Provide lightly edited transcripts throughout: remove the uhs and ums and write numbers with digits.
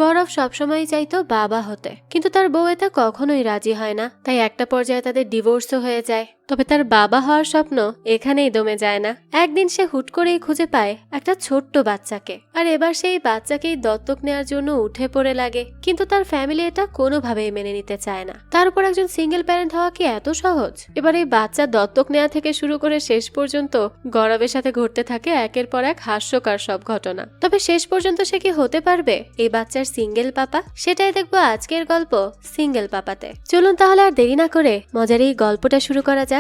গৌরব সবসময় চাইতো বাবা হতে, কিন্তু তার বউ এতে কখনোই রাজি হয় না। তাই একটা পর্যায়ে তাদের ডিভোর্সও হয়ে যায়। তবে তার বাবা হওয়ার স্বপ্ন এখানেই দমে যায় না। একদিন সে হুট করেই খুঁজে পায় একটা ছোট্ট বাচ্চাকে, আর এবার সেই বাচ্চাকেই দত্তক নেওয়ার জন্য উঠে পড়ে লাগে। কিন্তু তার ফ্যামিলি এটা কোনোভাবেই মেনে নিতে চায় না। তার উপর একজন সিঙ্গেল প্যারেন্ট হওয়া কি এত সহজ? এবার এই বাচ্চা দত্তক নেওয়া থেকে শুরু করে শেষ পর্যন্ত গৌরবের সাথে ঘটতে থাকে একের পর এক হাস্যকর সব ঘটনা। তবে শেষ পর্যন্ত সে কি হতে পারবে এই বাচ্চার সিঙ্গেল পাপা? সেটাই দেখবো আজকের গল্প সিঙ্গেল পাপাতে। চলুন তাহলে আর দেরি না করে মজার এই গল্পটা শুরু করা যাক।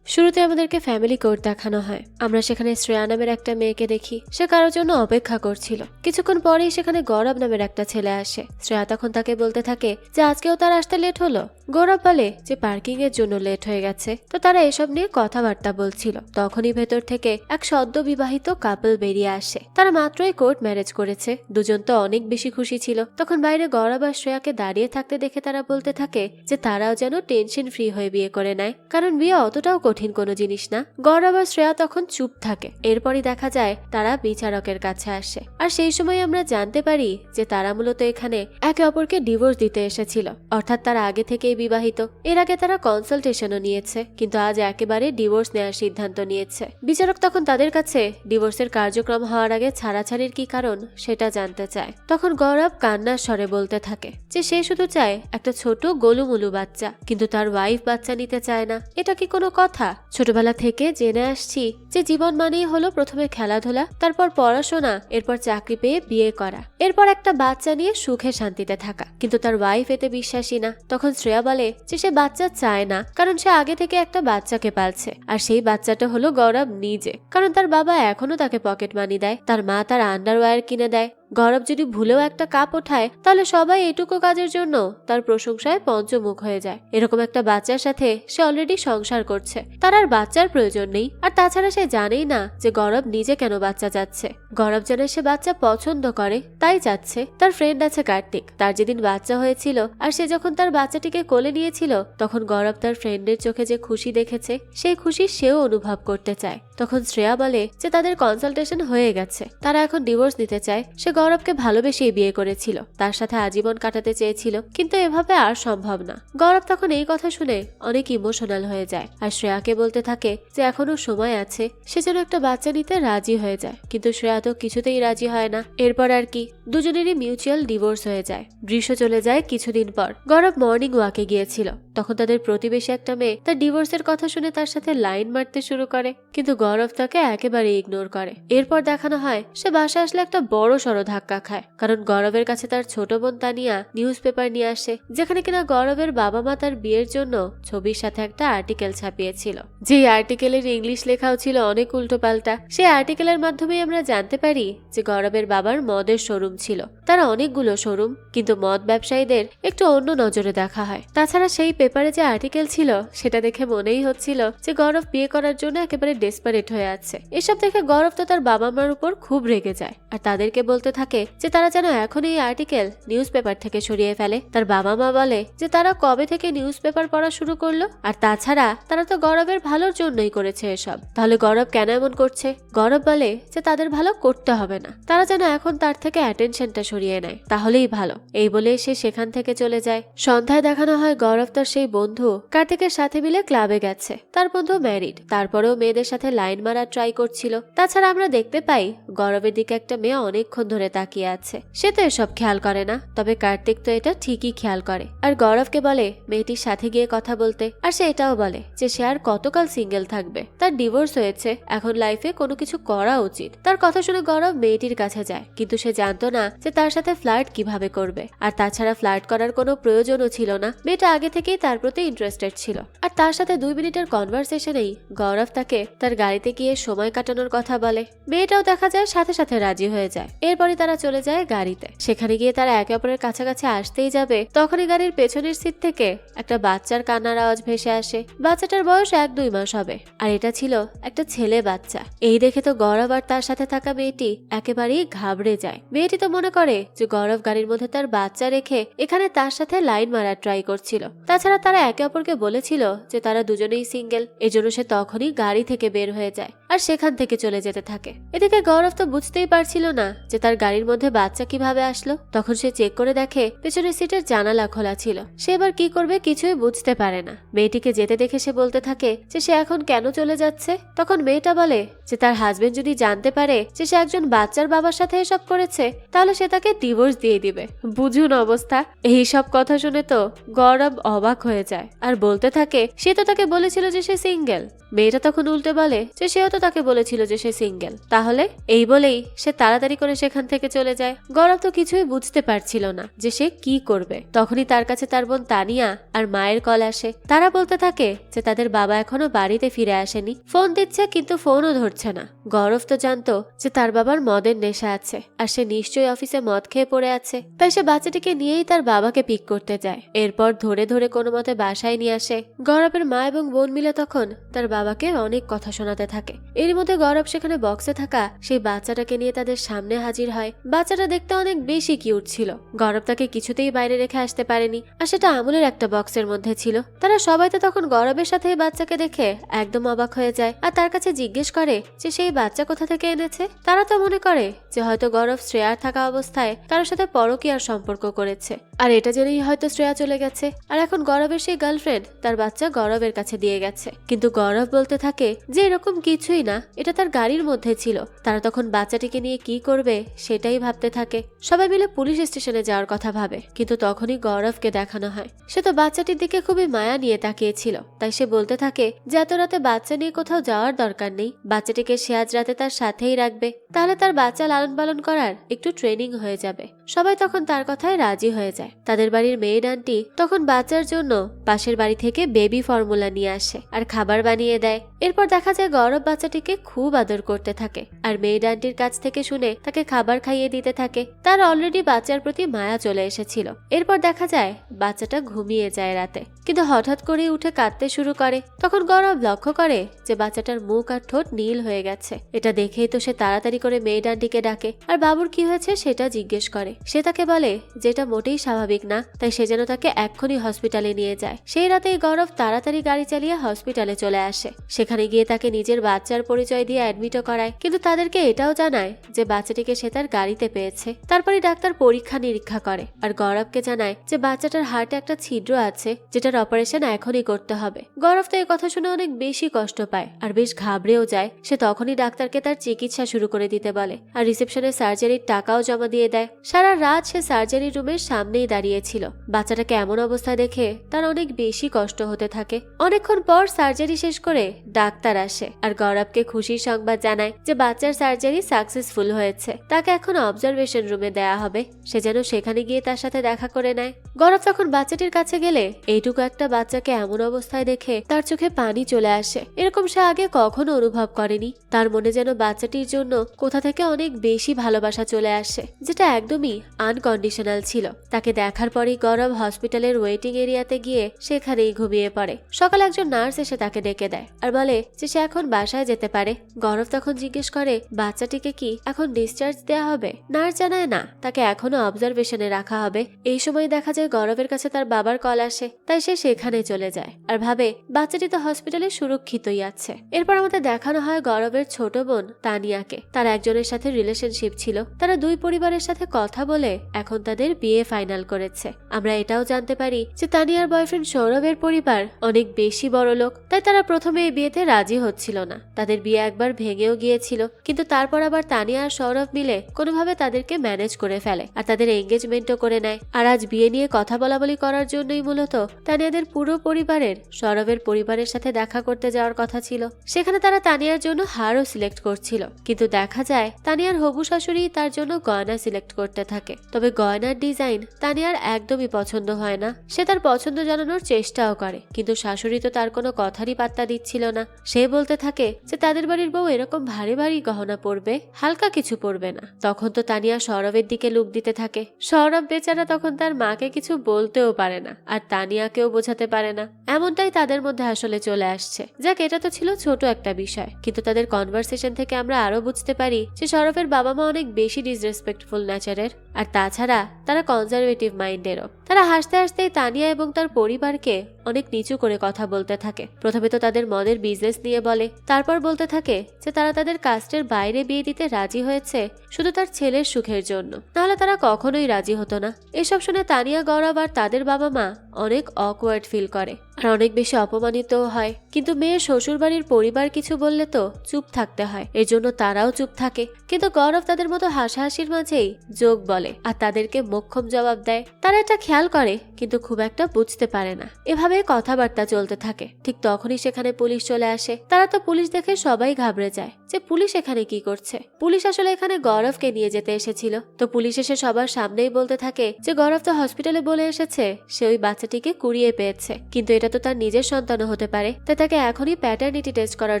শুরুতে আমাদেরকে ফ্যামিলি কোর্ট দেখানো হয়। আমরা সেখানে শ্রেয়া নামের একটা মেয়েকে দেখি। সে কারোর জন্য অপেক্ষা করছিল। কিছুক্ষণ পরেই সেখানে গৌরব নামের একটা ছেলে আসে। শ্রেয়া তখন তাকে বলতে থাকে যে আজকেও তার আসতে লেট হলো। গৌরব বলে যে পার্কিং এর জন্য লেট হয়ে গেছে। তো তারা এসব নিয়ে কথাবার্তা বলছিল। তখনই ভেতর থেকে এক সদ্য বিবাহিত কাপল বেরিয়ে আসে। তারা মাত্রই কোর্ট ম্যারেজ করেছে। দুজন তো অনেক বেশি খুশি ছিল। তখন বাইরে গৌরব আর শ্রেয়াকে দাঁড়িয়ে থাকতে দেখে তারা বলতে থাকে যে তারাও যেন টেনশন ফ্রি হয়ে বিয়ে করে নেয়, কারণ বিয়ে অতটাও কঠিন কোনো জিনিস না। গৌরব আর শ্রেয়া তখন চুপ থাকে। এরপরই দেখা যায় তারা বিচারকের কাছে আসে। আর সেই সময় আমরা জানতে পারি যে তারা মূলত এখানে একে অপরকে ডিভোর্স দিতে এসেছিল, অর্থাৎ তারা আগে থেকেই বিবাহিত। এর আগে তারা কনসালটেশনও নিয়েছে, কিন্তু আজ একেবারে ডিভোর্স নেওয়ার সিদ্ধান্ত নিয়েছে। বিচারক তখন তাদের কাছে ডিভোর্সের কার্যক্রম হওয়ার আগে ছাড়াছাড়ির কি কারণ সেটা জানতে চায়। তখন গৌরব কান্নার স্বরে বলতে থাকে যে সে শুধু চায় একটা ছোট গোলুমুলু বাচ্চা, কিন্তু তার ওয়াইফ বাচ্চা নিতে চায় না। এটা কি কোনো কথা? ছোটবেলা থেকে জেনে আসছি যে জীবন মানেই হলো প্রথমে খেলাধুলা, তারপর পড়াশোনা, এরপর চাকরি পেয়ে বিয়ে করা, এরপর একটা বাচ্চা নিয়ে সুখে শান্তিতে থাকা। কিন্তু তার ওয়াইফ এতে বিশ্বাসী না। তখন শ্রেয়া বলে যে সে বাচ্চা চায় না, কারণ সে আগে থেকে একটা বাচ্চাকে পালছে। আর সেই বাচ্চাটা হলো গৌরব নিজে, কারণ তার বাবা এখনো তাকে পকেট মানি দেয়, তার মা তার আন্ডারওয়্যার কিনে দেয়। গৌরব যদি ভুলেও একটা কাপ ওঠায় তাহলে সবাই এটুকু কাজের জন্য তার প্রশংসায় পঞ্চমুখ হয়ে যায়। এরকম একটা বাচ্চার সাথে সে অলরেডি সংসার করছে, তার আর বাচ্চার প্রয়োজন নেই। আর তাছাড়া সে জানেই না যে গৌরব নিজে কেন বাচ্চা চাচ্ছে। গৌরব জানে সে বাচ্চা পছন্দ করে, তাই চাচ্ছে। তার ফ্রেন্ড আছে কার্তিক, তার যেদিন বাচ্চা হয়েছিল আর সে যখন তার বাচ্চাটিকে কোলে নিয়েছিল, তখন গৌরব তার ফ্রেন্ডের চোখে যে খুশি দেখেছে সেই খুশি সেও অনুভব করতে চায়। তখন শ্রেয়া বলে যে তাদের কনসালটেশন হয়ে গেছে, তারা এখন ডিভোর্স নিতে চায়। সে গৌরবকে ভালোবেসেই বিয়ে করেছিল, তার সাথে আজীবন কাটাতে চেয়েছিল, কিন্তু এভাবে আর সম্ভব না। গৌরব তখন এই কথা শুনে অনেক ইমোশনাল হয়ে যায়, আর শ্রেয়াকে বলতে থাকে যে এখনো সময় আছে, সে যেন একটা বাচ্চা নিতে রাজি হয়ে যায়। কিন্তু শ্রেয়া তো কিছুতেই রাজি হয় না। এরপর আর কি, দুজনেরই মিউচুয়াল ডিভোর্স হয়ে যায়। দৃশ্য চলে যায় কিছুদিন পর। গৌরব মর্নিং ওয়াকে গিয়েছিল। তখন তাদের প্রতিবেশী একটা মেয়ে তার ডিভোর্সের কথা শুনে তার সাথে লাইন মারতে শুরু করে, কিন্তু গৌরব তাকে একেবারে ইগনোর করে। এরপর দেখানো হয় সে বাসায় আসলে একটা বড় সড়ো ধাক্কা খায়, কারণ গৌরবের কাছে তার ছোট বোন তানিয়া নিউজ পেপার নিয়ে আসে, যেখানে কিনা গৌরবের বাবা মা তার বিয়ের জন্য ছবির সাথে একটা আর্টিকেল ছাপিয়েছিল। যে আর্টিকেলের ইংলিশ লেখাও ছিল অনেক উল্টো পাল্টা। সেই আর্টিকেলের মাধ্যমে আমরা জানতে পারি যে গৌরবের বাবার মদের শোরুম ছিল, তারা অনেকগুলো শোরুম, কিন্তু মদ ব্যবসায়ীদের একটু অন্য নজরে দেখা হয়। তাছাড়া সেই পেপারে যে আর্টিকেল ছিল সেটা দেখে মনেই হচ্ছিল যে গৌরব বিয়ে করার জন্য একেবারে ডেসপারেট হয়ে আছে। এসব দেখে গৌরব তো তার বাবা মার উপর খুব রেগে যায়, আর তাদেরকে বলতে থাকে যে তারা যেন এখন এই আর্টিকেল নিউজ পেপার থেকে সরিয়ে ফেলে। তার বাবা মা বলে যে তারা কবে থেকে নিউজ পেপার পড়া শুরু করলো, আর তাছাড়া তারা তো গৌরবের ভালোর জন্যই করেছে এসব, তাহলে গৌরব কেন এমন করছে? গৌরব বলে যে তাদের ভালো করতে হবে না, তারা যেন এখন তার থেকে অ্যাটেনশনটা সরিয়ে নেয়, তাহলেই ভালো। এই বলে সে সেখান থেকে চলে যায়। সন্ধ্যায় দেখানো হয় গৌরব তার সেই বন্ধু কার্তিকের সাথে মিলে ক্লাবে গেছে। তার বন্ধু ম্যারিড, তারপরেও মেয়েদের সাথে লাইন মারার ট্রাই করছিল। তাছাড়া আমরা দেখতে পাই গৌরবের দিকে একটা মেয়ে অনেকক্ষণ ধরে তাকিয়ে আছে। সে তো এসব খেয়াল করে না, তবে কার্তিক তো এটা ঠিকই খেয়াল করে, আর গৌরবকে বলে মেয়েটির সাথে গিয়ে কথা বলতে। আর সে এটাও বলে যে সে আর কতকাল সিঙ্গেল থাকবে, তার ডিভোর্স হয়েছে, এখন লাইফে কোনো কিছু করা উচিত। তার কথা শুনে গৌরব মেয়েটির কাছে যায়, কিন্তু সে জানতো না যে তার সাথে ফ্লার্ট কিভাবে করবে। আর তাছাড়া ফ্লার্ট করার কোনো প্রয়োজনও ছিল না, মেয়েটা আগে থেকেই তার প্রতি ইন্টারেস্টেড ছিল। আর তার সাথে 2 মিনিটের কনভারসেশনেই গৌরব তাকে তার গাড়িতে গিয়ে সময় কাটানোর কথা বলে। মেয়েটাও দেখা যায় সাথে সাথে রাজি হয়ে যায়। এরপরই তারা চলে যায় গাড়িতে। সেখানে গিয়ে তারা একে অপরের কাছাকাছি আসতেই যাবে, তখনই গাড়ির পেছনের সিট থেকে একটা বাচ্চার কান্নার আওয়াজ ভেসে আসে। বাচ্চাটার বয়স 1-2 মাস হবে, আর এটা ছিল একটা ছেলে বাচ্চা। এই দেখে তো গৌরব আর তার সাথে থাকা মেয়েটি একেবারেই ঘাবড়ে যায়। মেয়েটি তো মনে করে যে গৌরব গাড়ির মধ্যে তার বাচ্চা রেখে এখানে তার সাথে লাইন মারার ট্রাই করছিল। তাছাড়া তারা একে অপরকে বলেছিল যে তারা দুজনেই সিঙ্গেল, এজন্য সে তখনই গাড়ি থেকে বের হয়ে যায় আর সেখান থেকে চলে যেতে থাকে। এদিকে গৌরব তো বুঝতেই পারছিল না যে তার গাড়ির মধ্যে বাচ্চা কিভাবে আসলো। তখন সে চেক করে দেখে পেছনের সিটের জানালা খোলা ছিল। সে এবার কি করবে কিছুই বুঝতে পারে না। মেয়েটিকে যেতে দেখে সে বলতে থাকে যে সে এখন কেন চলে যাচ্ছে। তখন মেয়েটা বলে যে তার হাজবেন্ড যদি জানতে পারে যে সে একজন বাচ্চার বাবার সাথে এসব করেছে তাহলে সে তাকে ডিভোর্স দিয়ে দিবে। বুঝুন অবস্থা। এই সব কথা শুনে তো গৌরব অবাক হয়ে যায় আর বলতে থাকে সে তো তাকে বলেছিল যে সে সিঙ্গেল। মেয়েটা তখন উল্টে বলে যে সেও তো তাকে বলেছিল যে সে সিঙ্গেল। তাহলে এই বলেই সে তাড়াতাড়ি করে সেখান থেকে চলে যায়। গৌরব তো কিছুই বুঝতে পারছিল না যে সে কি করবে। তখনই তার কাছে তার বোন তানিয়া আর মায়ের কল আসে। তারা বলতে থাকে যে তাদের বাবা এখনো বাড়িতে ফিরে আসেনি। ফোন দিচ্ছে কিন্তু ফোনও ধরছে না। গৌরব তো জানতো যে তার বাবার মদের নেশা আছে আর সে নিশ্চয়ই অফিসে মদ খেয়ে পড়ে আছে। তাই সে বাচ্চাটিকে নিয়েই তার বাবাকে পিক করতে যায়। এরপর ধরে ধরে কোনো মতে বাসায় নিয়ে আসে। গৌরবের মা এবং বোন মিলে তখন তার বাবাকে অনেক কথা শোনাতে থাকে। এর মধ্যে গৌরব সেখানে বক্সে থাকা সেই বাচ্চাটাকে নিয়ে তাদের সামনে হাজির হয়। বাচ্চাটা দেখতে অনেক বেশি কিউট ছিল। গৌরব তাকে কিছুতেই বাইরে রেখে আসতে পারেনি আর সেটা আমুলের একটা বক্সের মধ্যে ছিল। তারা সবাই তো তখন গৌরবের সাথে এই বাচ্চাকে দেখে একদম অবাক হয়ে যায় আর তার কাছে জিজ্ঞেস করে যে সেই বাচ্চা কোথা থেকে এনেছে। তারা তো মনে করে যে হয়তো গৌরব শ্রেয়ার থাকা অবস্থায় তার সাথে পরকীয়ার সম্পর্ক করেছে আর এটা জেনেই হয়তো শ্রেয়া চলে গেছে আর এখন গৌরবের সেই গার্লফ্রেন্ড তার বাচ্চা গৌরবের কাছে দিয়ে গেছে। কিন্তু গৌরব বলতে থাকে যে এরকম কিছুই না, এটা তার গাড়ির মধ্যে ছিল। তারা তখন বাচ্চাটিকে নিয়ে কি করবে সেটাই ভাবতে থাকে। সবাই মিলে পুলিশ স্টেশনে যাওয়ার কথা ভাবে কিন্তু তখনই গৌরবকে দেখানো হয় সে তো বাচ্চাটির দিকে খুবই মায়া নিয়ে তাকিয়েছিল। তাই সে বলতে থাকে যে এত রাতে বাচ্চা নিয়ে কোথাও যাওয়ার দরকার নেই, বাচ্চাটিকে সে আজ রাতে তার সাথেই রাখবে, তাহলে তার বাচ্চা লালন পালন করার একটু ট্রেনিং হয়ে যাবে। সবাই তখন তার কথায় রাজি হয়ে যায়। তাদের বাড়ির মেয়েড আন্টি তখন বাচ্চার জন্য পাশের বাড়ি থেকে বেবি ফর্মুলা নিয়ে আসে আর খাবার বানিয়ে দেয়। এরপর দেখা যায় গৌরব বাচ্চাটিকে খুব আদর করতে থাকে আর মেয়েড আন্টির কাছ থেকে শুনে তাকে খাবার খাইয়ে দিতে থাকে। তার অলরেডি বাচ্চার প্রতি মায়া চলে এসেছিল। এরপর দেখা যায় বাচ্চাটা ঘুমিয়ে যায় রাতে, কিন্তু হঠাৎ করে উঠে কাঁদতে শুরু করে। তখন গৌরব লক্ষ্য করে যে বাচ্চাটার মুখ আর ঠোঁট নীল হয়ে গেছে। এটা দেখেই তো সে তাড়াতাড়ি করে মেয়েড আন্টিকে ডাকে আর বাবুর কি হয়েছে সেটা জিজ্ঞেস করে। সে তাকে বলে যেটা মোটেই স্বাভাবিক না, তাই সে যেন তাকে এক্ষুনি হসপিটালে নিয়ে যায়। সেই রাতেই গৌরব তাড়াতাড়ি গাড়ি চালিয়ে হসপিটালে চলে আসে। সেখানে গিয়ে তাকে নিজের বাচ্চার পরিচয় দিয়ে অ্যাডমিটও করায়, কিন্তু তাদেরকে এটাও জানায় যে বাচ্চাটিকে সে তার গাড়িতে পেয়েছে। তারপরে ডাক্তার পরীক্ষা নিরীক্ষা করে আর গৌরবকে জানায় যে বাচ্চাটার হার্টে একটা ছিদ্র আছে যেটার অপারেশন এখনই করতে হবে। গৌরব তো এই কথা শুনে অনেক বেশি কষ্ট পায় আর বেশ ঘাবড়েও যায়। সে তখনই ডাক্তারকে তার চিকিৎসা শুরু করে দিতে বলে আর রিসেপশনে সার্জারির টাকাও জমা দিয়ে দেয়। সারা রাত সে সার্জারি রুমের সামনেই দাঁড়িয়েছিল। বাচ্চাটাকে এমন অবস্থা দেখে তার অনেক বেশি কষ্ট হতে থাকে। অনেকক্ষণ পর সার্জারি শেষ করে ডাক্তার আসে আর গৌরবকে খুশির সংবাদ জানায় যে বাচ্চার সার্জারি সাকসেসফুল হয়েছে, তাকে এখন অবজারভেশন রুমে দেয়া হবে। সে যেন সেখানে গিয়ে তার সাথে দেখা করে নেয়। গৌরব তখন বাচ্চাটির কাছে গেলে এইটুকু একটা বাচ্চাকে এমন অবস্থায় দেখে তার চোখে পানি চলে আসে। এরকম সে আগে কখনো অনুভব করেনি। তার মনে যেন বাচ্চাটির জন্য কোথা থেকে অনেক বেশি ভালোবাসা চলে আসে, যেটা একদমই আনকন্ডিশনাল ছিল। তাকে দেখার পরই গৌরব হসপিটালের ওয়েটিং এরিয়াতে গিয়ে সেখানেই ঘুমিয়ে পড়ে। সকালে একজন নার্স এসে তাকে ডেকে দেয় আর বলে যে সে এখন বাসায় যেতে পারে। গৌরব তখন জিজ্ঞেস করে বাচ্চাটিকে কি এখন ডিসচার্জ দেয়া হবে। নার্স জানায় না, তাকে এখনো অবজারভেশনে রাখা হবে। এই সময় দেখা যায় গৌরবের কাছে তার বাবার কল আসে, তাই সে সেখানে চলে যায় আর ভাবে বাচ্চাটি তো হসপিটালে সুরক্ষিতই আছে। এরপর আমাদের দেখানো হয় গৌরবের ছোট বোন তানিয়াকে। তার একজনের সাথে রিলেশনশিপ ছিল। তারা দুই পরিবারের সাথে কথা বলে এখন তাদের বিয়ে ফাইনাল করেছে। আমরা এটাও জানতে পারি যে তানিয়ার বয়ফ্রেন্ড সৌরভের পরিবার অনেক বেশি বড় লোক, তাই তারা প্রথমে এই বিয়েতে রাজি হচ্ছিল না। তাদের বিয়ে একবার ভেঙেও গিয়েছিল, কিন্তু তারপর আবার তানিয়া আর সৌরভ মিলে কোনোভাবে তাদেরকে ম্যানেজ করে ফেলে আর তাদের এঙ্গেজমেন্টও করে নেয়। আর আজ বিয়ে নিয়ে কথা বলাবলি করার জন্যই মূলত তানিয়াদের পুরো পরিবারের সৌরভের পরিবারের সাথে দেখা করতে যাওয়ার কথা ছিল। সেখানে তারা তানিয়ার জন্য হারও সিলেক্ট করছিল, কিন্তু দেখা যায় তানিয়ার হবু শাশুড়ি তার জন্য গয়না সিলেক্ট করতে থাকে। তবে গয়নার ডিজাইন তানিয়ার একদমই পছন্দ হয় না। সে তার পছন্দ জানানোর চেষ্টাও করে, কিন্তু শাশুড়ি তো তার কোনো কথারই পাত্তা দিচ্ছিল না। সে বলতে থাকে যে তাদের বাড়ির বউ এরকম ভারী ভারী গহনা পরবে, হালকা কিছু পরবে না। তখন তো তানিয়া সৌরভের দিকে লুক দিতে থাকে। সৌরভ বেচারা তখন তার মাকে কিছু বলতেও পারে না আর তানিয়াকেও বোঝাতে পারে না। এমনটাই তাদের মধ্যে আসলে চলে আসছে। যাক, এটা তো ছিল ছোট একটা বিষয়, কিন্তু তাদের কনভারসেশন থেকে আমরা আরো বুঝতে পারি যে সৌরভের বাবা মা অনেক বেশি ডিসরেসপেক্টফুল নেচারের আর তাছাড়া তারা কনজারভেটিভ মাইন্ডেরও। তারা হাসতে হাসতেই তানিয়া এবং তার পরিবারকে অনেক নিচু করে কথা বলতে থাকে। প্রথমে তো তাদের মদের বিজনেস নিয়ে বলে, তারপর বলতে থাকে যে তারা তাদের কাস্টের বাইরে বিয়ে দিতে রাজি হয়েছে শুধু তার ছেলের সুখের জন্য, নাহলে তারা কখনোই রাজি হতো না। এসব শুনে তানিয়া, গৌরব আর তাদের বাবা মা অনেক অকওয়ার্ড ফিল করে আর অনেক বেশি অপমানিতও হয়। কিন্তু মেয়ের শ্বশুরবাড়ির পরিবার কিছু বললে তো চুপ থাকতে হয়, এর জন্য তারাও চুপ থাকে। কিন্তু গৌরব তাদের মতো হাসাহাসির মাঝেই যোগ বলে আর তাদেরকে মোক্ষম জবাব দেয়। তারা এটা খেয়াল করে কিন্তু খুব একটা বুঝতে পারে না। এভাবে কথাবার্তা চলতে থাকে। ঠিক তখনই সেখানে পুলিশ চলে আসে। তারা তো পুলিশ দেখে সবাই ঘাবড়ে যায় যে পুলিশ এখানে কি করছে। পুলিশ আসলে এখানে গৌরবকে নিয়ে যেতে এসেছিল। তো পুলিশ এসে সবার সামনেই বলতে থাকে যে গৌরব তো হসপিটালে বলে এসেছে সে ওই বাচ্চাটিকে কুড়িয়ে পেয়েছে, কিন্তু এটা তো তার নিজের সন্তানও হতে পারে, তাই তাকে এখনই প্যাটার্নিটি টেস্ট করার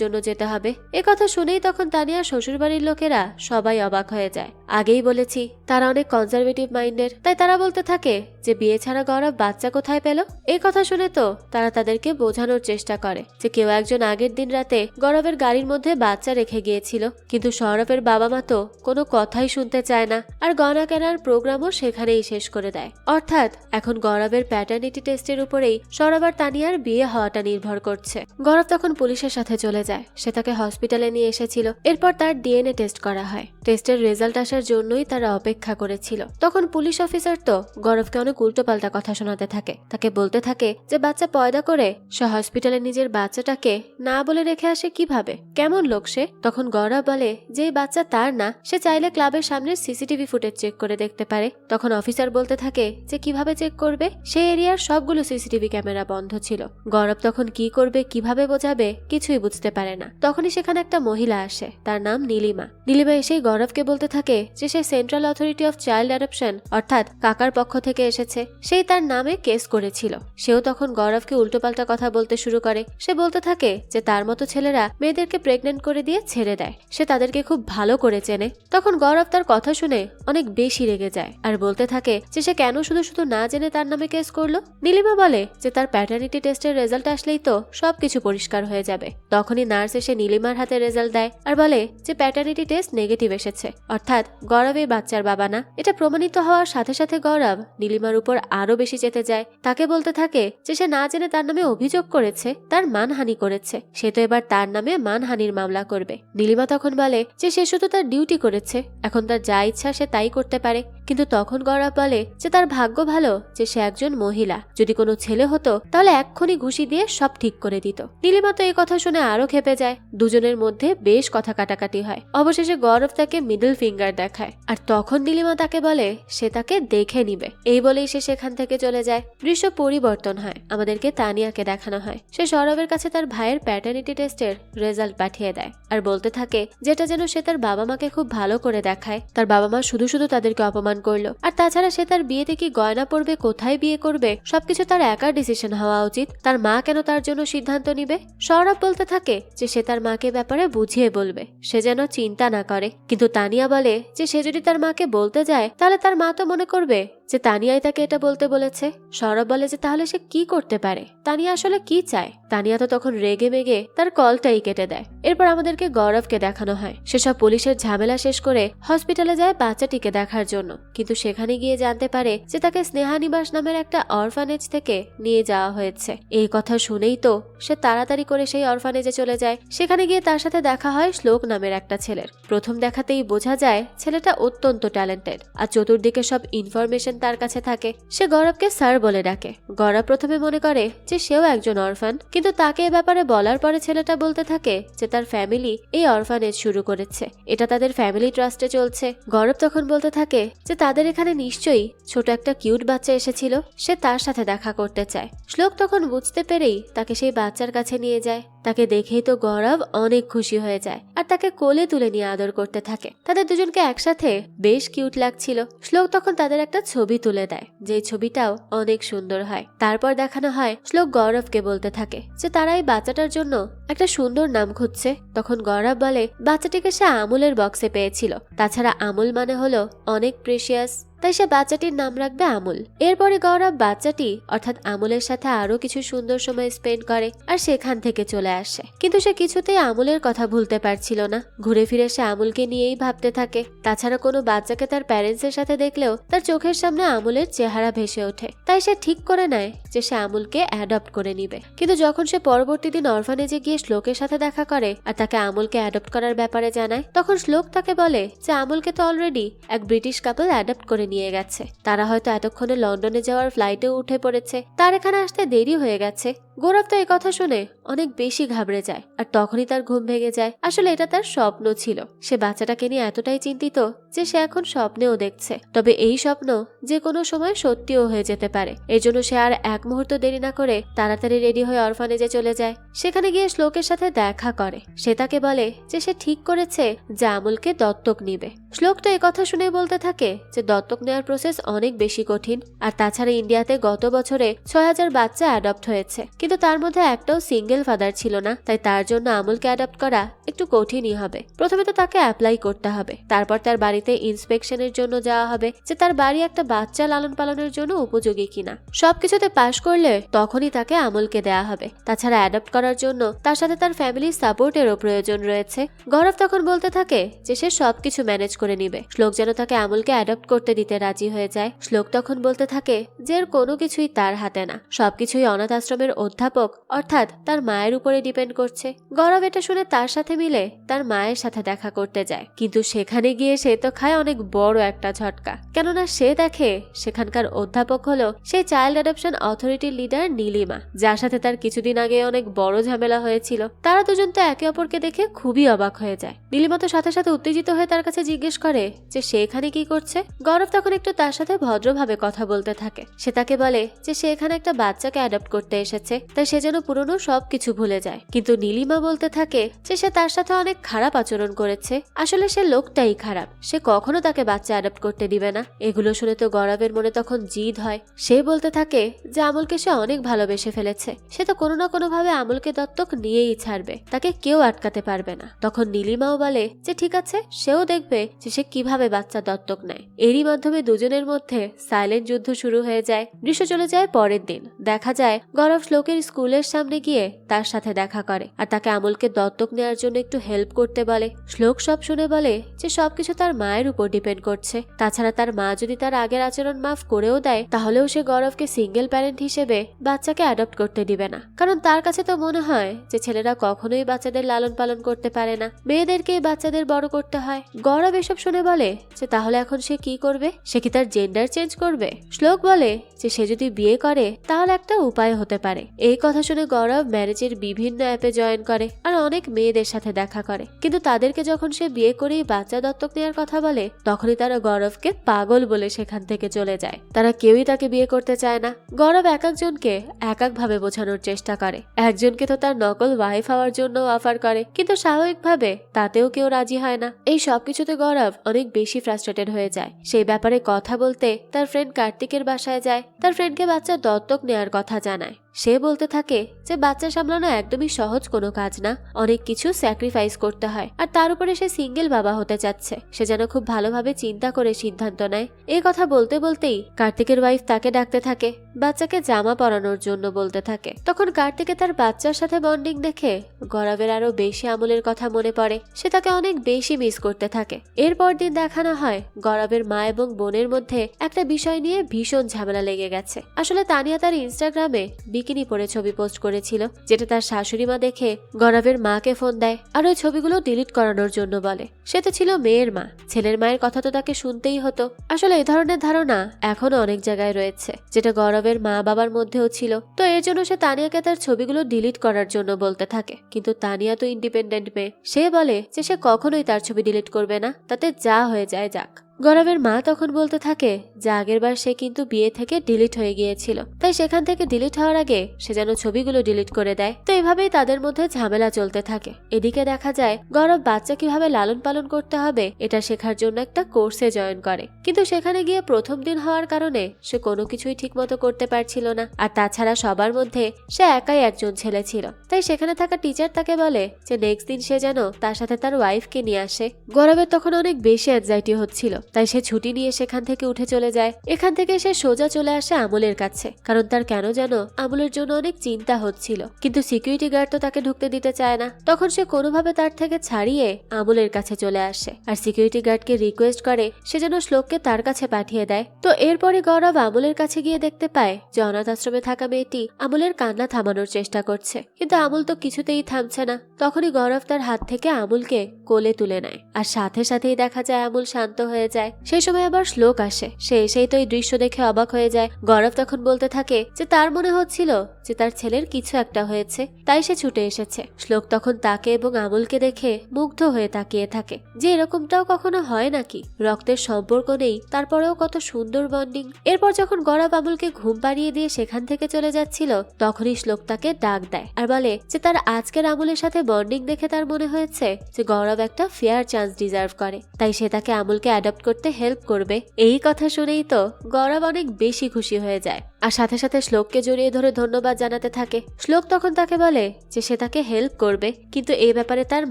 জন্য যেতে হবে। এ কথা শুনেই তখন তানিয়ার শ্বশুরবাড়ির লোকেরা সবাই অবাক হয়ে যায়। আগেই বলেছি তারা অনেক কনজারভেটিভ মাইন্ডের, তাই তারা বলতে থাকে যে বিয়ে ছাড়া গৌরব বাচ্চা কোথায় পেল। এই কথা শুনে তো তারা তাদেরকে বোঝানোর চেষ্টা করে যে কেউ একজন আগের দিন রাতে গৌরবের গাড়ির মধ্যে বাচ্চা রেখে গিয়েছিল, কিন্তু সৌরভের বাবা মা তো কোনো কথাই শুনতে চায় না আর গয়না কেনার প্রোগ্রামও সেখানেই শেষ করে দেয়। অর্থাৎ এখন গৌরবের প্যাটার্নিটি টেস্টের উপরেই সৌরভ আর তানিয়ার বিয়ে হওয়াটা নির্ভর করছে। গৌরব তখন পুলিশের সাথে চলে যায়। সে তাকে হসপিটালে নিয়ে এসেছিল। এরপর তার ডিএনএ টেস্ট করা হয়। টেস্টের রেজাল্ট আসার জন্যই তারা অপেক্ষা করেছিল। তখন পুলিশ অফিসার তো গৌরবকে অনেক উল্টোপাল্টা কথা শোনাতে থাকে। তাকে বলতে থাকে যে বাচ্চা পয়দা করে সে হসপিটালে নিজের বাচ্চাটাকে না বলে রেখে আসে কিভাবে, কেমন লোক সে। তখন গৌরব বলে যে এই বাচ্চা তার না, সে চাইলে ক্লাবের সামনে সিসিটিভি ফুটেজ চেক করে দেখতে পারে। তখন অফিসার বলতে থাকে যে কিভাবে চেক করবে, সেই এরিয়ার সবগুলো সিসিটিভি ক্যামেরা বন্ধ ছিল। গৌরব তখন কি করবে, কিভাবে বোঝাবে, কিছুই বুঝতে পারে না। তখনই সেখানে একটা মহিলা আসে, তার নাম নীলিমা। নীলিমা এসেই গৌরবকে বলতে থাকে যে সে central authority of child adoption অর্থাৎ কাকার পক্ষ থেকে এসেছে, সেই তার নামে কেস করেছিল। সেও তখন গৌরবকে উল্টোপাল্টা কথা বলতে শুরু করে। সে বলতে থাকে যে তার মতো ছেলেরা মেয়েদেরকে প্রেগনেন্ট করে দিয়ে ছেড়ে দেয়, সে তাদেরকে খুব ভালো করে চেনে। তখন গৌরব তার কথা শুনে অনেক বেশি রেগে যায় আর বলতে থাকে যে সে কেন শুধু শুধু না জেনে তার নামে কেস করলো। নীলিমা বলে যে তার প্যাটার্নিটি টেস্টের রেজাল্ট আসলেই তো সবকিছু পরিষ্কার হয়ে যাবে। তখনই নার্স এসে নীলিমার হাতে রেজাল্ট দেয় আর বলে যে প্যাটার্নিটি টেস্ট নেগেটিভ এসেছে, অর্থাৎ গৌরব এই বাচ্চার বাবা না। এটা প্রমাণিত হওয়ার সাথে সাথে গৌরব নীলিমার উপর আরো বেশি চেতে যায়। তাকে বলতে থাকে যে সে না জেনে তার নামে অভিযোগ করেছে, তার মানহানি করেছে, সে তো এবার তার নামে মানহানির মামলা করবে। নীলিমা তখন বলে যে সে শুধু তার ডিউটি করেছে, এখন তার যা ইচ্ছা সে তাই করতে পারে। কিন্তু তখন গৌরব বলে যে তার ভাগ্য ভালো যে সে একজন মহিলা, যদি কোনো ছেলে হতো তাহলে এক্ষুনি ঘুষি দিয়ে সব ঠিক করে দিত। নীলিমা তো এই কথা শুনে আরো খেপে যায়। দুজনের মধ্যে বেশ কথা কাটাকাটি হয়। অবশেষে গৌরব তাকে মিডল ফিঙ্গার দেখায় আর তখন নীলিমা তাকে বলে সে তাকে দেখে নিবে। এই বলেই সে সেখান থেকে চলে যায়। দৃশ্য পরিবর্তন হয়, আমাদেরকে তানিয়াকে দেখানো হয়। সে সৌরভের কাছে তার ভাইয়ের প্যাটার্নিটি টেস্টের রেজাল্ট পাঠিয়ে দেয় আর বলতে থাকে যেটা যেন সে তার বাবা মাকে খুব ভালো করে দেখায়। তার বাবা মা শুধু শুধু তাদেরকে অপমান করলো, আর তাছাড়া সে তার বিয়েতে কি গয়না পরবে, কোথায় বিয়ে করবে, সবকিছু তার একার ডিসিশন হওয়া উচিত। তার মা কেন তার জন্য সিদ্ধান্ত নিবে। সৌরভ বলতে থাকে যে সে তার মাকে ব্যাপারে বুঝিয়ে বলবে, সে যেন চিন্তা না করে। কিন্তু তানিয়া বলে যে সে যদি তার মাকে বলতে যায় তাহলে তার মা তো মনে করবে যে তানিয়াই তাকে এটা বলতে বলেছে। সৌরভ বলে যে তাহলে সে কি করতে পারে, তানিয়া আসলে কি চায়। তানিয়া তো তখন রেগে মেগে তার কলটাই কেটে দেয়। এরপর আমাদেরকে গৌরবকে দেখানো হয়। সেসব পুলিশের ঝামেলা শেষ করে হসপিটালে যায় বাচ্চাটিকে দেখার জন্য, কিন্তু সেখানে গিয়ে জানতে পারে যে তাকে স্নেহানিবাস নামের একটা অরফানেজ থেকে নিয়ে যাওয়া হয়েছে। এই কথা শুনেই তো সে তাড়াতাড়ি করে সেই অরফানেজে চলে যায়। সেখানে গিয়ে তার সাথে দেখা হয় শ্লোক নামের একটা ছেলের। প্রথম দেখাতেই বোঝা যায় ছেলেটা অত্যন্ত ট্যালেন্টেড আর চতুর্দিকে সব ইনফরমেশন তার কাছে থাকে। সে গৌরবকে স্যার বলে ডাকে। গৌরব প্রথমে মনে করে যে সেও একজন অরফান, কিন্তু তাকে এ ব্যাপারে বলার পরে ছেলেটা বলতে থাকে যে তার ফ্যামিলি এই অরফানেজ শুরু করেছে, এটা তাদের ফ্যামিলি ট্রাস্টে চলছে। গৌরব তখন বলতে থাকে যে তাদের এখানে নিশ্চয়ই ছোট একটা কিউট বাচ্চা এসেছিল, সে তার সাথে দেখা করতে চায়। শ্লোক তখন বুঝতে পেরেই তাকে সেই বাচ্চার কাছে নিয়ে যায়। তাকে দেখেই তো গৌরব অনেক খুশি হয়ে যায় আর তাকে কোলে তুলে নিয়ে আদর করতে থাকে। তাদের দুজনকে একসাথে বেশ কিউট লাগছিল। শ্লোক তখন তাদের একটা ছবি তুলে দেয়, যে ছবিটাও অনেক সুন্দর হয়। তারপর দেখানো হয় শ্লোক গৌরবকে বলতে থাকে যে তারা এই বাচ্চাটার জন্য একটা সুন্দর নাম খুঁজছে। তখন গৌরব বলে বাচ্চাটিকে সে আমুলের বক্সে পেয়েছিল, তাছাড়া আমুল মানে হলো অনেক প্রেশিয়াস। তাই সে বাচ্চাটির নাম রাখবে আমুল। এরপরে গৌরব বাচ্চাটি অর্থাৎ আমুলের সাথে আরো কিছু সুন্দর সময় স্পেন্ড করে আর সেখান থেকে চলে আসে। কিন্তু সে কিছুতেই আমুলের কথা ভুলতে পারছিল না। ঘুরে ফিরে সে আমুলকে নিয়েই ভাবতে থাকে। তাছাড়া কোনো বাচ্চাকে তার প্যারেন্টসের সাথে দেখলেও তার চোখের সামনে আমুলের চেহারা ভেসে ওঠে। তাই সে ঠিক করে নেয় যে সে আমুলকে অ্যাডপ্ট করে নিবে। কিন্তু যখন সে পরবর্তী দিন অরফানেজে গিয়ে শ্লোকের সাথে দেখা করে আর তাকে আমুলকে অ্যাডপ্ট করার ব্যাপারে জানায়, তখন শ্লোক তাকে বলে যে আমুলকে তো অলরেডি এক ব্রিটিশ কাপল অ্যাডপ্ট করে নিয়ে গেছে। তারা হয়তো এতক্ষণে লন্ডনে যাওয়ার ফ্লাইটেও উঠে পড়েছে, তার এখানে আসতে দেরি হয়ে গেছে। গৌরব তো এই কথা শুনে অনেক বেশি ঘাবড়ে যায় আর তখনই তার ঘুম ভেঙে যায়। আসলে এটা তার স্বপ্ন ছিল। সে বাচ্চাটাকে নিয়ে এতটাই চিন্তিত যে সে এখন স্বপ্নেও দেখছে। তবে এই স্বপ্ন যে কোনো সময় সত্যিও হয়ে যেতে পারে। এই জন্য সে আর এক মুহূর্ত দেরি না করে তাড়াতাড়ি রেডি হয়ে অরফানেজে চলে যায়। সেখানে গিয়ে শ্লোকের সাথে দেখা করে। সে তাকে বলে যে সে ঠিক করেছে যে আমুলকে দত্তক নিবে। শ্লোক তো এই কথা শুনে বলতে থাকে যে দত্তক নেওয়ার প্রসেস অনেক বেশি কঠিন, আর তাছাড়া ইন্ডিয়াতে গত বছরে ৬,০০০ বাচ্চা অ্যাডপ্ট হয়েছে, কিন্তু তার মধ্যে একটাও সিঙ্গেল ফাদার ছিল না। তাই তার জন্য আমুলকে অ্যাডপ্ট করা একটু কঠিনই হবে। প্রথমে তো তাকে অ্যাপ্লাই করতে হবে, তারপর তার বাড়িতে ইন্সপেকশনের জন্য যাওয়া হবে যে তার বাড়ি একটা বাচ্চা লালন পালনের জন্য উপযোগী কিনা। সবকিছুতে পাশ করলে তখনই তাকে আমুলকে দেয়া হবে। তাছাড়া অ্যাডপ্ট করার জন্য তার সাথে তার ফ্যামিলির সাপোর্টেরও প্রয়োজন রয়েছে। গৌরব তখন বলতে থাকে যে সে সবকিছু ম্যানেজ করে নিবে। শ্লোক যেন তাকে আমুলকে অ্যাডপ্ট করতে দিতে রাজি হয়ে যায়। শ্লোক তখন বলতে থাকে যে এর কোনো কিছুই তার হাতে না, সবকিছুই অনাথ আশ্রমের অধ্যাপক অর্থাৎ তার মায়ের উপরে ডিপেন্ড করছে। গৌরব এটা শুনে তার সাথে মিলে তার মায়ের সাথে দেখা করতে যায়, কিন্তু সেখানে গিয়ে সে তো খায় অনেক বড় একটা ঝটকা। কেননা সে দেখে সেখানকার অধ্যাপক হলো সেই চাইল্ড অ্যাডপশন অথরিটির লিডার নীলিমা, যার সাথে তার কিছুদিন আগে অনেক বড় ঝামেলা হয়েছিল। তারা দুজন তো একে অপরকে দেখে খুবই অবাক হয়ে যায়। নীলিমা তো সাথে সাথে উত্তেজিত হয়ে তার কাছে জিজ্ঞেস করে যে সে এখানে কি করছে। গৌরব তখন একটু তার সাথে ভদ্রভাবে কথা বলতে থাকে। সে তাকে বলে যে সে এখানে একটা বাচ্চাকে অ্যাডপ্ট করতে এসেছে, তাই সে যেন পুরনো সবকিছু ভুলে যায়। কিন্তু নীলিমা বলতে থাকে যে সে তার সাথে অনেক খারাপ আচরণ করেছে। আসলে সে লোকটাই খারাপ, সে কখনো তাকে বাচ্চা অ্যাডপ্ট করতে দিবে না। এগুলো শুনে তো গৌরবের মনে তখন জিদ হয়। সে বলতে থাকে যে আমুলকে সে অনেক ভালোবেসে ফেলেছে, সে তো কোনো না কোনো ভাবে আমুলকে দত্তক নিয়েই ছাড়বে, তাকে কেউ আটকাতে পারবে না। তখন নীলিমাও বলে যে ঠিক আছে, সেও দেখবে যে সে কিভাবে বাচ্চা দত্তক নেয়। এরই মাধ্যমে দুজনের মধ্যে সাইলেন্ট যুদ্ধ শুরু হয়ে যায়। দৃশ্য চলে যায় পরের দিন। দেখা যায় গৌরব শ্লোকের স্কুলের সামনে গিয়ে তার সাথে দেখা করে আর তাকে আমুলকে দত্তক নেওয়ার জন্য একটু হেল্প করতে বলে। শ্লোক সব শুনে বলে যে সবকিছু তার মায়ের উপর ডিপেন্ড করছে। তাছাড়া তার মা যদি তার আগের আচরণ মাফ করেও দেয় তাহলেও সে গৌরবকে সিঙ্গেল প্যারেন্ট হিসেবে বাচ্চাকে অ্যাডপ্ট করতে দিবে না, কারণ তার কাছে তো মনে হয় যে ছেলেরা কখনোই বাচ্চাদের লালন পালন করতে পারে না, মেয়েদেরকেই বাচ্চাদের বড় করতে হয়। গৌরব এসব শুনে বলে যে তাহলে এখন সে কি করবে, সে কি তার জেন্ডার চেঞ্জ করবে? শ্লোক বলে যে সে যদি বিয়ে করে তাহলে একটা উপায় হতে পারে। এই কথা শুনে গৌরব ম্যারেজের বিভিন্ন অ্যাপে জয়েন করে আর অনেক মেয়েদের সাথে দেখা করে, কিন্তু তাদেরকে যখন সে বিয়ে করেই বাচ্চা দত্তক নেওয়ার কথা বলে তখনই তারা গৌরবকে পাগল বলে সেখান থেকে চলে যায়। তারা কেউই তাকে বিয়ে করতে চায় না। গৌরব এক একজনকে এক এক ভাবে বোঝানোর চেষ্টা করে। একজনকে তো তার নকল ওয়াইফ হওয়ার জন্য অফার করে, কিন্তু স্বাভাবিকভাবে তাতেও কেউ রাজি হয় না। এই সবকিছুতে গৌরব অনেক বেশি ফ্রাস্ট্রেটেড হয়ে যায়। সেই ব্যাপারে কথা বলতে তার ফ্রেন্ড কার্তিকের বাসায় যায়। তার ফ্রেন্ডকে বাচ্চা দত্তক নেয়ার কথা জানায়। সে বলতে থাকে যে বাচ্চা সামলানো একদমই সহজ কোনো কাজ না, অনেক কিছু স্যাক্রিফাইস করতে হয়, আর তার উপরে সে সিঙ্গেল বাবা হতে চাচ্ছে। সে যেন খুব ভালোভাবে চিন্তা করে সিদ্ধান্ত নেয়। এই কথা বলতে বলতেই কার্তিকের ওয়াইফ তাকে ডাকতে থাকে, বাচ্চাকে জামা পরানোর জন্য বলতে থাকে। তখন কার্তিকে তার বাচ্চার সাথে বন্ডিং দেখে গৌরবের আরো বেশি আমুলের কথা মনে পড়ে। সে তাকে অনেক বেশি মিস করতে থাকে। এরপর দিন দেখানো হয় গৌরবের মা এবং বোনের মধ্যে একটা বিষয় নিয়ে ভীষণ ঝামেলা লেগে গেছে। আসলে তানিয়া তার ইনস্টাগ্রামে বিকিনি পরে ছবি পোস্ট করেছিল, যেটা তার শাশুড়ি মা দেখে গৌরবের মাকে ফোন দেয় আর ওই ছবিগুলো ডিলিট করানোর জন্য বলে। সে তো ছিল মেয়ের মা, ছেলের মায়ের কথা তো তাকে শুনতেই হতো। আসলে এই ধরনের ধারণা এখনো অনেক জায়গায় রয়েছে, যেটা গৌরবের মা বাবার মধ্যেও ছিল। তো এর জন্য সে তানিয়াকে তার ছবিগুলো ডিলিট করার জন্য বলতে থাকে, কিন্তু তানিয়া তো ইন্ডিপেন্ডেন্ট মেয়ে। সে বলে যে সে কখনোই তার ছবি ডিলিট করবে না, তাতে যা হয়ে যায় যাক। গৌরবের মা তখন বলতে থাকে যে আগের বার সে কিন্তু বিয়ে থেকে ডিলিট হয়ে গিয়েছিল, তাই সেখান থেকে ডিলিট হওয়ার আগে সে যেন ছবিগুলো ডিলিট করে দেয়। তো এভাবেই তাদের মধ্যে ঝামেলা চলতে থাকে। এদিকে দেখা যায় গৌরব বাচ্চা কিভাবে লালন পালন করতে হবে এটা শেখার জন্য একটা কোর্সে জয়েন করে, কিন্তু সেখানে গিয়ে প্রথম দিন হওয়ার কারণে সে কোনো কিছুই ঠিক মতো করতে পারছিল না। আর তাছাড়া সবার মধ্যে সে একাই একজন ছেলে ছিল, তাই সেখানে থাকা টিচার তাকে বলে যে নেক্সট দিন সে যেন তার সাথে তার ওয়াইফকে নিয়ে আসে। গৌরবের তখন অনেক বেশি অ্যাংজাইটি হচ্ছিল তাই সে ছুটি নিয়ে সেখান থেকে উঠে চলে যায়। এখান থেকে সে সোজা চলে আসে আমলের কাছে, কারণ তার কেন যেন আমলের জন্য অনেক চিন্তা হচ্ছিল। কিন্তু সিকিউরিটি গার্ড তো তাকে ঢুকতে দিতে চায় না। তখন সে কোনোভাবে তার থেকে ছাড়িয়ে আমলের কাছে চলে আসে আর সিকিউরিটি গার্ডকে রিকোয়েস্ট করে সে যেন শ্লোককে তার কাছে পাঠিয়ে দেয়। তো এরপরে গৌরব আমলের কাছে গিয়ে দেখতে পায় যে অনাথ আশ্রমে থাকা মেয়েটি আমলের কান্না থামানোর চেষ্টা করছে, কিন্তু আমল তো কিছুতেই থামছে না। তখনই গৌরব তার হাত থেকে আমলকে কোলে তুলে নেয় আর সাথে সাথেই দেখা যায় আমল শান্ত হয়ে যায়। সেই সময় আবার শ্লোক আসে। সে এসেই তো এই দৃশ্য দেখে অবাক হয়ে যায়। গৌরব তখন বলতে থাকে যে তার মনে হচ্ছিল যে তার ছেলের কিছু একটা হয়েছে, তাই সে ছুটে এসেছে। শ্লোক তখন তাকে এবং আমলকে দেখে মুগ্ধ হয়ে তাকিয়ে থাকে যে এরকমটাও কখনো হয় নাকি, রক্তের সম্পর্ক নেই তারপরেও কত সুন্দর বন্ডিং। এরপর যখন গৌরব আমলকে ঘুম পাড়িয়ে দিয়ে সেখান থেকে চলে যাচ্ছিল, তখনই শ্লোক তাকে ডাক দেয় আর বলে যে তার আজকের আমলের সাথে বন্ডিং দেখে তার মনে হয়েছে যে গৌরব একটা ফেয়ার চান্স ডিজার্ভ করে, তাই সে তাকে আমলকে অ্যাডপ্ট করতে হেল্প করবে। এই কথা শুনেই তো গৌরব অনেক বেশি খুশি হয়ে যায় আর সাথে সাথে শ্লোককে জড়িয়ে ধরে ধন্যবাদ জানাতে থাকে। শ্লোক তখন তাকে বলে যে সে তাকে হেল্প করবে, কিন্তু এই ব্যাপারে তার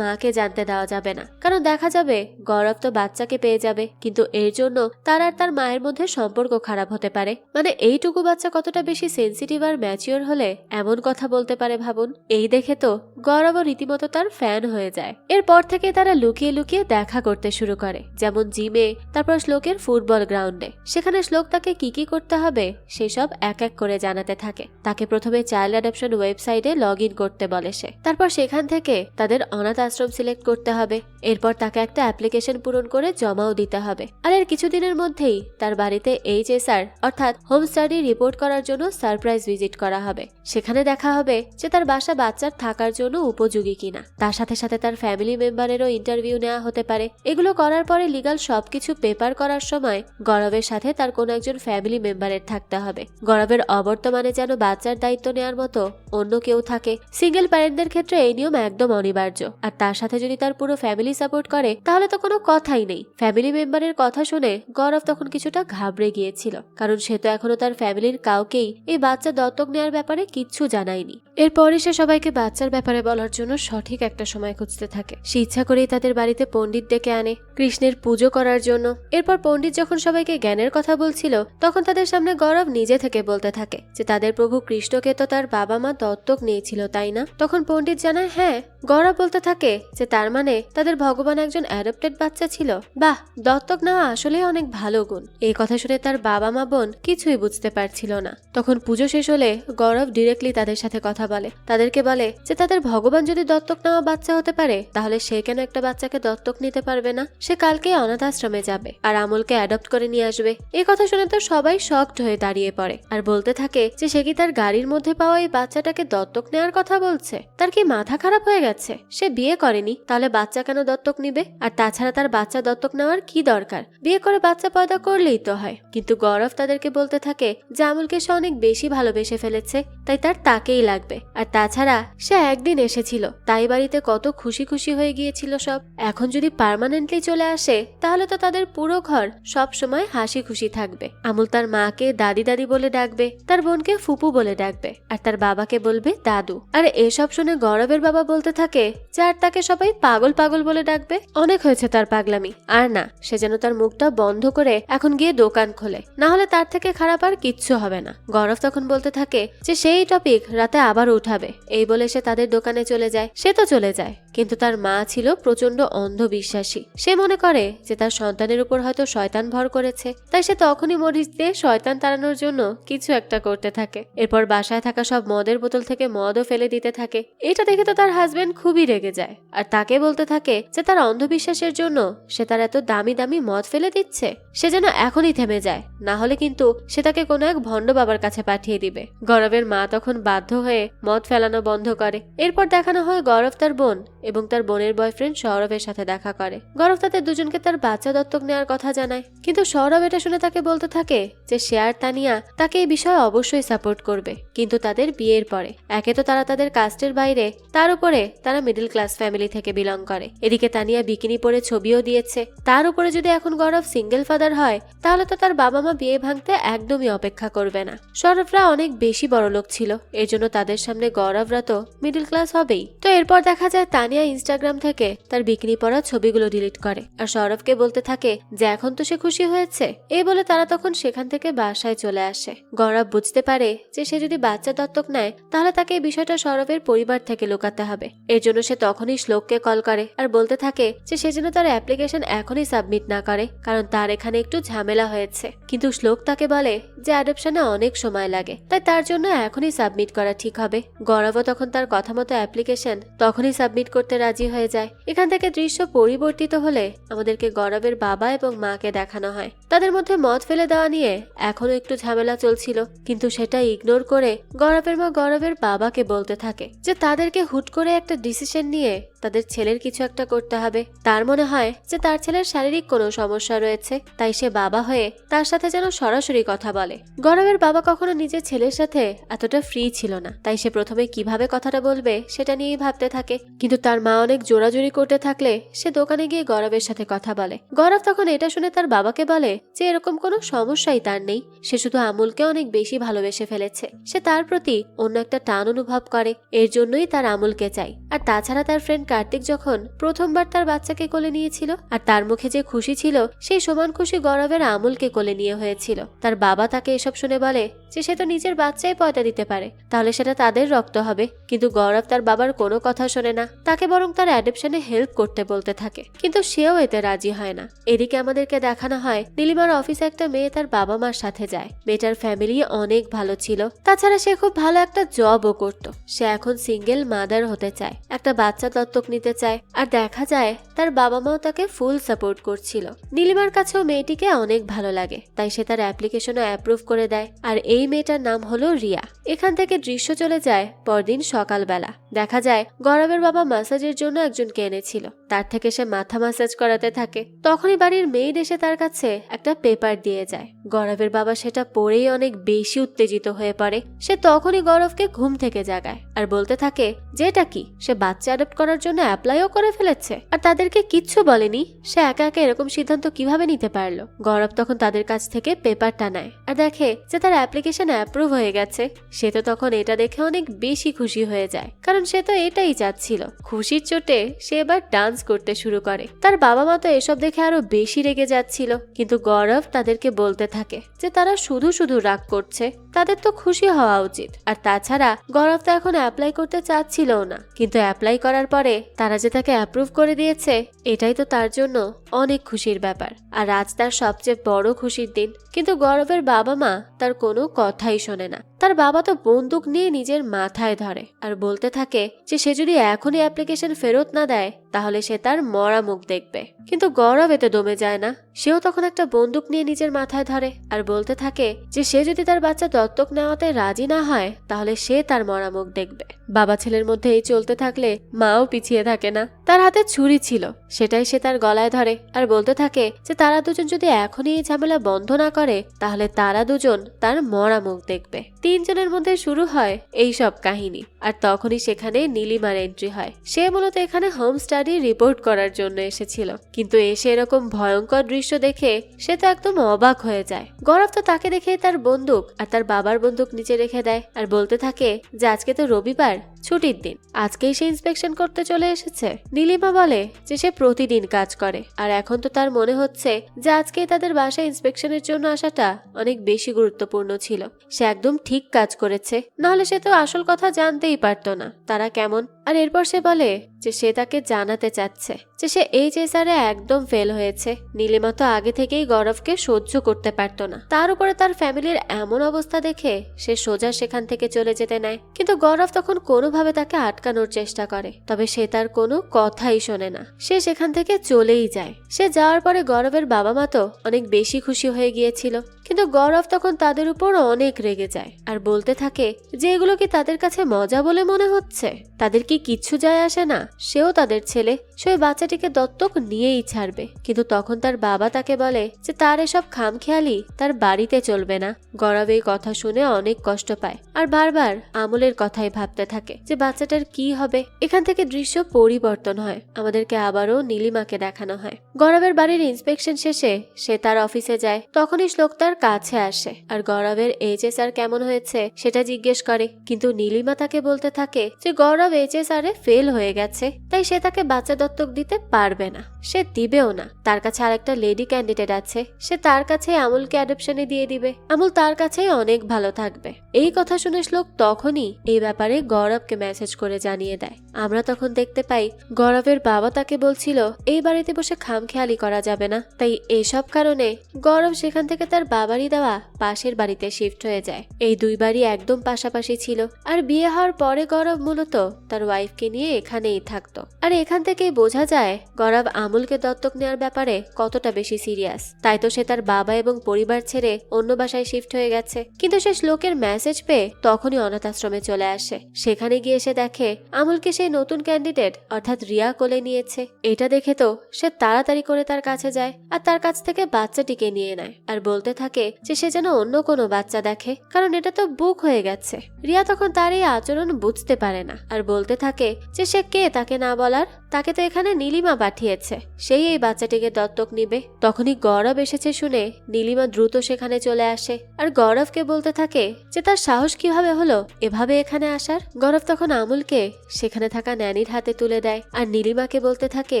মাকে জানতে দেওয়া যাবে না, কারণ দেখা যাবে গৌরব তো বাচ্চাকে পেয়ে যাবে, কিন্তু এর জন্য তার আর তার মায়ের মধ্যে সম্পর্ক খারাপ হতে পারে। মানে এইটুকু বাচ্চা কতটা বেশি সেন্সিটিভ আর ম্যাচিওর হলে এমন কথা বলতে পারে ভাবুন। এই দেখে তো গৌরব রীতিমতো তার ফ্যান হয়ে যায়। এরপর থেকে তারা লুকিয়ে লুকিয়ে দেখা করতে শুরু করে, যেমন জিমে, তারপর শ্লোকের ফুটবল গ্রাউন্ডে। সেখানে শ্লোক তাকে কি কি করতে হবে সেসব এক এক করে জানাতে থাকে। তাকে প্রথমে চাইল্ড অ্যাডপশন ওয়েবসাইটে লগ ইন করতে বলে সে। তারপর সেখান থেকে তাদের অনাথ আশ্রম সিলেক্ট করতে হবে। এরপর তাকে একটা অ্যাপ্লিকেশন পূরণ করে জমাও দিতে হবে। আর এর কিছুদিনের মধ্যেই তার বাড়িতে HSR অর্থাৎ হোম স্টাডি রিপোর্ট করার জন্য সারপ্রাইজ ভিজিট করা হবে। সেখানে দেখা হবে যে তার বাসা বাচ্চার থাকার জন্য উপযোগী কিনা। তার সাথে সাথে তার ফ্যামিলি মেম্বারেরও ইন্টারভিউ নেওয়া হতে পারে। এগুলো করার পরে লিগাল সবকিছু পেপার করার সময় গৌরবের সাথে তার কোনো একজন ফ্যামিলি মেম্বারের থাকতে হবে। গৌরবের অবর্তমানে যেন বাচ্চার দায়িত্ব নেওয়ার মতো অন্য কেউ থাকে। সিঙ্গেল প্যারেন্টদের ক্ষেত্রে এই নিয়ম একদম অনিবার্য। আর তার সাথে যদি তার পুরো ফ্যামিলি সাপোর্ট করে তাহলে তো কোনো কথাই নেই। ফ্যামিলি মেম্বারের কথা শুনে গৌরব তখন কিছুটা ঘাবড়ে গিয়েছিল, কারণ সে তো এখনো তার ফ্যামিলির কাউকেই এই বাচ্চা দত্তক নেওয়ার ব্যাপারে কিচ্ছু জানায়নি। এরপরে সে সবাইকে বাচ্চার ব্যাপারে বলার জন্য সঠিক একটা সময় খুঁজতে থাকে। সে ইচ্ছা করেই তাদের বাড়িতে পণ্ডিত ডেকে আনে কৃষ্ণের পুজো করার জন্য। এরপর পণ্ডিত যখন সবাইকে জ্ঞানের কথা বলছিল, তখন তাদের সামনে গৌরব নিজে থেকে বলতে থাকে যে তাদের প্রভু কৃষ্ণকে তো তার বাবা মা দত্তক নিয়েছিল, তাই না? তখন পণ্ডিত জানায় হ্যাঁ। গৌরব বলতে থাকে যে তার মানে তাদের ভগবান একজন অ্যাডপ্টেড বাচ্চা ছিল। বাহ, দত্তক নেওয়া আসলে অনেক ভালো গুণ। এই কথা শুনে তার বাবা মা বোন কিছুই বুঝতে পারছিল না। তখন পুজো শেষ হলে গৌরব ডিরেক্টলি তাদের সাথে কথা বলে। তাদেরকে বলে যে তাদের ভগবান যদি দত্তক নেওয়া বাচ্চা হতে পারে, তাহলে সে কেন একটা বাচ্চাকে দত্তক নিতে পারবে না? সে কালকে অনাথ আশ্রমে যাবে আর আমলকে অ্যাডপ্ট করে নিয়ে আসবে। এই কথা শুনে তো সবাই শকড হয়ে দাঁড়িয়ে পড়ে আর বলতে থাকে যে সে কি তার গাড়ির মধ্যে পাওয়া এই বাচ্চাটাকে দত্তক নেওয়ার কথা বলছে? তার কি মাথা খারাপ হয়ে গেছে? সে বিয়ে করেনি, তাহলে বাচ্চা কেন দত্তক নিবে? আর তাছাড়া তার বাচ্চা দত্তক নেওয়ার কি দরকার? বিয়ে করে বাচ্চা পয়দা করলেই তো হয়। কিন্তু গৌরব তাদেরকে বলতে থাকে যে আমলকে সে অনেক বেশি ভালোবেসে ফেলেছে, তাই তার তাকেই লাগবে। আর তাছাড়া সে একদিন এসেছিল, তাই বাড়িতে কত খুশি খুশি হয়ে গিয়েছিল সব। এখন যদি পার্মানেন্টলি চলে আসে তাহলে তো তাদের পুরো ঘর সব সময় হাসি খুশি থাকবে। আমল তার মাকে দাদি দাদি বলে ডাকবে, তার বোনকে ফুপু বলে ডাকবে, আর তার বাবাকে বলবে দাদু। আর এসব শুনে গৌরবের বাবা বলতে থাকে যে আর তাকে সবাই পাগল পাগল বলে ডাকবে। অনেক হয়েছে তার পাগলামি, আর না, সে যেন তার মুখটা বন্ধ করে এখন গিয়ে দোকান খোলে, না হলে তার থেকে খারাপ আর কিচ্ছু হবে না। গৌরব তখন বলতে থাকে যে সেই টপিক রাতে আবার উঠাবে। এই বলে সে তাদের দোকানে চলে যায়। সে তো চলে যায়, কিন্তু তার মা ছিল প্রচন্ড অন্ধবিশ্বাসী। সে মনে করে যে তার সন্তানের উপর হয়তো শয়তান ভর করেছে, তাই সে তখনই মরিচ দিয়ে শয়তান তাড়ানোর জন্য কিছু একটা করতে থাকে। এরপর বাসায় থাকা সব মদের বোতল থেকে মদও ফেলে দিতে থাকে। এটা দেখে তো তার হাজবেন্ড খুবই রেগে যায় আর তাকে বলতে থাকে যে তার অন্ধবিশ্বাসের জন্য সে তার এত দামি দামি মদ ফেলে দিচ্ছে। সে যেন এখনই থেমে যায়, না হলে কিন্তু সে তাকে কোনো এক ভণ্ড বাবার কাছে পাঠিয়ে দিবে। গৌরবের মা তখন বাধ্য হয়ে মদ ফেলানো বন্ধ করে। এরপর দেখানো হয় গৌরব তার বোন এবং তার বোনের বয়ফ্রেন্ড সৌরভের সাথে দেখা করে। গৌরব তাদের দুজনকে তার বাচ্চা দত্তক নেওয়ার কথা জানায়, কিন্তু সৌরভ এটা শুনে তাকে বলতে থাকে যে সে আর তানিয়া তাকে এই বিষয়ে অবশ্যই সাপোর্ট করবে, কিন্তু তাদের বিয়ের পরে। একে তো তারা তাদের কাস্টের বাইরে, তার উপরে তারা মিডল ক্লাস ফ্যামিলি থেকে বিলং করে। এদিকে তানিয়া বিকিনি পরে ছবিও দিয়েছে। তার উপরে যদি এখন গৌরব সিঙ্গেল ফাদার হয়, তাহলে তো তার বাবা মা বিয়ে ভাঙতে একদমই অপেক্ষা করবে না। সৌরভরা অনেক বেশি বড় লোক ছিল, এর জন্য তাদের সামনে গৌরবরা তো মিডল ক্লাস হবেই। তো এরপর দেখা যায় তানিয়া ইনস্টাগ্রাম থেকে তার বিকিনি পরা ছবিগুলো ডিলিট করে আর সৌরভকে বলতে থাকে যে এখন তো সে খুশি হয়েছে। এই বলে তারা তখন সেখান থেকে বাসায় চলে আসে। গৌরব বুঝতে পারে যে সে যদি বাচ্চা দত্তক নেয় তাহলে তাকে এই বিষয়টা সৌরভের পরিবার থেকে লুকাতে হবে। এর জন্য সে তখনই শ্লোককে কল করে আর বলতে থাকে যে সে যেন তার অ্যাপ্লিকেশন এখনই সাবমিট না করে, কারণ তার এখানে একটু ঝামেলা হয়েছে। কিন্তু শ্লোক তাকে বলে যে অ্যাডপশনে অনেক সময় লাগে, তাই তার জন্য এখনই সাবমিট করা ঠিক হবে। গৌরবও তখন তার কথা মতো অ্যাপ্লিকেশন তখনই সাবমিট করতে রাজি হয়ে যায়। এখান থেকে দৃশ্য পরিবর্তিত হলে আমাদেরকে গৌরবের বাবা এবং মাকে দেখানো হয়। তাদের মধ্যে মদ ফেলে দেওয়া নিয়ে এখনো একটু ঝামেলা চলছিল, কিন্তু সেটা ইগনোর করে গৌরবের মা গৌরবের বাবাকে বলতে থাকে যে তাদেরকে হুট করে একটা ডিসিশন নিয়ে তাদের ছেলের কিছু একটা করতে হবে। তার মনে হয় যে তার ছেলের শারীরিক কোনো সমস্যা রয়েছে, তাই সে বাবা হয়ে তার সাথে যেন সরাসরি কথা বলে। গৌরবের বাবা কখনো নিজের ছেলের সাথে এতটা ফ্রি ছিল না, তাই সে প্রথমে কিভাবে কথাটা বলবে সেটা নিয়েই ভাবতে থাকে। কিন্তু তার মা অনেক জোরাজুরি করতে থাকলে সে দোকানে গিয়ে গৌরবের সাথে কথা বলে। গৌরব তখন এটা শুনে তার বাবাকে বলে যে এরকম কোনো সমস্যাই তার নেই, সে শুধু আমুলকে অনেক বেশি ভালোবেসে ফেলেছে। সে তার প্রতি অন্য একটা টান অনুভব করে, এর জন্যই তার আমুলকে চাই। আর তাছাড়া তার ফ্রেন্ড কার্তিক যখন প্রথমবার তার বাচ্চাকে কোলে নিয়েছিল আর তার মুখে যে খুশি ছিল সেই সমান খুশি গৌরবের আমুলকে কোলে নিয়ে হয়েছিল। তার বাবা তাকে এসব শুনে বলে যে সে তো নিজের বাচ্চাই পয়টা দিতে পারে, তাহলে সেটা তাদের রক্ত হবে। কিন্তু গৌরব তার বাবার কোনো কথা শোনে না, তাকে বরং তার অ্যাডপশনে হেল্প করতে বলতে থাকে, কিন্তু সেও এতে রাজি হয় না। এদিকে আমাদেরকে দেখানো হয় নীলিমার অফিসে একটা মেয়ে তার বাবা মার সাথে যায়। মেয়েটার ফ্যামিলি অনেক ভালো ছিল, তাছাড়া সে খুব ভালো একটা জবও করত। সে এখন সিঙ্গেল মাদার হতে চায়, একটা বাচ্চা দত্তক নিতে চায়। আর দেখা যায় তার বাবা মাও তাকে ফুল সাপোর্ট করছিল। নীলিমার কাছেও মেয়েটিকে অনেক ভালো লাগে, তাই সে তার অ্যাপ্লিকেশনও অ্যাপ্রুভ করে দেয়। আর এই মেয়েটার নাম হলো রিয়া। এখান থেকে দৃশ্য চলে যায় পরদিন সকালবেলা। দেখা যায় গৌরবের বাবা ম্যাসাজের জন্য একজনকে এনেছিল, তার থেকে সে মাথা ম্যাসাজ করাতে থাকে। তখনই বাড়ির মেয়েড এসে তার কাছে একটা পেপার দিয়ে যায়। গৌরবের বাবা সেটা পড়েই অনেক বেশি উত্তেজিত হয়ে পড়ে। সে তখনই গৌরবকে ঘুম থেকে জাগায় আর বলতে থাকে যে এটা কি, সে বাচ্চা অ্যাডপ্ট করার জন্য অ্যাপ্লাইও করে ফেলেছে আর তাদেরকে কিচ্ছু বলেনি। সে একা একা এরকম সিদ্ধান্ত কিভাবে নিতে পারলো? গৌরব তখন তাদের কাছ থেকে পেপারটা নেয় আর দেখে যে তার অ্যাপ্লিকেশন অ্যাপ্রুভ হয়ে গেছে। সে তো তখন এটা দেখে অনেক বেশি খুশি হয়ে যায়, কারণ সে তো এটাই চাচ্ছিল। খুশির চোটে সে এবার ডান্স করতে শুরু করে। তার বাবা মা তো এসব দেখে আরো বেশি রেগে যাচ্ছিল, কিন্তু গৌরব তাদেরকে বলতে থাকে যে তারা শুধু শুধু রাগ করছে, তাদের তো খুশি হওয়া উচিত। আর তাছাড়া গৌরব তো এখন অ্যাপ্লাই করতে চাচ্ছিল না, কিন্তু অ্যাপ্লাই করার পরে তারা যে তাকে অ্যাপ্রুভ করে দিয়েছে এটাই তো তার জন্য অনেক খুশির ব্যাপার। আর আজ তার সবচেয়ে বড় খুশির দিন, কিন্তু গৌরবের বাবা মা তার কোনো কথাই শোনে না। তার বাবা তো বন্দুক নিয়ে নিজের মাথায় ধরে আর বলতে থাকে যে সে যদি এখনই অ্যাপ্লিকেশন ফেরত না দেয় তাহলে সে তার মরা মুখ দেখবে। কিন্তু গৌরব এতে দমে যায় না, সেও তখন একটা বন্দুক নিয়ে নিজের মাথায় ধরে আর বলতে থাকে যে সে যদি তার বাচ্চা দত্তক নেওয়াতে রাজি না হয় তাহলে সে তার মরা মুখ দেখবে। বাবা ছেলের মধ্যে এই চলতে থাকলে মাও পিছিয়ে থাকে না। তার হাতে ছুরি ছিল, সেটাই সে তার গলায় ধরে আর বলতে থাকে যে তারা দুজন যদি এখনই এই ঝামেলা বন্ধ না করে তাহলে তারা দুজন তার মরা মুখ দেখবে। তিনজনের মধ্যে শুরু হয় এই সব কাহিনী। আর তখনই সেখানে নীলিমার এন্ট্রি হয়। সে মূলত এখানে হোম স্টাডি রিপোর্ট করার জন্য এসেছিল, কিন্তু এসে এরকম ভয়ঙ্কর দৃশ্য দেখে সে তো একদম অবাক হয়ে যায়। গৌরব তো তাকে দেখে তার বন্দুক আর তার বাবার বন্দুক নিচে রেখে দেয় আর বলতে থাকে যে আজকে তো রবিবার, ছুটির দিন, আজকেই সে ইন্সপেকশন করতে চলে এসেছে। নীলিমা বলে যে সে প্রতিদিন কাজ করে আর এখন তো তার মনে হচ্ছে যে আজকেই তাদের বাসায় ইন্সপেকশনের জন্য আসাটা অনেক বেশি গুরুত্বপূর্ণ ছিল। সে একদম ঠিক কাজ করেছে, নাহলে সে তো আসল কথা জানতেই পারতো না তারা কেমন। আর এরপর সে বলে যে সে তাকে জানাতে চাচ্ছে যে সে এইচএসআর একদম ফেল হয়েছে। নীলিমা তো আগে থেকেই গৌরবকে সহ্য করতে পারতো না, তার উপরে তার ফ্যামিলির এমন অবস্থা দেখে সে সোজা সেখান থেকে চলে যেতে নেয়। কিন্তু গৌরব তখন কোনোভাবে তাকে আটকানোর চেষ্টা করে, তবে সে তার কোনো কথাই শোনে না। সে সেখান থেকে চলেই যায়। সে যাওয়ার পরে গৌরবের বাবা মা তো অনেক বেশি খুশি হয়ে গিয়েছিল, কিন্তু গৌরব তখন তাদের উপর অনেক রেগে যায় আর বলতে থাকে যে এগুলো কি তাদের কাছে মজা বলে মনে হচ্ছে? তাদের কি কিচ্ছু যায় আসে না? সেও তাদের ছেলে, সে বাচ্চাটিকে দত্তক নিয়েই ছাড়বে। কিন্তু তখন তার বাবা তাকে বলে যে তার এসব খামখেয়ালি তার বাড়িতে চলবে না। গৌরব এই কথা শুনে অনেক কষ্ট পায় আর বারবার আমলের কথাই ভাবতে থাকে যে বাচ্চাটার কি হবে। এখান থেকে দৃশ্য পরিবর্তন হয়, আমাদেরকে আবারও নীলিমাকে দেখানো হয়। গৌরবের বাড়ির ইন্সপেকশন শেষে সে তার অফিসে যায়। তখনই শ্লোক তার কাছে আসে আর গৌরবের এইচএসআর কেমন হয়েছে সেটা জিজ্ঞেস করে, কিন্তু নীলিমা তাকে বলতে থাকে যে গৌরব এইচএসআর এ ফেল হয়ে গেছে। আছে, তাই সে তাকে বাচ্চা দত্তক দিতে পারবে না, সে দিবেও না। তার কাছে আরেকটা লেডি ক্যান্ডিডেট আছে, সে তার কাছে আমুলকে অ্যাডপশনে দিয়ে দিবে, আমুল তার কাছেই অনেক ভালো থাকবে। এই কথা শুনে শ্লোক তখনই এই ব্যাপারে গৌরবকে মেসেজ করে জানিয়ে দেয়। আমরা তখন দেখতে পাই গৌরবের বাবা তাকে বলছিল এই বাড়িতে বসে খামখেয়ালি করা যাবে না, তাই এসব কারণে গৌরব সেখান থেকে তার বাবারই দেওয়া পাশের বাড়িতে শিফট হয়ে যায়। এই দুই বাড়ি একদম পাশাপাশি ছিল, আর বিয়ে হওয়ার পরে গৌরব মূলত তার ওয়াইফকে নিয়ে এখানেই থাকতো। আর এখান থেকেই বোঝা যায় গৌরব আমুলকে দত্তক নেওয়ার ব্যাপারে কতটা বেশি সিরিয়াস। তাই তো সে তার বাবা এবং পরিবার ছেড়ে অন্য বাসায় শিফট হয়ে গেছে। কিন্তু সে শ্লোকের মেসেজ পেয়ে তখনই অনাথ আশ্রমে চলে আসে। সেখানে গিয়ে সে দেখে আমুলকে সেই নতুন ক্যান্ডিডেট অর্থাৎ রিয়া কোলে নিয়েছে। এটা দেখে তো সে তাড়াতাড়ি করে তার কাছে যায় আর তার কাছ থেকে বাচ্চাটিকে নিয়ে নেয়, আর বলতে থাকে যে সে যেন অন্য কোনো বাচ্চা দেখে, কারণ এটা তো বুক হয়ে গেছে। রিয়া তখন তার এই আচরণ বুঝতে পারে না আর বলতে থাকে যে সে কে তাকে না বলার, তাকে তো এখানে নীলিমা পাঠিয়েছে, সেই এই বাচ্চাটিকে দত্তক নিবে। তখনই গৌরব এসেছে শুনে নীলিমা দ্রুত সেখানে চলে আসে আর গৌরবকে বলতে থাকে যে তার সাহস কিভাবে হলো এভাবে এখানে আসার। গৌরব তখন আমুলকে সেখানে থাকা ন্যানির হাতে তুলে দেয় আর নীলিমাকে বলতে থাকে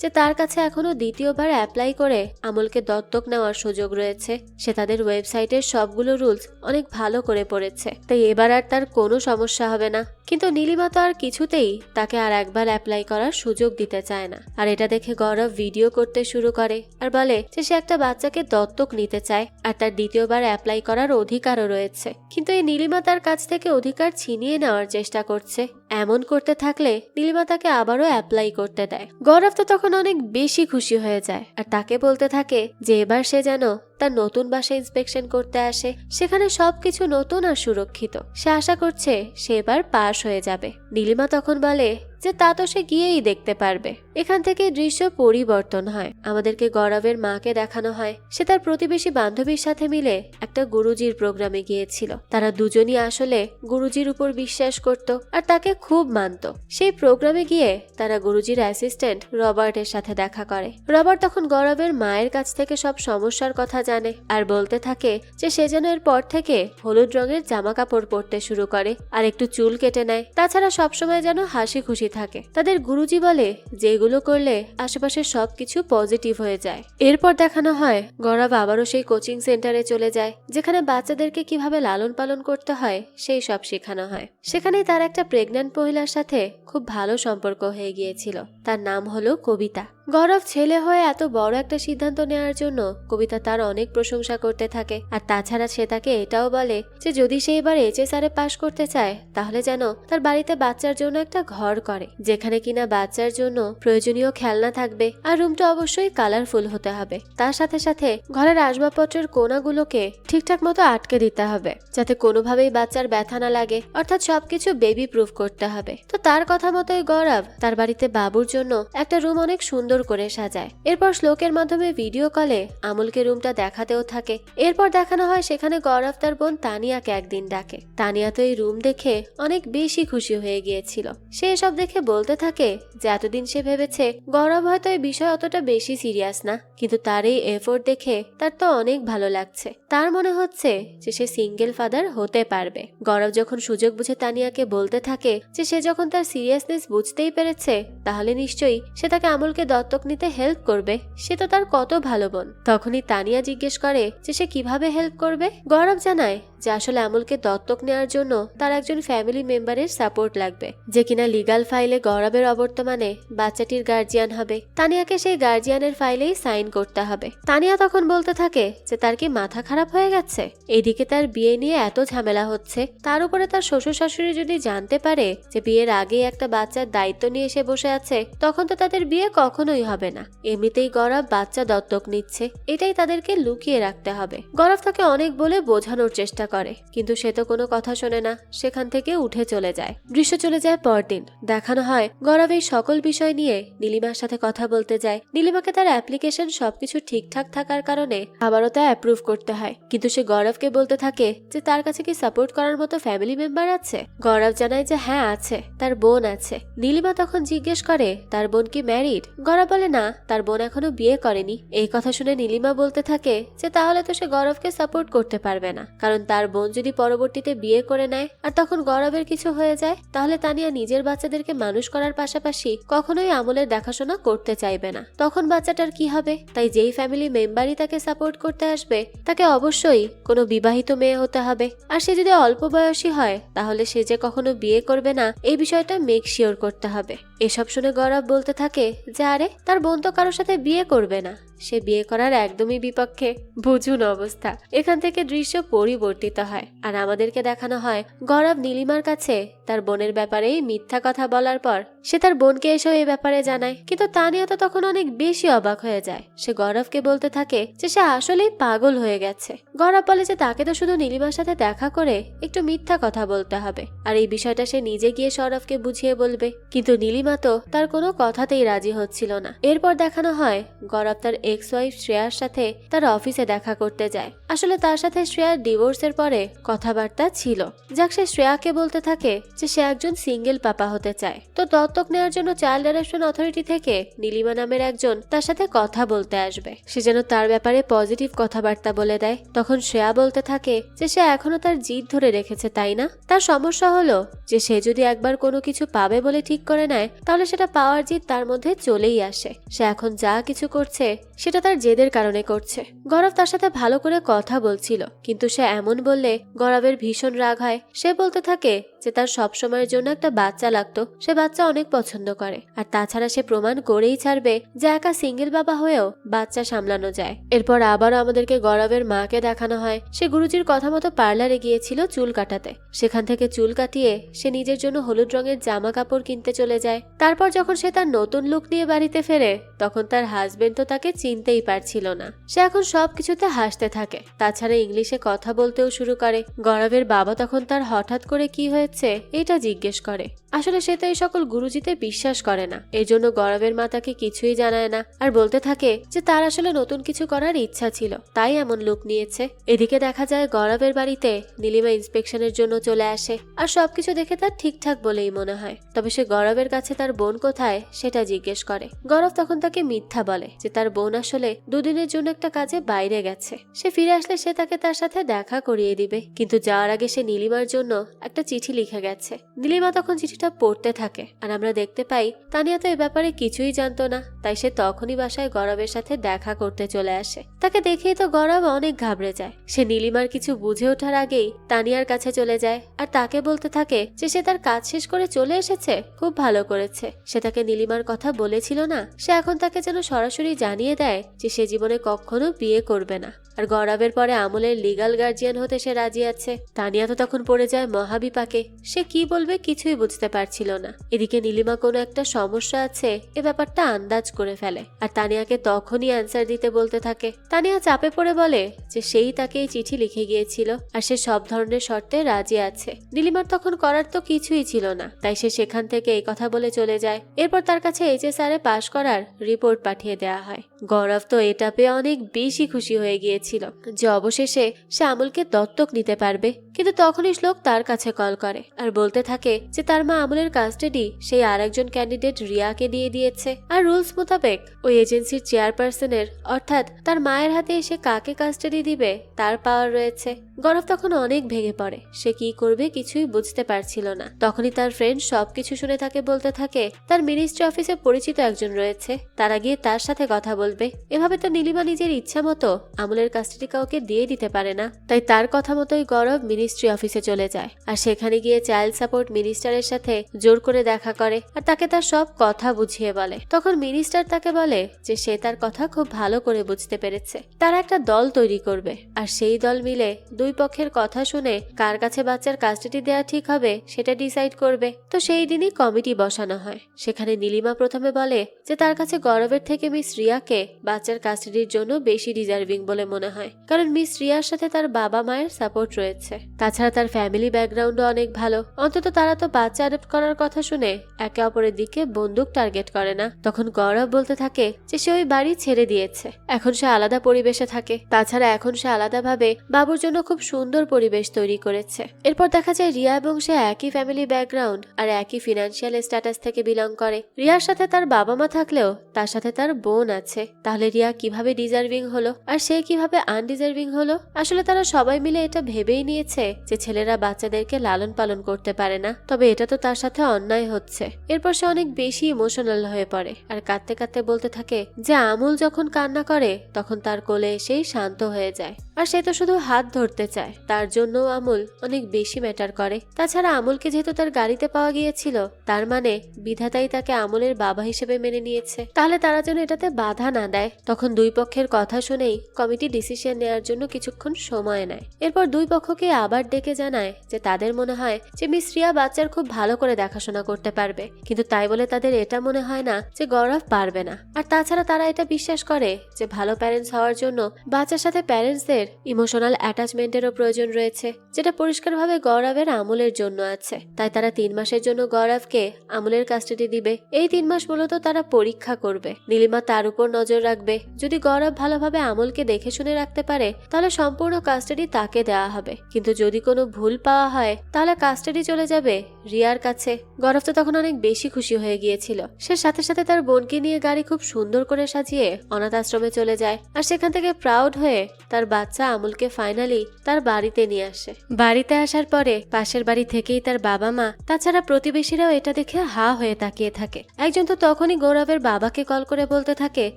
যে তার কাছে এখনো দ্বিতীয়বার অ্যাপ্লাই করে আমুলকে দত্তক নেওয়ার সুযোগ রয়েছে। সে তাদের ওয়েবসাইটের সবগুলো রুলস অনেক ভালো করে পড়েছে, তাই এবার আর তার কোনো সমস্যা হবে না। কিন্তু নীলিমা তো আর কিছুতেই তাকে আর একবার অ্যাপ্লাই করার সুযোগ দিতে চায় না। আর এটা দেখে গৌরব ভিডিও করতে শুরু করে আর বলে যে সে একটা বাচ্চাকে দত্তক নিতে চায় আর তার দ্বিতীয়বার অ্যাপ্লাই করার অধিকারও রয়েছে। কিন্তু এই নীলিমা তার কাছ থেকে অধিকার ছিনিয়ে নেওয়ার চেষ্টা করছে। এমন করতে থাকলে নীলিমা তাকে আবারও অ্যাপ্লাই করতে দেয়। গৌরব তো তখন অনেক বেশি খুশি হয়ে যায় আর তাকে বলতে থাকে যে এবার সে যেন তার নতুন বাসায় ইন্সপেকশন করতে আসে, সেখানে সবকিছু নতুন আর সুরক্ষিত। সে আশা করছে সে এবার পাশ হয়ে যাবে। নীলিমা তখন বলে যে তা তো সে গিয়েই দেখতে পারবে। এখান থেকে দৃশ্য পরিবর্তন হয়। আমাদেরকে গৌরবের মাকে দেখানো হয় সে তার প্রতিবেশী বান্ধবীর সাথে মিলে একটা গুরুজির প্রোগ্রামে গিয়েছিল। তারা দুজনই আসলে গুরুজির উপর বিশ্বাস করত আর তাকে খুব মানত। সেই প্রোগ্রামে গিয়ে তারা গুরুজির অ্যাসিস্ট্যান্ট রবার্টের সাথে দেখা করে। রবার্ট তখন গৌরবের মায়ের কাছ থেকে সব সমস্যার কথা জানে আর বলতে থাকে যে সে যেন এরপর থেকে হলুদ রঙের জামা কাপড় পরতে শুরু করে আর একটু চুল কেটে নেয়। তাছাড়া সবসময় যেন হাসি খুশি থাকে। তাদের গুরুজি বলে যে এগুলো করলে আশেপাশের সবকিছু পজিটিভ হয়ে যায়। এরপর দেখানো হয় গৌরব আবারও সেই কোচিং সেন্টারে চলে যায়, যেখানে বাচ্চাদেরকে কিভাবে লালন পালন করতে হয় সেই সব শেখানো হয়। সেখানেই তার একটা প্রেগন্যান্ট মহিলার সাথে খুব ভালো সম্পর্ক হয়ে গিয়েছিল। তার নাম হলো কবিতা। গৌরব ছেলে হয়ে এত বড় একটা সিদ্ধান্ত নেওয়ার জন্য কবিতা তার অনেক প্রশংসা করতে থাকে। আর তাছাড়া সে তাকে এটাও বলে যে যদি সে এবার এইচএসআর পাশ করতে চায় তাহলে যেন তার বাড়িতে বাচ্চার জন্য একটা ঘর করে, যেখানে কিনা বাচ্চার জন্য প্রয়োজনীয় খেলনা থাকবে আর রুমটা অবশ্যই কালারফুল হতে হবে। তার সাথে সাথে ঘরের আসবাবপত্রের কোণাগুলোকে ঠিকঠাক মতো আটকে দিতে হবে, যাতে কোনোভাবেই বাচ্চার ব্যথা না লাগে, অর্থাৎ সবকিছু বেবি প্রুফ করতে হবে। তো তার কথা মতোই গৌরব তার বাড়িতে বাবুর জন্য একটা রুম অনেক সুন্দর করে সাজায়। এরপর শ্লোকের মাধ্যমে ভিডিও কলে আমুলকে রুমটা দেখাতেও থাকে। এরপর দেখানো হয় সেখানে গৌরব তার বোন তানিয়াকে একদিন ডাকে। তানিয়া তো এই রুম দেখে অনেক বেশি খুশি হয়ে গিয়েছিল। সে এসব দেখে বলতে থাকে যে এতদিন সে ভেবেছে গৌরব হয়তো এই বিষয় অতটা বেশি সিরিয়াস না, কিন্তু তার এই এফোর্ট দেখে তার তো অনেক ভালো লাগছে। তার মনে হচ্ছে যে সে সিঙ্গেল ফাদার হতে পারবে। গৌরব যখন সুযোগ বুঝে তানিয়াকে বলতে থাকে যে সে যখন তার সিরিয়াসনেস বুঝতেই পেরেছে তাহলে নিশ্চয়ই সে তাকে আমুলকে দত্তক নিতে হেল্প করবে, সে তো তার কত ভালো বোন। তখনই তানিয়া জিজ্ঞেস করে যে সে কিভাবে হেল্প করবে। গৌরব জানায় যে আসলে আমুলকে দত্তক নেওয়ার জন্য তার একজন ফ্যামিলি মেম্বারের সাপোর্ট লাগবে, যে কিনা লিগাল ফাইলে গৌরবের অবর্তমানে বাচ্চাটির গার্জিয়ান হবে। তানিয়াকে সেই গার্জিয়ানের ফাইলেই সাইন করতে হবে। তানিয়া তখন বলতে থাকে যে তার কি মাথা খারাপ হয়ে গেছে, এদিকে তার বিয়ে নিয়ে এত ঝামেলা হচ্ছে, তার উপরে তার শ্বশুর শাশুড়ি যদি জানতে পারে যে বিয়ের আগে একটা বাচ্চার দায়িত্ব নিয়ে এসে বসে আছে, তখন তো তাদের বিয়ে কখনোই হবে না। এমনিতেই গৌরব বাচ্চা দত্তক নিচ্ছে, এটাই তাদেরকে লুকিয়ে রাখতে হবে। গৌরব তাকে অনেক বলে বোঝানোর চেষ্টা করে, কিন্তু সে তো কোনো কথা শোনে না, সেখান থেকে উঠে চলে যায়। দৃশ্য চলে যায় পরদিন। দেখানো হয় গৌরব এই সকল বিষয় নিয়ে নীলিমার সাথে কথা বলতে যায়। নীলিমাকে তার অ্যাপ্লিকেশন সবকিছু ঠিকঠাক থাকার কারণে আবারও তা অ্যাপ্রুভ করতে হয়, কিন্তু সে গৌরবকে বলতে থাকে যে তার কাছে কি সাপোর্ট করার মতো ফ্যামিলি মেম্বার আছে। গৌরব জানায় যে হ্যাঁ আছে, তার বোন আছে। নীলিমা তখন জিজ্ঞেস করে তার বোন কি ম্যারিড। গৌরব বলে না, তার বোন এখনো বিয়ে করেনি। এই কথা শুনে নীলিমা বলতে থাকে যে তাহলে তো সে গৌরবকে সাপোর্ট করতে পারবে না, কারণ তার তার বোন যদি পরবর্তীতে বিয়ে করে নেয় আর তখন গৌরবের কিছু হয়ে যায়, তাহলে তানিয়া নিজের বাচ্চাদেরকে মানুষ করার পাশাপাশি কখনোই আমলের দেখাশোনা করতে চাইবে না। তখন বাচ্চাটার কি হবে? তাই যেই ফ্যামিলি মেম্বারই তাকে সাপোর্ট করতে আসবে তাকে অবশ্যই কোনো বিবাহিত মেয়ে হতে হবে। আর সে যদি অল্প বয়সী হয় তাহলে সে যে কখনো বিয়ে করবে না এই বিষয়টা মেক শিওর করতে হবে। এসব শুনে গৌরব বলতে থাকে যে আরে তার বোন তো কারোর সাথে বিয়ে করবে না, সে বিয়ে করার একদমই বিপক্ষে। বুঝুন অবস্থা। এখান থেকে দৃশ্য পরিবর্তিত হয় আর আমাদেরকে দেখানো হয় গৌরব নীলিমার কাছে তার বোনের ব্যাপারে মিথ্যা কথা বলার পর সে তার বোনকে এসেও এই ব্যাপারে জানায়। কিন্তু তানিয়া তো তখন অনেক বেশি অবাক হয়ে যায়। সে গৌরবকে বলতে থাকে যে সে আসলেই পাগল হয়ে গেছে। গৌরব বলে যে তাকে তো শুধু নীলিমার সাথে দেখা করে একটু মিথ্যা কথা বলতে হবে আর এই বিষয়টা সে নিজে গিয়ে সৌরভকে বুঝিয়ে বলবে। কিন্তু নীলিমা তো তার কোনো কথাতেই রাজি হচ্ছিল না। এরপর দেখানো হয় গৌরব তার এক্স ওয়াইফ শ্রেয়ার সাথে তার অফিসে দেখা করতে যায়। আসলে তার সাথে শ্রেয়ার ডিভোর্সের পরে কথাবার্তা ছিল। যাক, সে শ্রেয়াকে বলতে থাকে যে সে একজন সিঙ্গেল পাপা হতে চায়, তো দত্তক নেওয়ার জন্য চাইল্ড অ্যাডপশন অথরিটি থেকে নীলিমা নামের একজন তার সাথে কথা বলতে আসবে। সে যেন তার ব্যাপারে পজিটিভ কথাবার্তা বলে দেয়। তখন শ্রেয়া বলতে থাকে যে সে এখনো তার জিদ ধরে রেখেছে, তাই না? তার সমস্যা হলো যে সে যদি একবার কোনো কিছু পাবে বলে ঠিক করে নেয় তাহলে সেটা পাওয়ার জিদ তার মধ্যে চলেই আসে। সে এখন যা কিছু করছে সেটা তার জেদের কারণে করছে। গৌরব তার সাথে ভালো করে কথা বলছিল, কিন্তু সে এমন বললে গৌরবের ভীষণ রাগ হয়। সে বলতে থাকে যে তার সব সময়ের জন্য একটা বাচ্চা লাগতো, সে বাচ্চা অনেক পছন্দ করে আর তাছাড়া সে প্রমাণ করেই ছাড়বে যে একা সিঙ্গেল বাবা হয়েও বাচ্চা সামলানো যায়। এরপর আবারও আমাদেরকে গৌরবের মাকে দেখানো হয় সে গুরুজির কথা মতো পার্লারে গিয়েছিল চুল কাটাতে। সেখান থেকে চুল কাটিয়ে সে নিজের জন্য হলুদ রঙের জামা কাপড় কিনতে চলে যায়। তারপর যখন সে তার নতুন লুক নিয়ে বাড়িতে ফেরে তখন তার হাজবেন্ড তো তাকে চিনতেই পারছিল না। সে এখন সবকিছুতে হাসতে থাকে, তাছাড়া ইংলিশে কথা বলতেও শুরু করে। গৌরবের বাবা তখন তার হঠাৎ করে কি হয়েছে এটা জিজ্ঞেস করে। আসলে সে তো এই সকল গুরুজিতে বিশ্বাস করে না, এই জন্য গৌরবের মা তাকে কিছুই জানায় না আর বলতে থাকে যে তার আসলে নতুন কিছু করার ইচ্ছা ছিল তাই এমন লুক নিয়েছে। এদিকে দেখা যায় গৌরবের বাড়িতে নীলিমা ইন্সপেকশনের জন্য চলে আসে আর সবকিছু দেখে তার ঠিকঠাক বলেই মনে হয়। তবে সে গৌরবের কাছে তার বোন কোথায় সেটা জিজ্ঞেস করে। গৌরব তখন তাকে মিথ্যা বলে যে তার বোন আসলে দুদিনের জন্য একটা কাজে বাইরে গেছে, সে ফিরে আসলে সে তাকে তার সাথে দেখা করিয়ে দিবে। কিন্তু যাওয়ার আগে সে নীলিমার জন্য একটা চিঠি লিখে গেছে। নীলিমা তখন চিঠিটা পড়তে থাকে আর আমরা দেখতে পাই তানিয়া তো এ ব্যাপারে কিছুই জানতো না, তাই সে তখনই বাসায় গৌরবের সাথে দেখা করতে চলে আসে। তাকে দেখেই তো গৌরব অনেক ঘাবড়ে যায়। সে নীলিমার কিছু বুঝে ওঠার আগেই তানিয়ার কাছে চলে যায় আর তাকে বলতে থাকে যে সে তার কাজ শেষ করে চলে এসেছে, খুব ভালো করেছে। সে তাকে নীলিমার কথা বলেছিল না, সে এখন তাকে যেন সরাসরি জানিয়ে দেয় যে সে জীবনে কখনো বিয়ে করবে না আর গৌরবের পরে আমলের লিগাল গার্জিয়ান হতে সে রাজি আছে। তানিয়া তো তখন পড়ে যায় মহাবিপাকে, সে কি বলবে কিছুই বুঝতে পারছিল না। এদিকে নীলিমা কোনো একটা সমস্যা আছে এ ব্যাপারটা আন্দাজ করে ফেলে আর তানিয়াকে তখনই অ্যান্সার দিতে বলতে থাকে। তানিয়া চাপে পড়ে বলে যে সেই তাকে এই চিঠি লিখে গিয়েছিল আর সে সব ধরনের শর্তে রাজি আছে। নীলিমার তখন করার তো কিছুই ছিল না, তাই সে সেখান থেকে এই কথা বলে চলে যায়। এরপর তার কাছে HSR পাশ করার রিপোর্ট পাঠিয়ে দেওয়া হয়। গৌরব তো এটা পেয়ে অনেক বেশি খুশি হয়ে গিয়েছিল যে অবশেষে সে আমলকে দত্তক নিতে পারবে। কিন্তু তখনই শ্লোক তার কাছে কল করে আর বলতে থাকে যে তার মা আমলের কাস্টাডি সেই আরেকজন ক্যান্ডিডেট রিয়াকে দিয়ে দিয়েছে আর রুলস মোতাবেক ওই এজেন্সির চেয়ারপারসনের অর্থাৎ তার মায়ের হাতে এসে কাকে কাস্টাডি দিবে তার পাওয়ার রয়েছে। গৌরব তখন অনেক ভেঙে পড়ে, সে কি করবে কিছুই বুঝতে পারছিল না। তখনই তার ফ্রেন্ড সবকিছু শুনে তাকে বলতে থাকে তার মিনিস্ট্রি অফিসে পরিচিত একজন রয়েছে, তারা গিয়ে তার সাথে কথা বলবে। এভাবে তো নীলিমা নিজের ইচ্ছা মতো আমলের কাস্টাডি কাউকে দিয়ে দিতে পারে না, তাই তার কথা মতোই গৌরব মিনিস্ট্রি অফিসে চলে যায় আর সেখানে গিয়ে চাইল্ড সাপোর্ট মিনিস্টারের সাথে জোর করে দেখা করে আর তাকে তার সব কথা বুঝিয়ে বলে। তখন মিনিস্টার তাকে বলে যে সে তার কথা খুব ভালো করে বুঝতে পেরেছে, তারা একটা দল তৈরি করবে আর সেই দল মিলে দুই পক্ষের কথা শুনে কার কাছে বাচ্চার কাস্টাডি দেওয়া ঠিক হবে সেটা ডিসাইড করবে। তো সেই দিনই কমিটি বসানো হয়। সেখানে নীলিমা প্রথমে বলে যে তার কাছে গৌরবের থেকে মিস রিয়াকে বাচ্চার কাস্টাডির জন্য বেশি ডিজার্ভিং বলে মনে হয়, কারণ মিস রিয়ার সাথে তার বাবা মায়ের সাপোর্ট রয়েছে, তাছাড়া তার ফ্যামিলি ব্যাকগ্রাউন্ডও অনেক ভালো। অন্তত তারা তো বাচ্চা অ্যাডপ্ট করার কথা শুনে একে অপরের দিকে বন্দুক টার্গেট করে না। তখন গৌরব বলতে থাকে যে সে ওই বাড়ি ছেড়ে দিয়েছে, এখন সে আলাদা পরিবেশে থাকে, তাছাড়া এখন সে আলাদাভাবে বাবুর জন্য খুব সুন্দর পরিবেশ তৈরি করেছে। এরপর দেখা যায় রিয়া এবং সে একই ফ্যামিলি ব্যাকগ্রাউন্ড আর একই ফিনান্সিয়াল স্ট্যাটাস থেকে বিলং করে। রিয়ার সাথে তার বাবা মা থাকলেও তার সাথে তার বোন আছে। তাহলে রিয়া কিভাবে ডিজার্ভিং হলো আর সে কিভাবে আনডিজার্ভিং হলো? আসলে তারা সবাই মিলে এটা ভেবেই নিয়েছে যে ছেলেরা বাচ্চাদেরকে লালন পালন করতে পারে না, তবে এটা তো তার সাথে অন্যায় হচ্ছে। এরপর সে অনেক বেশি ইমোশনাল হয়ে পড়ে আর কাঁদতে কাঁদতে বলতে থাকে যে আমুল যখন কান্না করে তখন তার কোলে এসেই শান্ত হয়ে যায়, আর সে তো শুধু হাত ধরতে চায়, তার জন্য আমুল অনেক বেশি ম্যাটার করে। তাছাড়া আমুলকে যেহেতু তার গাড়িতে পাওয়া গিয়েছিল, তার মানে বিধাতাই তাকে আমুলের বাবা হিসেবে মেনে নিয়েছে, তাহলে তারা যেন এটাতে বাধা না দেয়। তখন দুই পক্ষের কথা শুনেই কমিটি ডিসিশন নেওয়ার জন্য কিছুক্ষণ সময় নেয়। এরপর দুই পক্ষকে আবার ডেকে জানায় যে তাদের মনে হয় যে মিস রিয়া বাচ্চার খুব ভালো করে দেখাশোনা করতে পারবে, কিন্তু তাই বলে তাদের এটা মনে হয় না যে গৌরব পারবে না। আর তাছাড়া তারা এটা বিশ্বাস করে যে ভালো প্যারেন্টস হওয়ার জন্য বাচ্চার সাথে প্যারেন্টসদের ইমোশনাল অ্যাটাচমেন্টেরও প্রয়োজন রয়েছে, যেটা পরিষ্কারভাবে গৌরবের আমুলের জন্য আছে। তাই তারা 3 মাসের জন্য গৌরবকে আমুলের কাস্টাডি দিবে। এই 3 মাস মূলত তারা পরীক্ষা করবে, নীলিমা তার উপর নজর রাখবে। যদি গৌরব ভালোভাবে আমুলকে দেখে শুনে রাখতে পারে তাহলে সম্পূর্ণ কাস্টাডি তাকে দেওয়া হবে, কিন্তু যদি কোনো ভুল পাওয়া হয় তাহলে কাস্টাডি চলে যাবে রিয়ার কাছে। গৌরব তো তখন অনেক বেশি খুশি হয়ে গিয়েছিল। সে সাথে সাথে তার বোনকে নিয়ে গাড়ি খুব সুন্দর করে সাজিয়ে অনাথ আশ্রমে চলে যায়, আর সেখান থেকে প্রাউড হয়ে তার বাচ্চা আমুলকে ফাইনালি তার বাড়িতে নিয়ে আসে। বাড়িতে আসার পরে পাশের বাড়ি থেকেই তার বাবা মা তাছাড়া প্রতিবেশীরাও এটা দেখে হা হয়ে তাকিয়ে থাকে। একজন তো তখনই গৌরবের বাবাকে কল করে বলতে থাকে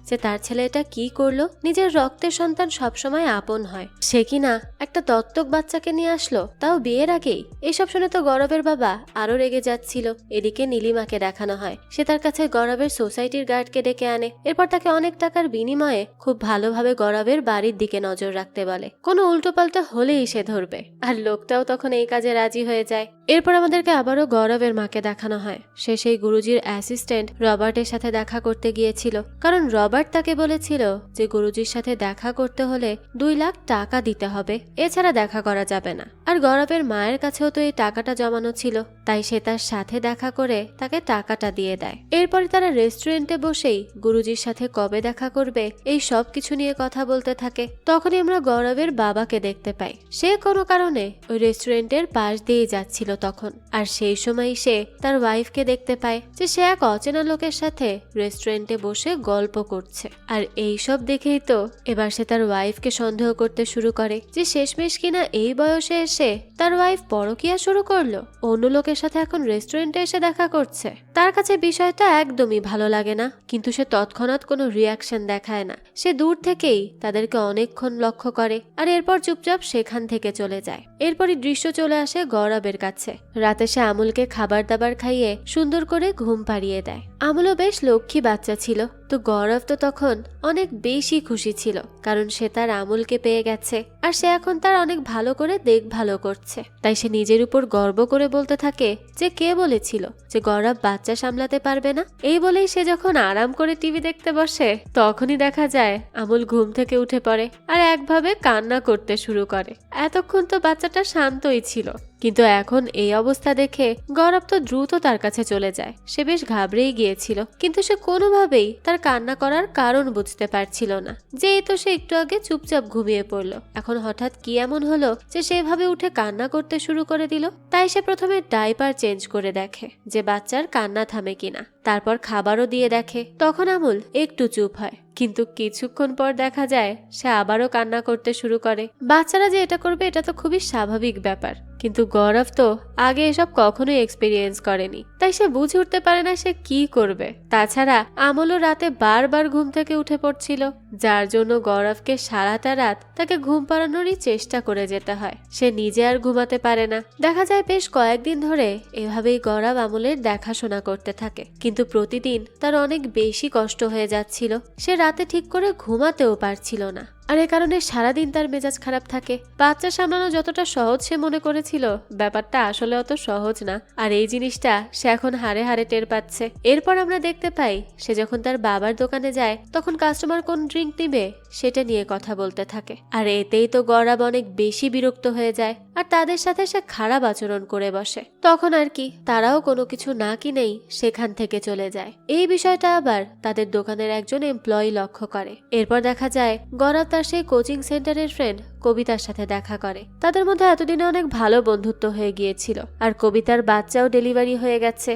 যে তার ছেলে এটা কি করলো, নিজের রক্তের সন্তান সবসময় আপন হয়, সে কিনা একটা দত্তক বাচ্চাকে নিয়ে আসলো, তাও বিয়ের আগেই। এসব শুনে তো গৌরবের বাবা আরো রেগে যাচ্ছিল। এদিকে নীলিমাকে দেখানো হয়, সে তার কাছে গৌরবের সোসাইটির গার্ডকে ডেকে আনে। এরপর তাকে অনেক টাকার বিনিময়ে খুব ভালোভাবে গৌরবের বাড়ির দিকে নজর রাখতে বলে, কোনো উল্টোপাল্টা হলেই সে ধরবে। আর লোকটাও তখন এই কাজে রাজি হয়ে যায়। এরপর আমাদেরকে আবারও গৌরবের মাকে দেখানো হয়, সে সেই গুরুজির অ্যাসিস্ট্যান্ট রবার্টের সাথে দেখা করতে গিয়েছিল, কারণ রবার্ট তাকে বলেছিল যে গুরুজির সাথে দেখা করতে হলে 2 লাখ টাকা দিতে হবে, এছাড়া দেখা করা যাবে না। আর গৌরবের মায়ের কাছেও তো এই টাকাটা জমানো ছিল, তাই সে তার সাথে দেখা করে তাকে টাকাটা দিয়ে দেয়। এরপরে তারা রেস্টুরেন্টে বসেই গুরুজির সাথে কবে দেখা করবে এই সব কিছু নিয়ে কথা বলতে থাকে। তখনই আমরা গৌরবের বাবাকে দেখতে পাই, সে কোনো কারণে ওই রেস্টুরেন্টের পাশ দিয়ে যাচ্ছিল তখন, আর সেই সময় সে তার ওয়াইফকে দেখতে পায় যে সে এক অচেনা লোকের সাথে রেস্টুরেন্টে বসে গল্প করছে। আর এই সব দেখেই তো এবার সে তার ওয়াইফকে সন্দেহ করতে শুরু করে যে শেষমেশ কিনা এই বয়সে এসে তার ওয়াইফ পরকীয়া শুরু করলো, অন্য লোকের সাথে এখন রেস্টুরেন্টে এসে দেখা করছে। তার কাছে বিষয়টা একদমই ভালো লাগে না, কিন্তু সে তৎক্ষণাৎ কোনো রিয়াকশন দেখায় না। সে দূর থেকেই তাদেরকে অনেকক্ষণ লক্ষ্য করে আর এরপর চুপচাপ সেখান থেকে চলে যায়। এরপরই দৃশ্য চলে আসে গৌরবের কাছে। রাতে সে আমুলকে খাবার দাবার খাইয়ে সুন্দর করে ঘুম পাড়িয়ে দেয়। আমুলও বেশ লক্ষ্মী বাচ্চা ছিল, তো গৌরব তো তখন অনেক বেশি খুশি ছিল, কারণ সে তার আমুলকে পেয়ে গেছে আর সে এখন তার অনেক ভালো করে দেখভালও করছে। তাই সে নিজের উপর গর্ব করে বলতে থাকে যে কে বলেছিল যে গৌরব বাচ্চা সামলাতে পারবে না। এই বলেই সে যখন আরাম করে টিভি দেখতে বসে তখনই দেখা যায় আমুল ঘুম থেকে উঠে পড়ে আর একভাবে কান্না করতে শুরু করে। এতক্ষণ তো বাচ্চাটা শান্তই ছিল, কিন্তু এখন এই অবস্থা দেখে গৌরব তো দ্রুত তার কাছে চলে যায়। সে বেশ ঘাবড়েই গিয়েছিল, কিন্তু সে কোনোভাবেই তার কান্না করার কারণ বুঝতে পারছিল না। যে এই তো সে একটু আগে চুপচাপ ঘুমিয়ে পড়লো, এখন হঠাৎ কি এমন হলো যে সেভাবে উঠে কান্না করতে শুরু করে দিল। তাই সে প্রথমে ডাইপার চেঞ্জ করে দেখে যে বাচ্চার কান্না থামে কিনা, তারপর খাবারও দিয়ে দেখে। তখন আমুল একটু চুপ হয়, কিন্তু কিছুক্ষণ পর দেখা যায় সে আবারও কান্না করতে শুরু করে। বাচ্চারা যে এটা করবে এটা তো খুবই স্বাভাবিক ব্যাপার, কিন্তু গৌরব তো আগে এসব কখনোই এক্সপেরিয়েন্স করেনি, তাই সে বুঝে উঠতে পারে না সে কি করবে। তাছাড়া আমলও রাতে বারবার ঘুম থেকে উঠে পড়ছিল, যার জন্য গৌরবকে সারাটা রাত তাকে ঘুম পাড়ানোরই চেষ্টা করে যেতে হয়। সে নিজে আর ঘুমাতে পারে না। দেখা যায় বেশ কয়েকদিন ধরে এভাবেই গৌরব আমলের দেখাশোনা করতে থাকে, কিন্তু প্রতিদিন তার অনেক বেশি কষ্ট হয়ে যাচ্ছিল। সে রাতে ঠিক করে ঘুমাতেও পারছিল না, আর এ কারণে সারাদিন তার মেজাজ খারাপ থাকে। বাচ্চা সামলানো যতটা সহজ সে মনে করেছিল, ব্যাপারটা আসলে অত সহজ না, আর এই জিনিসটা সে এখন হাড়ে হাড়ে টের পাচ্ছে। এরপর আমরা দেখতে পাই সে যখন তার বাবার দোকানে যায় তখন কাস্টমার কোন ড্রিঙ্ক নিবে সেটা নিয়ে কথা বলতে থাকে, আর এতেই তো গৌরব অনেক বেশি বিরক্ত হয়ে যায় আর তাদের সাথে সে খারাপ আচরণ করে বসে। তখন আর কি তারাও কোনো কিছু না কিনেই সেখান থেকে চলে যায়। এই বিষয়টা আবার তাদের দোকানের একজন এমপ্লয়ি লক্ষ্য করে। এরপর দেখা যায় গৌরব তার সেই কোচিং সেন্টারের ফ্রেন্ড কবিতার সাথে দেখা করে। তাদের মধ্যে এতদিনে অনেক ভালো বন্ধুত্ব হয়ে গিয়েছিল, আর কবিতার বাচ্চাও ডেলিভারি হয়ে গেছে।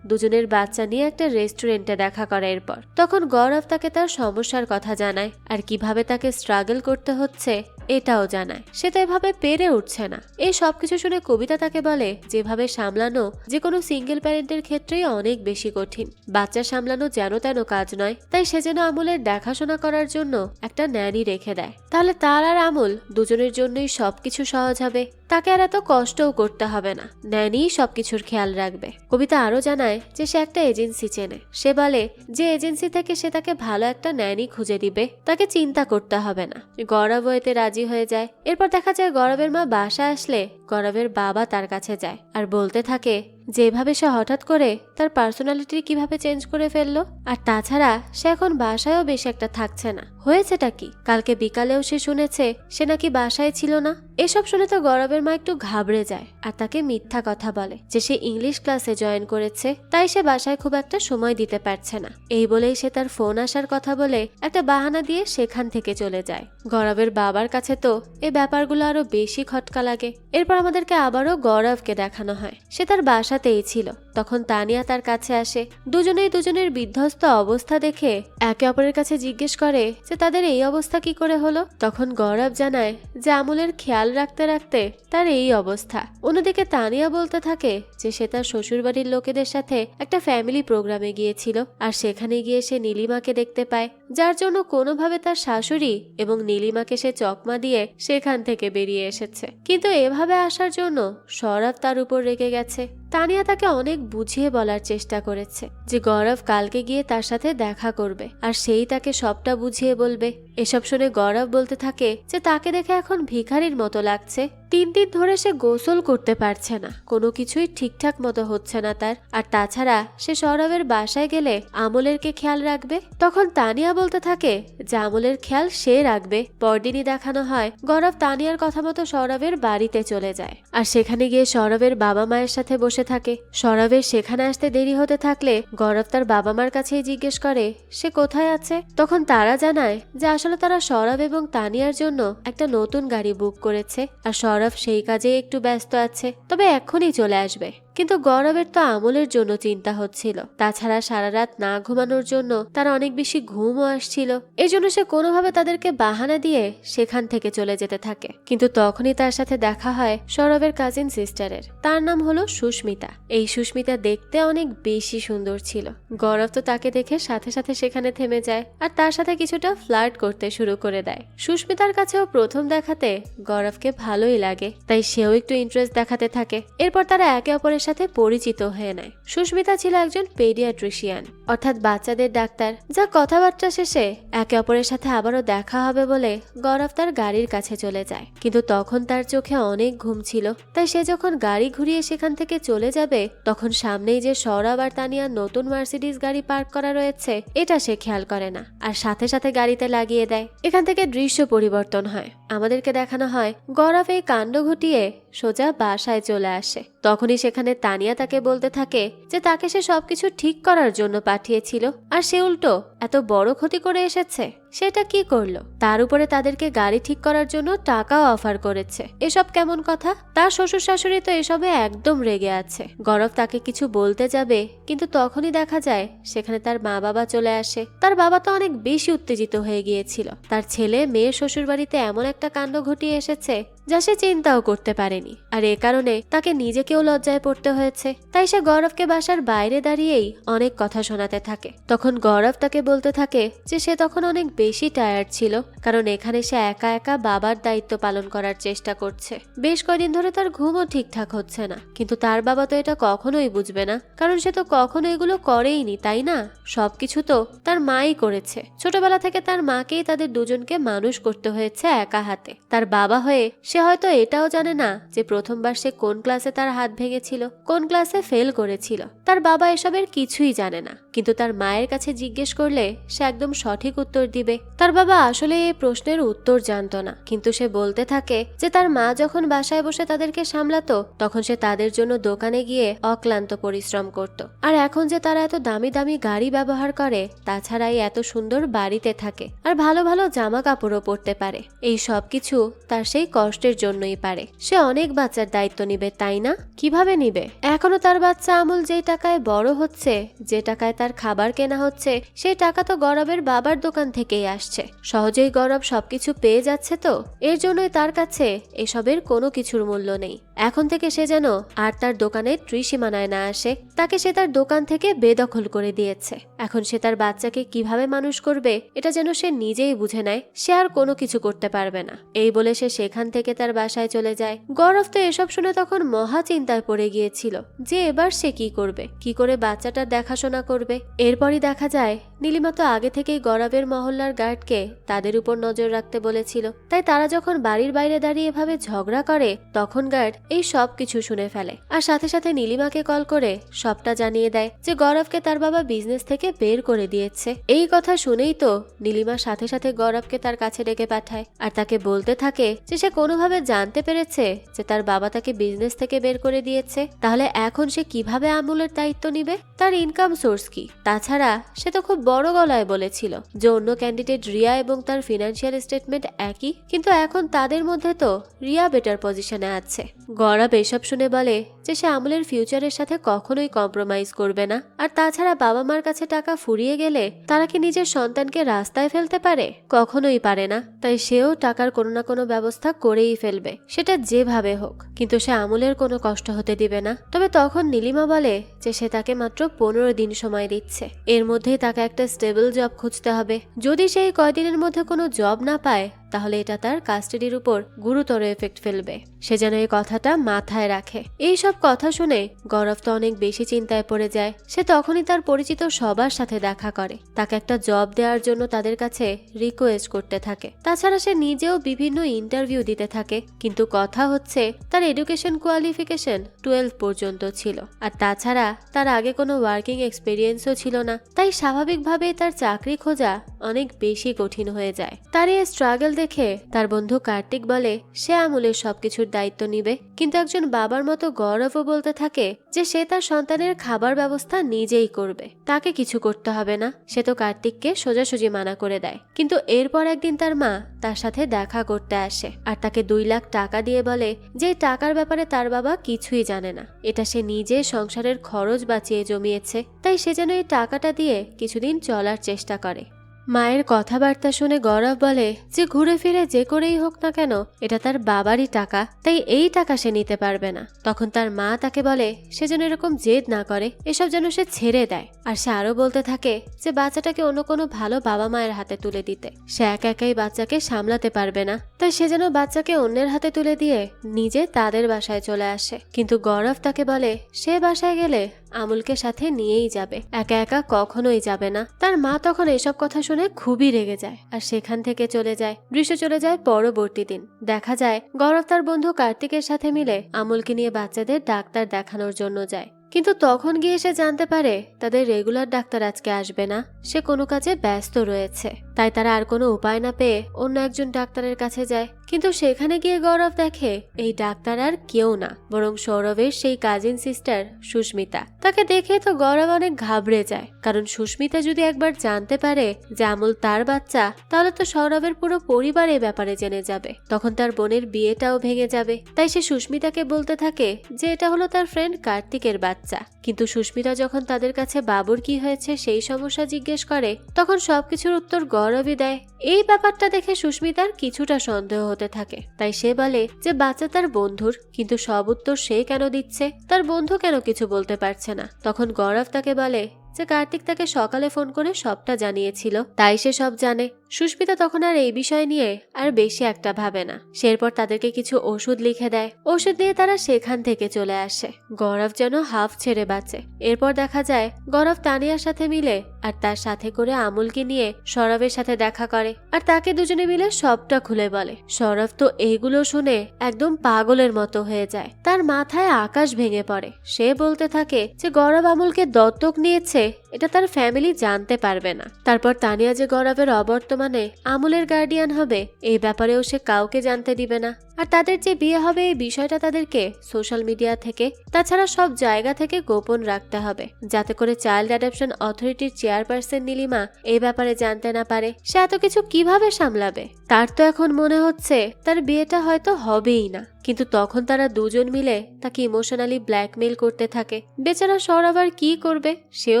দুজনের বাচ্চা নিয়ে একটা রেস্টুরেন্টে দেখা করে। এরপর তখন গৌরব তাকে তার সমস্যার কথা জানায় আর কিভাবে তাকে স্ট্রাগল করতে হচ্ছে এটাও জানায়। সে তো এভাবে পেরে উঠছে না। এই সবকিছু শুনে কবিতা তাকে বলে যেভাবে সামলানো যে কোনো সিঙ্গেল প্যারেন্টের ক্ষেত্রেই অনেক বেশি কঠিন। বাচ্চা সামলানো যেন তেন কাজ নয়, তাই সে যেন আমলের দেখাশোনা করার জন্য একটা ন্যানি রেখে দেয়। তাহলে তার আর আমল দুজনের জন্যই সবকিছু সহজ হবে, তাকে আর এত কষ্টও করতে হবে না, ন্যানি সবকিছুর খেয়াল রাখবে। কবিতা আরো জানায় যে সে একটা এজেন্সি চেনে। সে বলে যে এজেন্সি থেকে সে তাকে ভালো একটা ন্যানি খুঁজে দিবে, তাকে চিন্তা করতে হবে না। গৌরব এতে রাজি হয়ে যায়। এরপর দেখা যায় গৌরবের মা বাসা আসলে গৌরবের বাবা তার কাছে যায় আর বলতে থাকে যেভাবে সে হঠাৎ করে তার পার্সোনালিটি কিভাবে চেঞ্জ করে ফেললো, আর তাছাড়া সে এখন বাসায়ও বেশি একটা থাকছে না। হয়েছেটা কি? কালকে বিকালেও সে শুনেছে সে নাকি বাসায় ছিল না। এসব শুনে তো গৌরবের মা একটু ঘাবড়ে যায় আর তাকে মিথ্যা কথা বলে যে সে ইংলিশ ক্লাসে জয়েন করেছে, তাই সে বাসায় খুব একটা সময় দিতে পারছে না। এই বলেই সে তার ফোন আসার কথা বলে একটা বাহানা দিয়ে সেখান থেকে চলে যায়। গৌরবের বাবার কাছে তো এই ব্যাপারগুলো আরো বেশি খটকা লাগে। এরপর আমাদেরকে আবারও গৌরবকে দেখানো হয়। সে তার বাসাতেই ছিল। তখন তানিয়া তার কাছে আসে। দুজনেই দুজনের বিধ্বস্ত অবস্থা দেখে একে অপরের কাছে জিজ্ঞেস করে যে তাদের এই অবস্থা কি করে হলো। তখন গৌরব জানায় যে আমলের খেয়াল রাখতে রাখতে তার এই অবস্থা। অন্যদিকে তানিয়া বলতে থাকে যে সে তার শ্বশুরবাড়ির লোকেদের সাথে একটা ফ্যামিলি প্রোগ্রামে গিয়েছিল আর সেখানে গিয়ে সে নীলিমাকে দেখতে পায়, যার জন্য কোনোভাবে তার শাশুড়ি এবং নীলিমাকে সে চকমা দিয়ে সেখান থেকে বেরিয়ে এসেছে। কিন্তু এভাবে আসার জন্য সৌরভ তার উপর রেগে গেছে। তানিয়া তাকে অনেক বুঝিয়ে বলার চেষ্টা করেছে যে গৌরব কালকে গিয়ে তার সাথে দেখা করবে আর সেই তাকে সবটা বুঝিয়ে বলবে। এসব শুনে গৌরব বলতে থাকে যে তাকে দেখে এখন ভিখারির মতো লাগছে। 3 দিন ধরে সে গোসল করতে পারছে না, কোনো কিছুই ঠিকঠাক মতো হচ্ছে না তার। আর তাছাড়া সে সৌরভের বাসায় গেলে আমলেরকে খেয়াল রাখবে। তখন তানিয়া বলতে থাকে যে আমলের খেয়াল সে রাখবে। পরদিনই দেখানো হয় গৌরব তানিয়ার কথা মতো সৌরভের বাড়িতে চলে যায় আর সেখানে গিয়ে সৌরভের বাবা মায়ের সাথে বসে থাকে। সৌরভের সেখানে আসতে দেরি হতে থাকলে গৌরব তার বাবা মার কাছেই জিজ্ঞেস করে সে কোথায় আছে। তখন তারা জানায় যে আসলে তারা সৌরভ এবং তানিয়ার জন্য একটা নতুন গাড়ি বুক করেছে আর সৌরভ সেই কাজে একটু ব্যস্ত আছে, তবে এখনই চলে আসবে। কিন্তু গৌরবের তো আমলের জন্য চিন্তা হচ্ছিল। তাছাড়া সারা রাত না ঘুমানোর জন্য তার অনেক বেশি ঘুমও আসছিল। এই জন্য সে কোনোভাবে তাদেরকে বাহানা দিয়ে সেখান থেকে চলে যেতে থাকে। কিন্তু তখনই তার সাথে দেখা হয় সৌরভের কাজিন সিস্টারের। তার নাম হলো সুস্মিতা। এই সুস্মিতা দেখতে অনেক বেশি সুন্দর ছিল। গৌরব তো তাকে দেখে সাথে সাথে সেখানে থেমে যায় আর তার সাথে কিছুটা ফ্লার্ট করতে শুরু করে দেয়। সুস্মিতার কাছেও প্রথম দেখাতে গৌরবকে ভালোই লাগে, তাই সেও একটু ইন্টারেস্ট দেখাতে থাকে। এরপর তারা একে অপরের সাথে পরিচিত হয়ে নেয়। সুস্মিতা ছিল একজন পেডিয়াট্রিশিয়ান, অর্থাৎ বাচ্চাদের ডাক্তার। যা কথাবার্তা শেষে একে অপরের সাথে আবারও দেখা হবে বলে গৌরব তার গাড়ির কাছে চলে যায়। কিন্তু তখন তার চোখে অনেক ঘুম ছিল, তাই সে যখন গাড়ি ঘুরিয়ে সেখান থেকে চলে যাবে তখন সামনেই যে সৌরভ আর তানিয়ার নতুন মার্সিডিজ গাড়ি পার্ক করা রয়েছে এটা সে খেয়াল করে না আর সাথে সাথে গাড়িতে লাগিয়ে দেয়। এখান থেকে দৃশ্য পরিবর্তন হয়। আমাদেরকে দেখানো হয় গৌরব এই কাণ্ড ঘটিয়ে সোজা বাসায় চলে আসে। তখনই সেখানে তানিয়া তাকে বলতে থাকে যে তাকে সে সবকিছু ঠিক করার জন্য পাঠিয়েছিল আর সে উল্টো এত বড় ক্ষতি করে এসেছে। সেটা কি করলো? তার উপরে তাদেরকে গাড়ি ঠিক করার জন্য টাকাও অফার করেছে। এসব কেমন কথা? তার শ্বশুর শাশুড়ি তো এসবে একদম রেগে আছে। গৌরব তাকে কিছু বলতে যাবে, কিন্তু তখনই দেখা যায় সেখানে তার মা বাবা চলে আসে। তার বাবা তো অনেক বেশি উত্তেজিত হয়ে গিয়েছিল। তার ছেলে মেয়ের শ্বশুর বাড়িতে এমন একটা কাণ্ড ঘটিয়ে এসেছে যা সে চিন্তাও করতে পারেনি, আর এ কারণে তাকে নিজেকেও লজ্জায় পড়তে হয়েছে। তাই সে গৌরবকে বাসার বাইরে দাঁড়িয়েই অনেক কথা শোনাতে থাকে। তখন গৌরব তাকে বলতে থাকে যে সে তখন অনেক বেশি টায়ার্ড ছিল, কারণ এখানে সে একা একা বাবার দায়িত্ব পালন করার চেষ্টা করছে। বেশ কয়েকদিন ধরে তার ঘুমও ঠিকঠাক হচ্ছে না। কিন্তু তার বাবা তো এটা কখনোই বুঝবে না, কারণ সে তো কখনো এগুলো করেইনি, তাই না? সবকিছু তো তার মাই করেছে। ছোটবেলা থেকে তার মাকেই তাদের দুজনকে মানুষ করতে হয়েছে একা হাতে। তার বাবা হয়ে সে হয়তো এটাও জানে না যে প্রথমবার সে কোন ক্লাসে তার হাত ভেঙেছিল, কোন ক্লাসে ফেল করেছিল। তার বাবা এসবের কিছুই জানে না। কিন্তু তার মায়ের কাছে জিজ্ঞেস করলে হলে সে একদম সঠিক উত্তর দিবে। তার বাবা আসলে এই প্রশ্নের উত্তর জানতো না, কিন্তু সে বলতে থাকে যে তার মা যখন বাসায় বসে তাদেরকে সামলাতো তখন সে তাদের জন্য দোকানে গিয়ে অক্লান্ত পরিশ্রম করত। আর এখন যে তারা এত দামি দামি গাড়ি ব্যবহার করে, তাছাড়া এই এত সুন্দর বাড়িতে থাকে আর ভালো ভালো জামা কাপড়ও পরতে পারে, এই সব কিছু তার সেই কষ্টের জন্যই পারে। সে অনেক বাচ্চার দায়িত্ব নিবে, তাই না? কিভাবে নিবে? এখনো তার বাচ্চা আমুল যেই টাকায় বড় হচ্ছে, যে টাকায় তার খাবার কেনা হচ্ছে, সেই টাকা তো গৌরবের বাবার দোকান থেকেই আসছে। সহজেই গৌরব সবকিছু পেয়ে যাচ্ছে, তো এর জন্যই তার কাছে এসবের কোনো কিছুর মূল্য নেই। এখন থেকে সে যেন আর তার দোকানে ত্রিসীমানায় না আসে। তাকে সে তার দোকান থেকে বেদখল করে দিয়েছে। এখন সে তার বাচ্চাকে কিভাবে মানুষ করবে এটা যেন সে নিজেই বুঝে নেয়। সে আর কোনো কিছু করতে পারবে না। এই বলে সে সেখান থেকে তার বাসায় চলে যায়। গৌরব তো এসব শুনে তখন মহা চিন্তায় পড়ে গিয়েছিল যে এবার সে কি করবে, কি করে বাচ্চাটার দেখাশোনা করবে। এরপরই দেখা যায় নীলিমা তো আগে থেকেই গৌরবের মহল্লার গার্ডকে তাদের উপর নজর রাখতে বলেছিল। তাই তারা যখন বাড়ির বাইরে দাঁড়িয়ে এভাবে ঝগড়া করে তখন গার্ড এই সব কিছু শুনে ফেলে আর সাথে সাথে নীলিমাকে কল করে সবটা জানিয়ে দেয় যে গৌরবকে তার বাবা বিজনেস থেকে বের করে দিয়েছে। এই কথা শুনেই তো নীলিমার সাথে সাথে গৌরবকে তার কাছে ডেকে পাঠায় আর তাকে বলতে থাকে যে সে কোনোভাবে জানতে পেরেছে যে তার বাবা তাকে বিজনেস থেকে বের করে দিয়েছে। তাহলে এখন সে কিভাবে আমুলের দায়িত্ব নিবে? তার ইনকাম সোর্স কি? তাছাড়া সে তো খুব বড় গলায় বলেছিল যে অন্য ক্যান্ডিডেট রিয়া এবং তার ফিনান্সিয়াল স্টেটমেন্ট একই, কিন্তু এখন তাদের মধ্যে তো রিয়া বেটার পজিশনে আছে। গৌরব এসব শুনে বলে যে সে আমুলের ফিউচারের সাথে কখনোই কম্প্রোমাইজ করবে না। আর তাছাড়া বাবা মার কাছে টাকা ফুরিয়ে গেলে তারা কি নিজের সন্তানকে রাস্তায় ফেলতে পারে? কখনোই পারে না। তাই সেও টাকার কোনো না কোনো ব্যবস্থা করেই ফেলবে, সেটা যেভাবে হোক, কিন্তু সে আমুলের কোনো কষ্ট হতে দিবে না। তবে তখন নীলিমা বলে যে সে তাকে মাত্র 15 দিন সময় দিচ্ছে, এর মধ্যেই তাকে একটা স্টেবল জব খুঁজতে হবে। যদি সেই কয়দিনের মধ্যে কোনো জব না পায় তাহলে এটা তার কাস্টাডির উপর গুরুতর এফেক্ট ফেলবে। সে যেন এই কথাটা মাথায় রাখে। এই সব কথা শুনে গৌরব তো অনেক বেশি চিন্তায় পড়ে যায়। সে তখনই তার পরিচিত সবার সাথে দেখা করে, তাকে একটা জব দেওয়ার জন্য তাদের কাছে রিকোয়েস্ট করতে থাকে। তাছাড়া সে নিজেও বিভিন্ন ইন্টারভিউ দিতে থাকে, কিন্তু কথা হচ্ছে তার এডুকেশন কোয়ালিফিকেশন 12 পর্যন্ত ছিল, আর তাছাড়া তার আগে কোনো ওয়ার্কিং এক্সপিরিয়েন্সও ছিল না। তাই স্বাভাবিকভাবেই তার চাকরি খোঁজা অনেক বেশি কঠিন হয়ে যায়। তার এই স্ট্রাগল দেখে তার বন্ধু কার্তিক বলে সে আমুলের সবকিছুর দায়িত্ব নিবে, কিন্তু একজন বাবার মতো গৌরবও বলতে থাকে যে সে তার সন্তানের খাবার ব্যবস্থা নিজেই করবে, তাকে কিছু করতে হবে না। সে তো কার্তিককে সোজাসুজি মানা করে দেয়। কিন্তু এরপর একদিন তার মা তার সাথে দেখা করতে আসে আর তাকে 2 লাখ টাকা দিয়ে বলে যে টাকার ব্যাপারে তার বাবা কিছুই জানে না, এটা সে নিজে সংসারের খরচ বাঁচিয়ে জমিয়েছে, তাই সে যেন এই টাকাটা দিয়ে কিছুদিন চলার চেষ্টা করে। মায়ের কথাবার্তা শুনে গৌরব বলে যে ঘুরে ফিরে যে করেই হোক না কেন এটা তার বাবারই টাকা, তাই এই টাকা সে নিতে পারবে না। তখন তার মা তাকে বলে সে যেন এরকম জেদ না করে, এসব যেন সে ছেড়ে দেয়। আর সে আরো বলতে থাকে যে বাচ্চাটাকে অন্য কোনো ভালো বাবা মায়ের হাতে তুলে দিতে, সে একা একাই বাচ্চাকে সামলাতে পারবে না, তাই সে যেন বাচ্চাকে অন্যের হাতে তুলে দিয়ে নিজে তাদের বাসায় চলে আসে। কিন্তু গৌরব তাকে বলে সে বাসায় গেলে আমুলকে সাথে নিয়েই যাবে, একা একা কখনোই যাবে না। তার মা তখন এসব কথা শুনে খুবই রেগে যায় আর সেখান থেকে চলে যায়। দৃশ্য চলে যায় পরবর্তী দিন। দেখা যায় গৌরব তার বন্ধু কার্তিকের সাথে মিলে আমুলকে নিয়ে বাচ্চাদের ডাক্তার দেখানোর জন্য যায়, কিন্তু তখন গিয়ে সে জানতে পারে তাদের রেগুলার ডাক্তার আজকে আসবে না, সে কোনো কাজে ব্যস্ত রয়েছে। তাই তারা আর কোনো উপায় না পেয়ে অন্য একজন ডাক্তারের কাছে যায়। কিন্তু সেখানে গিয়ে গৌরব দেখে এই ডাক্তার আর কেউ না, বরং সৌরভের সেই কাজিন সিস্টার সুস্মিতা। তাকে দেখে তো গৌরব অনেক ঘাবড়ে যায়, কারণ সুস্মিতা যদি একবার জানতে পারে যে আমুল তার বাচ্চা তাহলে তো সৌরভের পুরো পরিবার এই ব্যাপারে জেনে যাবে, তখন তার বোনের বিয়েটাও ভেঙে যাবে। তাই সে সুস্মিতাকে বলতে থাকে যে এটা হলো তার ফ্রেন্ড কার্তিকের বাচ্চা। কিন্তু সুস্মিতা যখন তাদের কাছে বাবুর কি হয়েছে সেই সমস্যা জিজ্ঞেস করে তখন সবকিছুর উত্তর গৌরবই দেয়। এই ব্যাপারটা দেখে সুস্মিতার কিছুটা সন্দেহ হতে থাকে, তাই সে বলে যে বাচ্চা তার বন্ধুর, কিন্তু সব উত্তর সে কেন দিচ্ছে, তার বন্ধু কেন কিছু বলতে পারছে না। তখন গৌরব তাকে বলে যে কার্তিক তাকে সকালে ফোন করে সবটা জানিয়েছিল, তাই সে সব জানে। সুস্মিতা তখন আর এই বিষয় নিয়ে আর বেশি একটা ভাবে না। সে এরপর তাদেরকে কিছু ওষুধ লিখে দেয়। ওষুধ নিয়ে তারা সেখান থেকে চলে আসে। গৌরব যেন হাফ ছেড়ে বাঁচে। এরপর দেখা যায় গৌরব তানিয়ার সাথে মিলে আর তার সাথে করে আমুলকে নিয়ে সৌরভের সাথে দেখা করে আর তাকে দুজনে মিলে সবটা খুলে বলে। সৌরভ তো এইগুলো শুনে একদম পাগলের মতো হয়ে যায়, তার মাথায় আকাশ ভেঙে পড়ে। সে বলতে থাকে যে গৌরব আমুলকে দত্তক নিয়েছে এটা তার ফ্যামিলি জানতে পারবে না। তারপর তানিয়া যে গৌরবের অবর্তমানে আমুলের গার্ডিয়ান হবে এই ব্যাপারেও সে কাউকে জানতে দিবে না। আর তাদের যে বিয়ে হবে এই বিষয়টা তাদেরকে সোশ্যাল মিডিয়া থেকে তাছাড়া সব জায়গা থেকে গোপন রাখতে হবে, যাতে করে চাইল্ড অ্যাডপশন অথরিটির চেয়ারপারসন নীলিমা এই ব্যাপারে জানতে না পারে। সে এত কিছু কিভাবে সামলাবে? তার তো এখন মনে হচ্ছে তার বিয়েটা হয়তো হবেই না। কিন্তু তখন তারা দুজন মিলে তাকে ইমোশনালি ব্ল্যাকমেইল করতে থাকে। বেচারা সর আবার কি করবে, সেও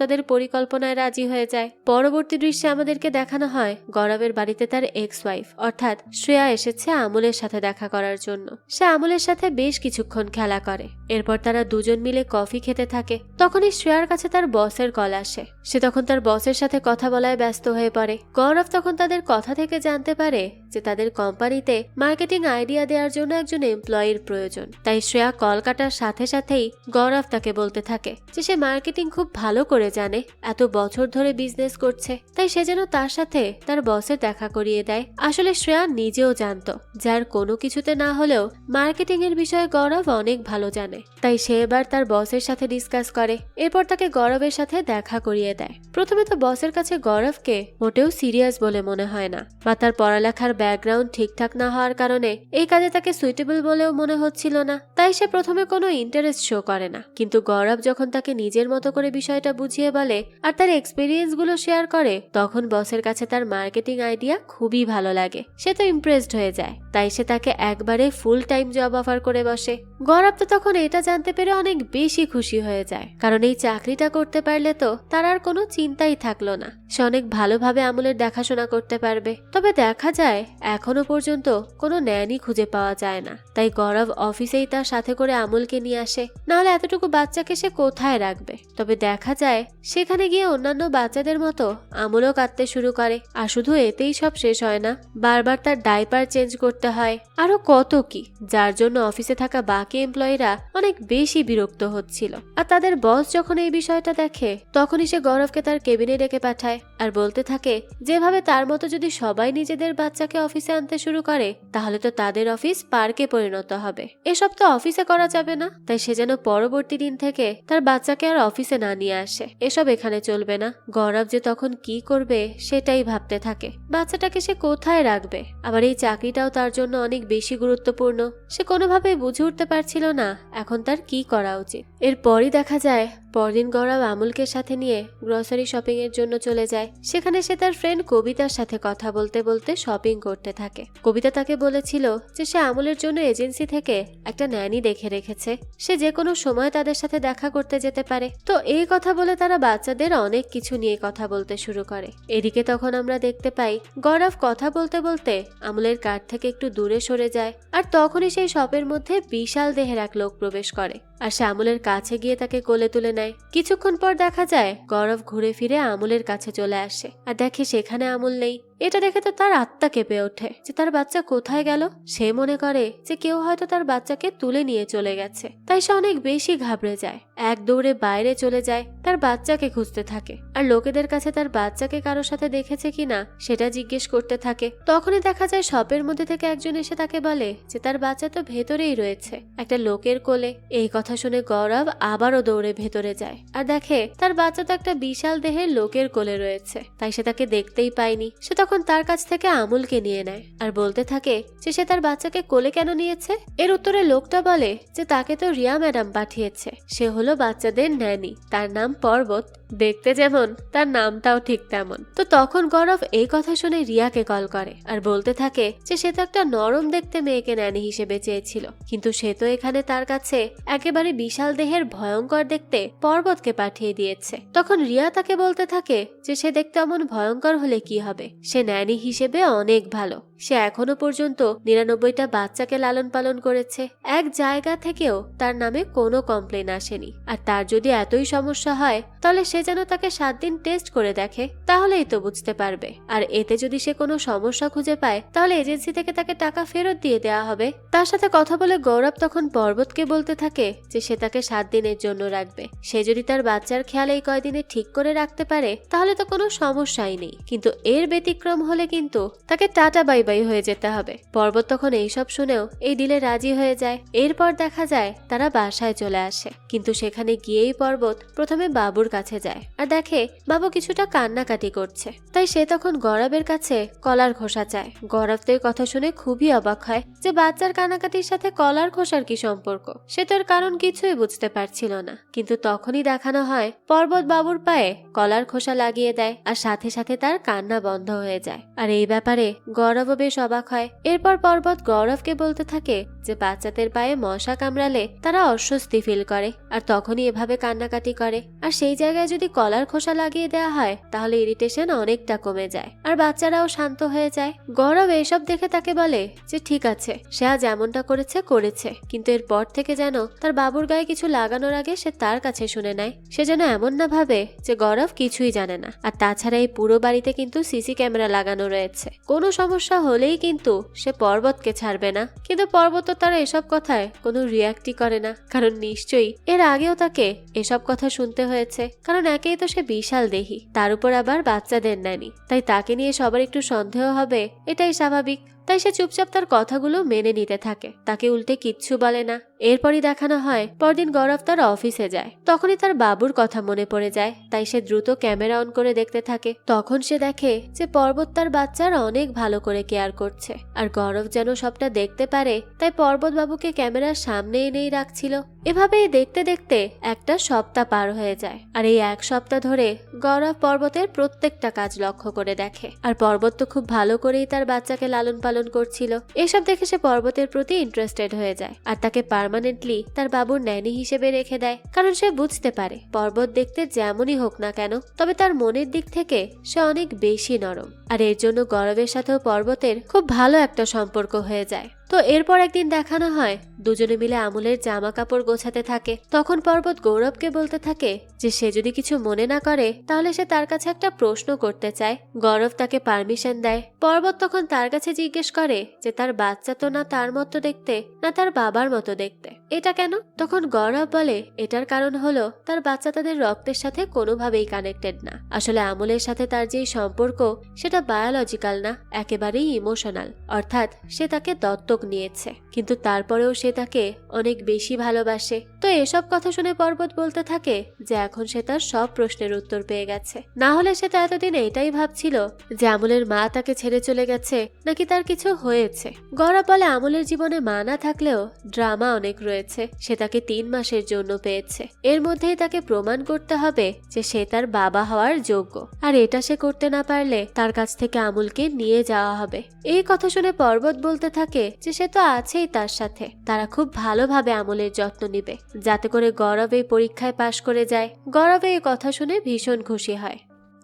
তাদের পরিকল্পনায় রাজি হয়ে যায়। পরবর্তী দৃশ্যে আমাদেরকে দেখানো হয় গৌরবের বাড়িতে তার এক্স ওয়াইফ অর্থাৎ শ্রেয়া এসেছে আমুলের সাথে দেখা করার জন্য। সে আমুলের সাথে বেশ কিছুক্ষণ খেলা করে। এরপর তারা দুজন মিলে কফি খেতে থাকে। তখনই শ্রেয়ার কাছে তার বসের কল আসে। সে তখন তার বসের সাথে কথা বলায় ব্যস্ত হয়ে পড়ে। গৌরব তখন তাদের কথা থেকে জানতে পারে যে তাদের কোম্পানিতে মার্কেটিং আইডিয়া দেওয়ার জন্য একজন এমপ্লয়ির প্রয়োজন। তাই শ্রেয়া কল কাটার সাথে সাথেই গৌরব তাকে বলতে থাকে যে সে মার্কেটিং খুব ভালো করে জানে, এত বছর ধরে বিজনেস করছে, তাই সে যেন তার সাথে তার বসের দেখা করিয়ে দেয়। আসলে শ্রেয়া নিজেও জানতো যার কোনো কিছুতে না হলেও মার্কেটিং এর বিষয়ে গৌরব অনেক ভালো জানে। তাই সে এবার তার বসের সাথে ডিসকাস করে। এরপর তাকে গৌরবের সাথে দেখা করিয়ে দেয়। প্রথমে তো বসের কাছে গৌরবকে মোটেও সিরিয়াস বলে মনে হয় না, বা তার পড়ালেখার ব্যাকগ্রাউন্ড ঠিকঠাক না হওয়ার কারণে এই কাজে তাকে সুইটেবল বলেও মনে হচ্ছিল না। তাই সে প্রথমে কোনো ইন্টারেস্ট শো করে না। কিন্তু গৌরব যখন তাকে নিজের মতো করে বিষয়টা বুঝিয়ে বলে আর তার এক্সপিরিয়েন্স গুলো শেয়ার করে, তখন বসের কাছে তার মার্কেটিং আইডিয়া খুবই ভালো লাগে। সে তো ইমপ্রেসড হয়ে যায়। তাই সে তাকে একবারে ফুল টাইম জব অফার করে বসে। গৌরব তো তখন এটা জানতে পেরে অনেক বেশি খুশি হয়ে যায়, কারণ এই চাকরিটা করতে পারলে তো তার আর কোনো চিন্তাই থাকলো না। সে অনেক ভালোভাবে আমুলের দেখাশোনা করতে পারবে। তবে দেখা যায় এখনো পর্যন্ত কোনো ন্যানি খুঁজে পাওয়া যায় না। তাই গৌরব অফিসেই তার সাথে করে আমুলকে নিয়ে আসে, নাহলে এতটুকু বাচ্চাকে সে কোথায় রাখবে। তবে দেখা যায় সেখানে গিয়ে অন্যান্য বাচ্চাদের মতো আমুলও কাঁদতে শুরু করে। আর শুধু এতেই সব শেষ হয় না, বারবার তার ডাইপার চেঞ্জ করতে হয়, আরো কত কি, যার জন্য অফিসে থাকা বাকি এমপ্লয়িরা অনেক বেশি বিরক্ত হচ্ছিল। আর তাদের বস যখন এই বিষয়টা দেখে তখনই সে গৌরবকে তার কেবিনে ডেকে পাঠায় আর বলতে থাকে যেভাবে তার মতো যদি সবাই নিজেদের বাচ্চাকে অফিসে আনতে শুরু করে তাহলে তো তাদের অফিস পার্কে পরিণত হবে। এসব তো অফিসে করা যাবে না। তাই সে যেন পরবর্তী দিন থেকে তার বাচ্চাকে আর অফিসে না নিয়ে আসে। এসব এখানে চলবে না। গৌরব যে তখন কি করবে সেটাই ভাবতে থাকে। বাচ্চাটাকে সে কোথায় রাখবে? আবার এই চাকরিটাও তার জন্য অনেক বেশি গুরুত্বপূর্ণ। সে কোনোভাবেই বুঝে উঠতে পারছিল না এখন তার কি করা উচিত। এরপরই দেখা যায় পরদিন গৌরব আমুলকে সাথে নিয়ে গ্রসারি শপিং এর জন্য চলে যায়। সেখানে সে তার ফ্রেন্ড কবিতার সাথে কথা বলতে বলতে শপিং করতে থাকে। কবিতা তাকে বলেছিল যে সে আমুলের জন্য এজেন্সি থেকে একটা ন্যানি দেখে রেখেছে, সে যে কোনো সময় তাদের সাথে দেখা করতে যেতে পারে। তো এই কথা বলে তারা বাচ্চাদের অনেক কিছু নিয়ে কথা বলতে শুরু করে। এদিকে তখন আমরা দেখতে পাই গৌরব কথা বলতে বলতে আমুলের কাঠ থেকে একটু দূরে সরে যায়। আর তখনই সেই শপের মধ্যে বিশাল দেহের এক লোক প্রবেশ করে আর সে আমুলের কাছে গিয়ে তাকে কোলে তুলে নেয়। কিছুক্ষণ পর দেখা যায় গৌরব ঘুরে ফিরে আমুলের কাছে চলে আসে আর দেখে সেখানে আমুল নেই। এটা দেখে তো তার আত্মা কেঁপে ওঠে যে তার বাচ্চা কোথায় গেল। সে মনে করে যে কেউ হয়তো তার বাচ্চাকে তুলে নিয়ে চলে গেছে। তাই সে অনেক বেশি ঘাবড়ে যায়, এক দৌড়ে বাইরে চলে যায়, তার বাচ্চাকে খুঁজতে থাকে আর লোকেদের কাছে তার বাচ্চাকে কারোর সাথে দেখেছে কিনা সেটা জিজ্ঞেস করতে থাকে। তখনই দেখা যায় শপের মধ্যে থেকে একজন এসে তাকে বলে যে তার বাচ্চা তো ভেতরেই রয়েছে একটা লোকের কোলে। এই কথা শুনে গৌরব আবারও দৌড়ে ভেতরে যায় আর দেখে তার বাচ্চা তো একটা বিশাল দেহের লোকের কোলে রয়েছে। তাই সে তাকে দেখতেই পায়নি। সে তখন তার কাছ থেকে আমুলকে নিয়ে নেয় আর বলতে থাকে যে সে তার বাচ্চাকে কোলে কেন নিয়েছে। এর উত্তরে লোকটা বলে যে তাকে তো রিয়া ম্যাডাম পাঠিয়েছে, সে হলো বাচ্চাদের ন্যানি, তার নাম পর্বত, দেখতে যেমন তার নামটাও ঠিক তেমন। তো তখন গৌরব এই কথা শুনে রিয়াকে কল করে আর বলতে থাকে যে সে তো একটা নরম দেখতে মেয়েকে ন্যানি হিসেবে চেয়েছিল, কিন্তু সে তো এখানে তার কাছে একেবারে বিশাল দেহের ভয়ঙ্কর দেখতে পর্বতকে পাঠিয়ে দিয়েছে। তখন রিয়া তাকে বলতে থাকে যে সে দেখতে অমন ভয়ঙ্কর হলে কি হবে, সে ন্যানি হিসেবে অনেক ভালো। সে এখনো পর্যন্ত 99টা বাচ্চাকে লালন পালন করেছে, এক জায়গা থেকেও তার নামে কোনো কমপ্লেন আসেনি। আর তার যদি এতই সমস্যা হয় তাহলে সে যেন তাকে 7 দিন টেস্ট করে দেখে, তাহলেই তো বুঝতে পারবে। আর এতে যদি সে কোনো সমস্যা খুঁজে পায় তাহলে এজেন্সি থেকে তাকে টাকা ফেরত দিয়ে দেওয়া হবে। তার সাথে কথা বলে গৌরব তখন পর্বতকে বলতে থাকে যে সে তাকে 7 দিনের জন্য রাখবে। সে যদি তার বাচ্চার খেয়াল এই কয়দিনে ঠিক করে রাখতে পারে তাহলে তো কোনো সমস্যাই নেই, কিন্তু এর ব্যতিক্রম হলে কিন্তু তাকে টাটা বাই বাই বাবাই হয়ে যেতে হবে। পর্বত তখন এইসব শুনেও এই ডিলে রাজি হয়ে যায়। এরপর দেখা যায় তারা বাসায় চলে আসে, কিন্তু সেখানে গিয়েই পর্বত প্রথমে বাবুর কাছে যায় আর দেখে বাবু কিছুটা কান্নাকাটি করছে। তাই সে তখন গৌরবের কাছে কলার খোসা চায়। গৌরব তো এই কথা শুনে খুবই অবাক হয় যে বাচ্চার কান্নাকাটির সাথে কলার খোসার কি সম্পর্ক। সে তো এর কারণ কিছুই বুঝতে পারছিল না, কিন্তু তখনই দেখানো হয় পর্বত বাবুর পায়ে কলার খোসা লাগিয়ে দেয় আর সাথে সাথে তার কান্না বন্ধ হয়ে যায়। আর এই ব্যাপারে গৌরবও বেশ অবাক হয়। এরপর পর্বত গৌরবকে বলতে থাকে যে বাচ্চাদের পায়ে মশা কামড়ালে তারা অস্বস্তি ফিল করে আর তখনই এভাবে কান্নাকাটি করে, আর সেই জায়গায় যদি কলার খোসা লাগিয়ে দেওয়া হয় তাহলে ইরিটেশন অনেকটা কমে যায় আর বাচ্চারাও শান্ত হয়ে যায়। গৌরব এইসব দেখে তাকে বলে যে ঠিক আছে, সে আজ এমনটা করেছে, কিন্তু এরপর থেকে যেন তার বাবুর গায়ে কিছু লাগানোর আগে সে তার কাছে শুনে নেয়। সে যেন এমন না ভাবে যে গৌরব কিছুই জানে না। আর তাছাড়া এই পুরো বাড়িতে কিন্তু সিসি ক্যামেরা লাগানো রয়েছে, কোনো সমস্যা হলেই কিন্তু সে পর্বতকে ছাড়বে না। কিন্তু পর্বত তো তার এসব কথায় কোনো রিয়াক্টই করে না, কারণ নিশ্চয়ই এর আগেও তাকে এসব কথা শুনতে হয়েছে, কারণ একেই তো সে বিশাল দেহি, তার উপর আবার বাচ্চাদের নানি, তাই তাকে নিয়ে সবার একটু সন্দেহ হবে, এটাই স্বাভাবিক। তাই সে চুপচাপ তার কথাগুলো মেনে নিতে থাকে, তাকে উল্টে কিচ্ছু বলে না। এরপরই দেখানো হয় পরদিন গৌরব তার অফিসে যায়। তখনই তার বাবুর কথা মনে পড়ে যায়, তাই সে দ্রুত ক্যামেরা অন করে দেখতে থাকে। তখন সে দেখে যে পর্বত তার বাচ্চার অনেক ভালো করে কেয়ার করছে, আর গৌরব যেন সবটা দেখতে পারে তাই পর্বত বাবুকে ক্যামেরার সামনে এনেই রাখছিল। এভাবেই দেখতে দেখতে একটা সপ্তাহ পার হয়ে যায়, আর এই এক সপ্তাহ ধরে গৌরব পর্বতের প্রত্যেকটা কাজ লক্ষ্য করে দেখে। আর পর্বত তো খুব ভালো করেই তার বাচ্চাকে লালন পালন করছিল। এসব দেখে সে পর্বতের প্রতি ইন্টারেস্টেড হয়ে যায় আর তাকে পার্মানেন্টলি তার বাবুর ন্যানি হিসেবে রেখে দেয়, কারণ সে বুঝতে পারে পর্বত দেখতে যেমনই হোক না কেন, তবে তার মনের দিক থেকে সে অনেক বেশি নরম। আর এর জন্য গৌরবের সাথেও পর্বতের খুব ভালো একটা সম্পর্ক হয়ে যায়। তো এরপর একদিন দেখানো হয় দুজনে মিলে আমুলের জামা কাপড় গোছাতে থাকে। তখন পর্বত গৌরবকে বলতে থাকে যে সে যদি কিছু মনে না করে তাহলে সে তার কাছে একটা প্রশ্ন করতে চায়। গৌরব তাকে পারমিশন দেয়। পর্বত তখন তার কাছে জিজ্ঞেস করে যে তার বাচ্চা তো না তার মতো দেখতে না তার বাবার মতো দেখতে, এটা কেন? তখন গৌরব বলে এটার কারণ হলো তার বাচ্চা তাদের রক্তের সাথে কোনোভাবেই কানেক্টেড না। আসলে আমুলের সাথে তার যেই সম্পর্ক সেটা বায়োলজিক্যাল না, একেবারেই ইমোশনাল, অর্থাৎ সে তাকে দত্তক নিয়েছে, কিন্তু তারপরেও সে তাকে অনেক বেশি ভালোবাসে। তো এসব কথা শুনে পর্বত বলতে থাকে যে এখন সে তার সব প্রশ্নের উত্তর পেয়ে গেছে। না হলে সে তো এতদিন এটাই ভাবছিল যে আমুলের মা তাকে ছেড়ে চলে গেছে নাকি তার কিছু হয়েছে। গৌরব বলে আমুলের জীবনে মা না থাকলেও ড্রামা অনেক রয়েছে, সে তাকে 3 মাসের জন্য পেয়েছে, এর মধ্যেই তাকে প্রমাণ করতে হবে যে সে তার বাবা হওয়ার যোগ্য, আর এটা সে করতে না পারলে তার কাছ থেকে আমুলকে নিয়ে যাওয়া হবে। এই কথা শুনে পর্বত বলতে থাকে যে সে তো আছেই তার সাথে, তারা খুব ভালোভাবে আমুলের যত্ন নিবে যাতে করে গৌরব এই পরীক্ষায় পাশ করে যায়। গৌরব এই কথা শুনে ভীষণ খুশি হয়।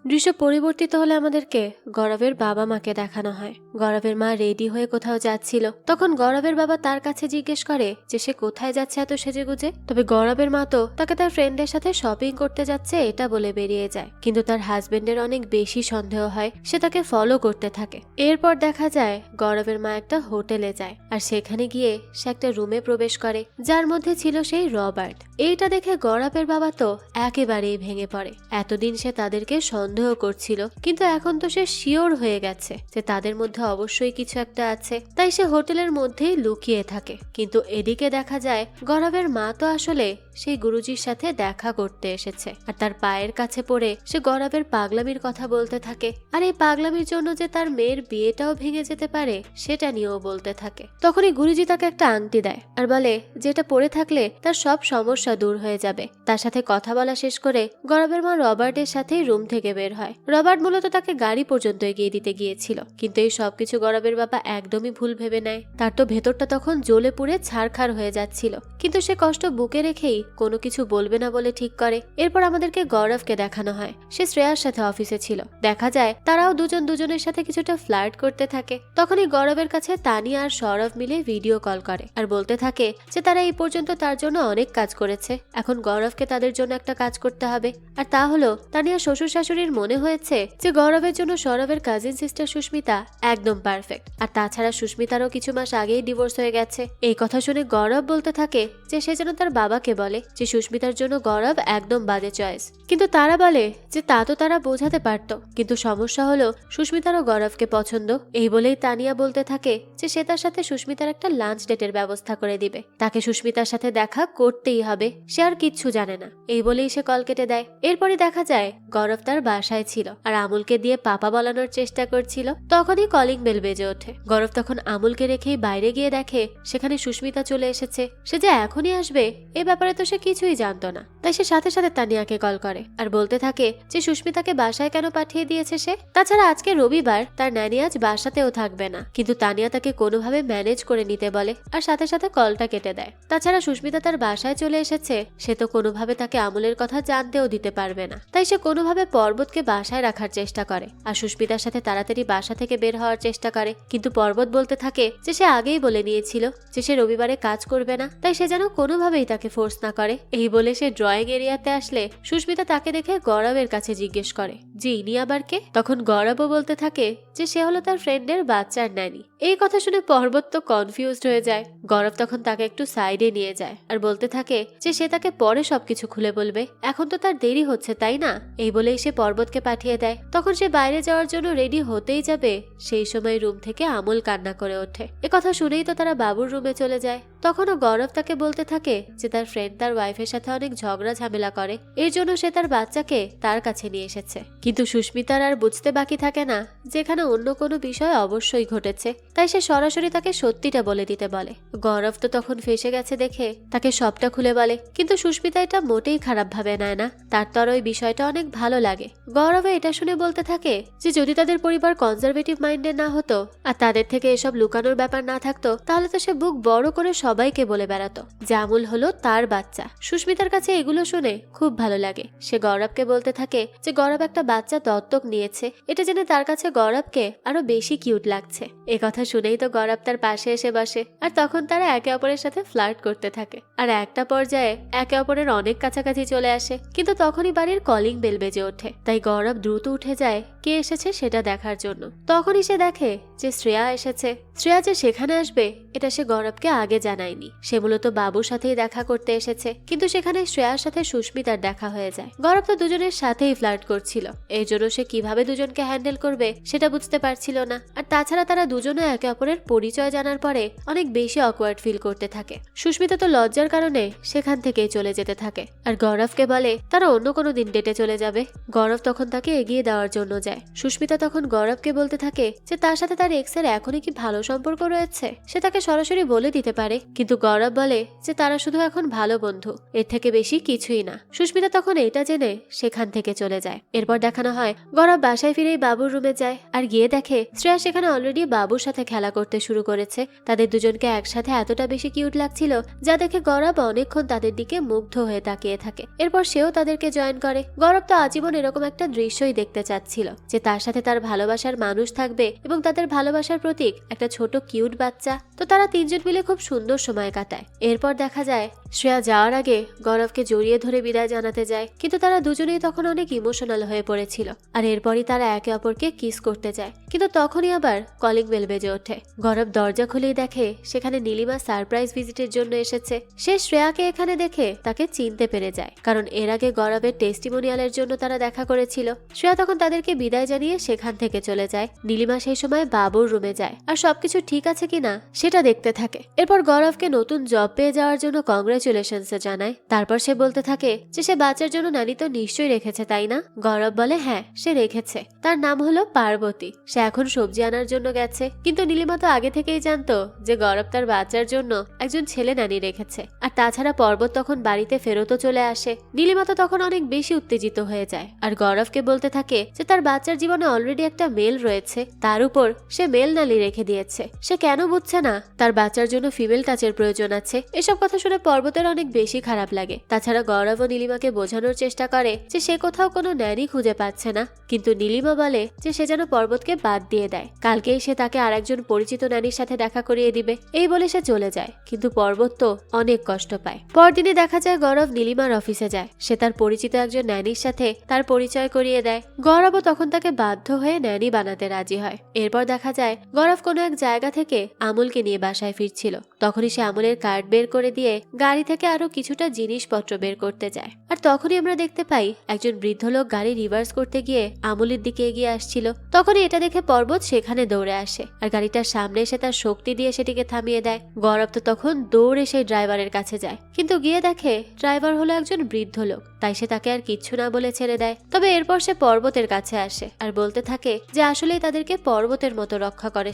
দৃশ্য পরিবর্তিত হলে আমাদেরকে গৌরবের বাবা মাকে দেখানো হয়। গৌরবের মা রেডি হয়ে কোথাও যাচ্ছিল, তখন গৌরবের বাবা তার কাছে জিজ্ঞেস করে যে সে কোথায় যাচ্ছে এত সেজেগুজে। তবে গৌরবের মা তো তাকে তার ফ্রেন্ডের সাথে শপিং করতে যাচ্ছে এটা বলে বেরিয়ে যায়, কিন্তু তার হাজবেন্ডের অনেক বেশি সন্দেহ হয়, সে তাকে ফলো করতে থাকে। এরপর দেখা যায় গৌরবের মা একটা হোটেলে যায়, আর সেখানে গিয়ে সে একটা রুমে প্রবেশ করে যার মধ্যে ছিল সেই রবার্ট। এইটা দেখে গৌরবের বাবা তো একেবারেই ভেঙে পড়ে। এতদিন সে তাদেরকে সন্দেহ করছিল, কিন্তু এখন তো সে শিওর হয়ে গেছে যে তাদের মধ্যে অবশ্যই কিছু একটা আছে, তাই সে হোটেলের মধ্যেই লুকিয়ে থাকে। কিন্তু এদিকে দেখা যায় গৌরবের মা তো আসলে সেই গুরুজির সাথে দেখা করতে এসেছে, আর তার পায়ের কাছে পড়ে সে গৌরবের পাগলামির কথা বলতে থাকে, আর এই পাগলামির জন্য যে তার মেয়ের বিয়েটাও ভেঙে যেতে পারে সেটা নিয়েও বলতে থাকে। তখনই গুরুজি তাকে একটা আংটি দেয় আর বলে যেটা পরে থাকলে তার সব সমস্যা দূর হয়ে যাবে। তার সাথে কথা বলা শেষ করে গৌরবের মা রবার্টের সাথেই রুম থেকে বের হয়। রবার্ট মূলত তাকে গাড়ি পর্যন্ত এগিয়ে দিতে গিয়েছিল, কিন্তু এই সবকিছু গৌরবের বাবা একদমই ভুল ভেবে নেয়। তার তো ভেতরটা তখন জ্বলে পুড়ে ছারখার হয়ে যাচ্ছিল, কিন্তু সে কষ্ট বুকে রেখেই কোনো কিছু বলবে না বলে ঠিক করে। এরপর আমাদেরকে গৌরবকে দেখানো হয়, সে শ্রেয়ার সাথে অফিসে ছিল। দেখা যায় তারাও দুজন দুজনের সাথে কিছুটা ফ্লার্ট করতে থাকে। তখনই গৌরবের কাছে তানিয়া আর সৌরভ মিলে ভিডিও কল করে আর বলতে থাকে যে তারা এই পর্যন্ত তার জন্য অনেক কাজ করেছে, এখন গৌরবকে তাদের জন্য একটা কাজ করতে হবে। আর তা হলো তানিয়া শ্বশুর শাশুড়ির মনে হয়েছে যে গৌরবের জন্য সৌরভের কাজিন সিস্টার সুস্মিতা একদম পারফেক্ট, আর তাছাড়া সুস্মিতারও কিছু মাস আগেই ডিভোর্স হয়ে গেছে। এই কথা শুনে গৌরব বলতে থাকে যে সে যেন তার বাবাকে বলে বলে যে সুস্মিতার জন্য গৌরব একদম বাজে চয়েস। কিন্তু তারা বলে যে তা তো তারা বোঝাতে পারতো, কিন্তু সমস্যা হলো সুস্মিতারও গৌরবকে পছন্দ। এই বলেই তানিয়া বলতে থাকে যে সে তার সাথে সুস্মিতার একটা লাঞ্চ ডেটের ব্যবস্থা করে দিবে, তাকে সুস্মিতার সাথে দেখা করতেই হবে, সে আর কিচ্ছু জানে না। এই বলেই সে কল কেটে দেয়। এরপরই দেখা যায় গৌরব তার বাসায় ছিল আর আমুলকে দিয়ে পাপা বলানোর চেষ্টা করছিল। তখনই কলিং বেল বেজে ওঠে। গৌরব তখন আমুলকে রেখেই বাইরে গিয়ে দেখে সেখানে সুস্মিতা চলে এসেছে। সে যে এখনই আসবে এ ব্যাপারে তো সে কিছুই জানতো না, তাই সে সাথে সাথে তানিয়াকে কল করে আর বলতে থাকে যে সুস্মিতাকে বাসায় কেন পাঠিয়ে দিয়েছে সে। তাছাড়া আজকে রবিবার, তার নানি আজ বাসাতেও থাকবে না। কিন্তু তানিয়া তাকে কোনোভাবে ম্যানেজ করে নিতে বলে আর সাথে সাথে কলটা কেটে দেয়। তাছাড়া সুস্মিতা তার বাসায় চলে এসেছে, সে তো কোনোভাবে তাকে আমুলের কথা জানতেও দিতে পারবে না, তাই সে কোনোভাবে পর্বতকে বাসায় রাখার চেষ্টা করে আর সুস্মিতার সাথে তাড়াতাড়ি বাসা থেকে বের হওয়ার চেষ্টা করে। কিন্তু পর্বত বলতে থাকে যে সে আগেই বলে নিয়েছিল যে সে রবিবারে কাজ করবে না, তাই সে যেন কোনোভাবেই তাকে ফোর্স না করে। এই বলে সে ড্রয়িং এরিয়াতে আসলে সুস্মিতা তাকে দেখে গৌরবের কাছে জিজ্ঞেস করে যে ইনি আবার কে। তখন গৌরবও বলতে থাকে যে সে হলো তার ফ্রেন্ডের বাচ্চার নানি। এই কথা শুনে পর্বত তো কনফিউজড হয়ে যায়। গৌরব তখন তাকে একটু সাইডে নিয়ে যায় আর বলতে থাকে যে সে তাকে পরে সবকিছু খুলে বলবে, এখন তো তার দেরি হচ্ছে তাই না। এই বলেই সে পর্বতকে পাঠিয়ে দেয়। তখন সে বাইরে যাওয়ার জন্য রেডি হতেই যাবে, সেই সময় রুম থেকে আমুল কান্না করে ওঠে। কথা শুনেই তো তারা বাবুর রুমে চলে যায়। তখনও গৌরব তাকে বলতে থাকে যে তার ফ্রেন্ড তার ওয়াইফের সাথে অনেক ঝগড়া ঝামেলা করে, এর জন্য সে তার বাচ্চাকে তার কাছে নিয়ে এসেছে। কিন্তু সুস্মিতার আর বুঝতে বাকি থাকে না যেখানে অন্য কোনো বিষয় অবশ্যই ঘটেছে, তাই সে সরাসরি তাকে সত্যিটা বলে দিতে বলে। গৌরব তো তখন ফেসে গেছে দেখে তাকে সবটা খুলে বলে, কিন্তু সুস্মিতা এটা মোটেই খারাপ ভাবে নেয় না, তার তো আর ওই বিষয়টা অনেক ভালো লাগে। গৌরব এটা শুনে বলতে থাকে যে যদি তাদের পরিবার কনজারভেটিভ মাইন্ডের না হতো আর তাদের থেকে এসব লুকানোর ব্যাপার না থাকতো, তাহলে তো সে বুক বড় করে সবাইকে বলে বেড়াতো যে আমুল হলো তার বাচ্চা। সুস্মিতার কাছে এগুলো শুনে খুব ভালো লাগে। সে গৌরবকে বলতে থাকে যে গৌরব একটা বাচ্চা দত্তক নিয়েছে, এটা জেনে তার কাছে গৌরবকে আরো বেশি কিউট লাগছে। কথা শুনেই তো গৌরব তার পাশে এসে বসে আর তখন তারা একে অপরের সাথে ফ্লার্ট করতে থাকে আর একটা পর্যায়ে একে অপরের অনেক কাছাকাছি চলে আসে। কিন্তু তখনই বাড়ির কলিং বেল বেজে ওঠে, তাই গৌরব দ্রুত উঠে যায় কে এসেছে সেটা দেখার জন্য। তখনই সে দেখে যে শ্রেয়া এসেছে। শ্রেয়া যে সেখানে আসবে এটা সে গৌরবকে আগে জানায়নি। সে মূলত বাবুর সাথেই দেখা করতে এসেছে, কিন্তু সেখানে শ্রেয়ার সাথে সুস্মিতার দেখা হয়ে যায়। গৌরব তো দুজনের সাথেই ফ্লার্ট করছিল, এই জন্য সে কিভাবে দুজনকে হ্যান্ডেল করবে সেটা বুঝতে পারছিল না। আর তাছাড়া তারা দুজনে একে অপরের পরিচয় জানার পরে অনেক বেশি অকওয়ার্ড ফিল করতে থাকে। সুস্মিতা তো লজ্জার কারণে সেখান থেকেই চলে যেতে থাকে আর গৌরবকে বলে তারা অন্য কোনো দিন ডেটে চলে যাবে। গৌরব তখন তাকে এগিয়ে দেওয়ার জন্য যায়। সুস্মিতা তখন গৌরবকে বলতে থাকে যে তার সাথে তার এক্সের এখনই কি ভালো সম্পর্ক রয়েছে, সে তাকে সরাসরি বলে দিতে পারে। কিন্তু গৌরব বলে যে তারা শুধু এখন ভালো বন্ধু, এর থেকে বেশি কিছুই না। সুস্মিতা তখন এটা জেনে সেখান থেকে চলে যায়। এরপর দেখানো হয় গৌরব বাসায় ফিরেই বাবুর রুমে যায় আর গিয়ে দেখে শ্রেয়া সেখানে অলরেডি বাবুর সাথে খেলা করতে শুরু করেছে। তাদের দুজনকে একসাথে এতটা বেশি কিউট লাগছিল যা দেখে গৌরব অনেকক্ষণ তাদের দিকে মুগ্ধ হয়ে তাকিয়ে থাকে। এরপর সেও তাদেরকে জয়েন করে। গৌরব তো আজীবন এরকম একটা দৃশ্যই দেখতে চাচ্ছিল যে তার সাথে তার ভালোবাসার মানুষ থাকবে এবং তাদের ভালোবাসার প্রতীক একটা ছোট কিউট বাচ্চা। তো তারা তিনজন মিলে খুব সুন্দর সময় কাটায়। এরপর দেখা যায় শ্রেয়া যাওয়ার আগে গৌরবকে জড়িয়ে ধরে বিদায় জানাতে যায়, কিন্তু তারা দুজনেই তখন অনেক ইমোশনাল হয়ে পড়েছিল আর এরপরই তারা একে অপরকে কিস করতে যায়। কিন্তু তখনই আবার কলিং বেল বেজে ওঠে। গৌরব দরজা খুলেই দেখে সেখানে নীলিমা সারপ্রাইজ ভিজিটের জন্য এসেছে। সে শ্রেয়াকে এখানে দেখে তাকে চিনতে পেরে যায়, কারণ এর আগে গৌরবের টেস্টিমোনিয়ালের জন্য তারা দেখা করেছিল। শ্রেয়া তখন তাদেরকে বিদায় জানিয়ে সেখান থেকে চলে যায়। নীলিমা সেই সময় বাবুর রুমে যায় আর সবকিছু ঠিক আছে কিনা সেটা দেখতে থাকে। এরপর গৌরবকে নতুন জব পেয়ে যাওয়ার জন্য কংগ্রেচুলেশনস জানায়। তারপর সে বলতে থাকে যে সে বাচ্চার জন্য নানি তো নিশ্চয়ই রেখেছে তাই না। গৌরব বলে হ্যাঁ সে রেখেছে, তার নাম হলো পার্বতী। সে এখন সবজি আনার জন্য গেছে, কিন্তু নীলিমা তো আগে থেকেই জানতো যে গৌরব তার বাচ্চার জন্য একজন ছেলে নানি রেখেছে। আর তাছাড়া পর্বত তখন বাড়িতে ফেরতও চলে আসে। নীলিমা তো তখন অনেক বেশি উত্তেজিত হয়ে যায় আর গৌরবকে বলতে থাকে যে তার বাচ্চার জীবনে অলরেডি একটা মেল রয়েছে, তার উপর সে মেল নালি রেখে দিয়েছে। সে কেন বুঝছে না তার বাচ্চার জন্য ফিমেল টাচের প্রয়োজন আছে। এসব কথা শুনে পর্বতের অনেক বেশি খারাপ লাগে। তাছাড়া গৌরব ও নীলিমাকে বোঝানোর চেষ্টা করে যে সে কোথাও কোনো ন্যানি খুঁজে পাচ্ছে না, কিন্তু নীলিমা বলে যে সে যেন পর্বতকে বাদ দিয়ে দেয়, কালকেই সে তাকে আরেকজন পরিচিত ন্যানির সাথে দেখা করিয়ে দিবে। এই বলে সে চলে যায়, কিন্তু পর্বত তো অনেক কষ্ট পায়। পরদিনে দেখা যায় গৌরব নীলিমার অফিসে যায়। সে তার পরিচিত একজন ন্যানির সাথে তার পরিচয় করিয়ে দেয়। গৌরবও তখন তাকে বাধ্য হয়ে ন্যানি বানাতে রাজি হয়। এরপর দেখা যায় গৌরব কোনো এক জায়গা থেকে আমুলকে নিয়ে বাসায় ফিরছিল। তখনই সে আমুলের কার্ড বের করে দিয়ে গাড়ি থেকে আরো কিছুটা জিনিসপত্র বের করতে যায়। আর তখনই আমরা দেখতে পাই একজন বৃদ্ধ লোক গাড়ি রিভার্স করতে গিয়ে আমুলের দিকে এগিয়ে আসছিল। তখনই এটা দেখে পর্বত সেখানে দৌড়ে আসে আর গাড়িটার সামনে এসে তার শক্তি দিয়ে সেটিকে থামিয়ে দেয়। গৌরব তো তখন দৌড়ে সেই ড্রাইভারের কাছে যায়, কিন্তু গিয়ে দেখে ড্রাইভার হলো একজন বৃদ্ধ লোক, তাই সে তাকে আর কিচ্ছু না বলে ছেড়ে দেয়। তবে এরপর সে পর্বতের কাছে আসে আর বলতে থাকে যে আসলেই তাদেরকে পর্বতের মতো রক্ষা করে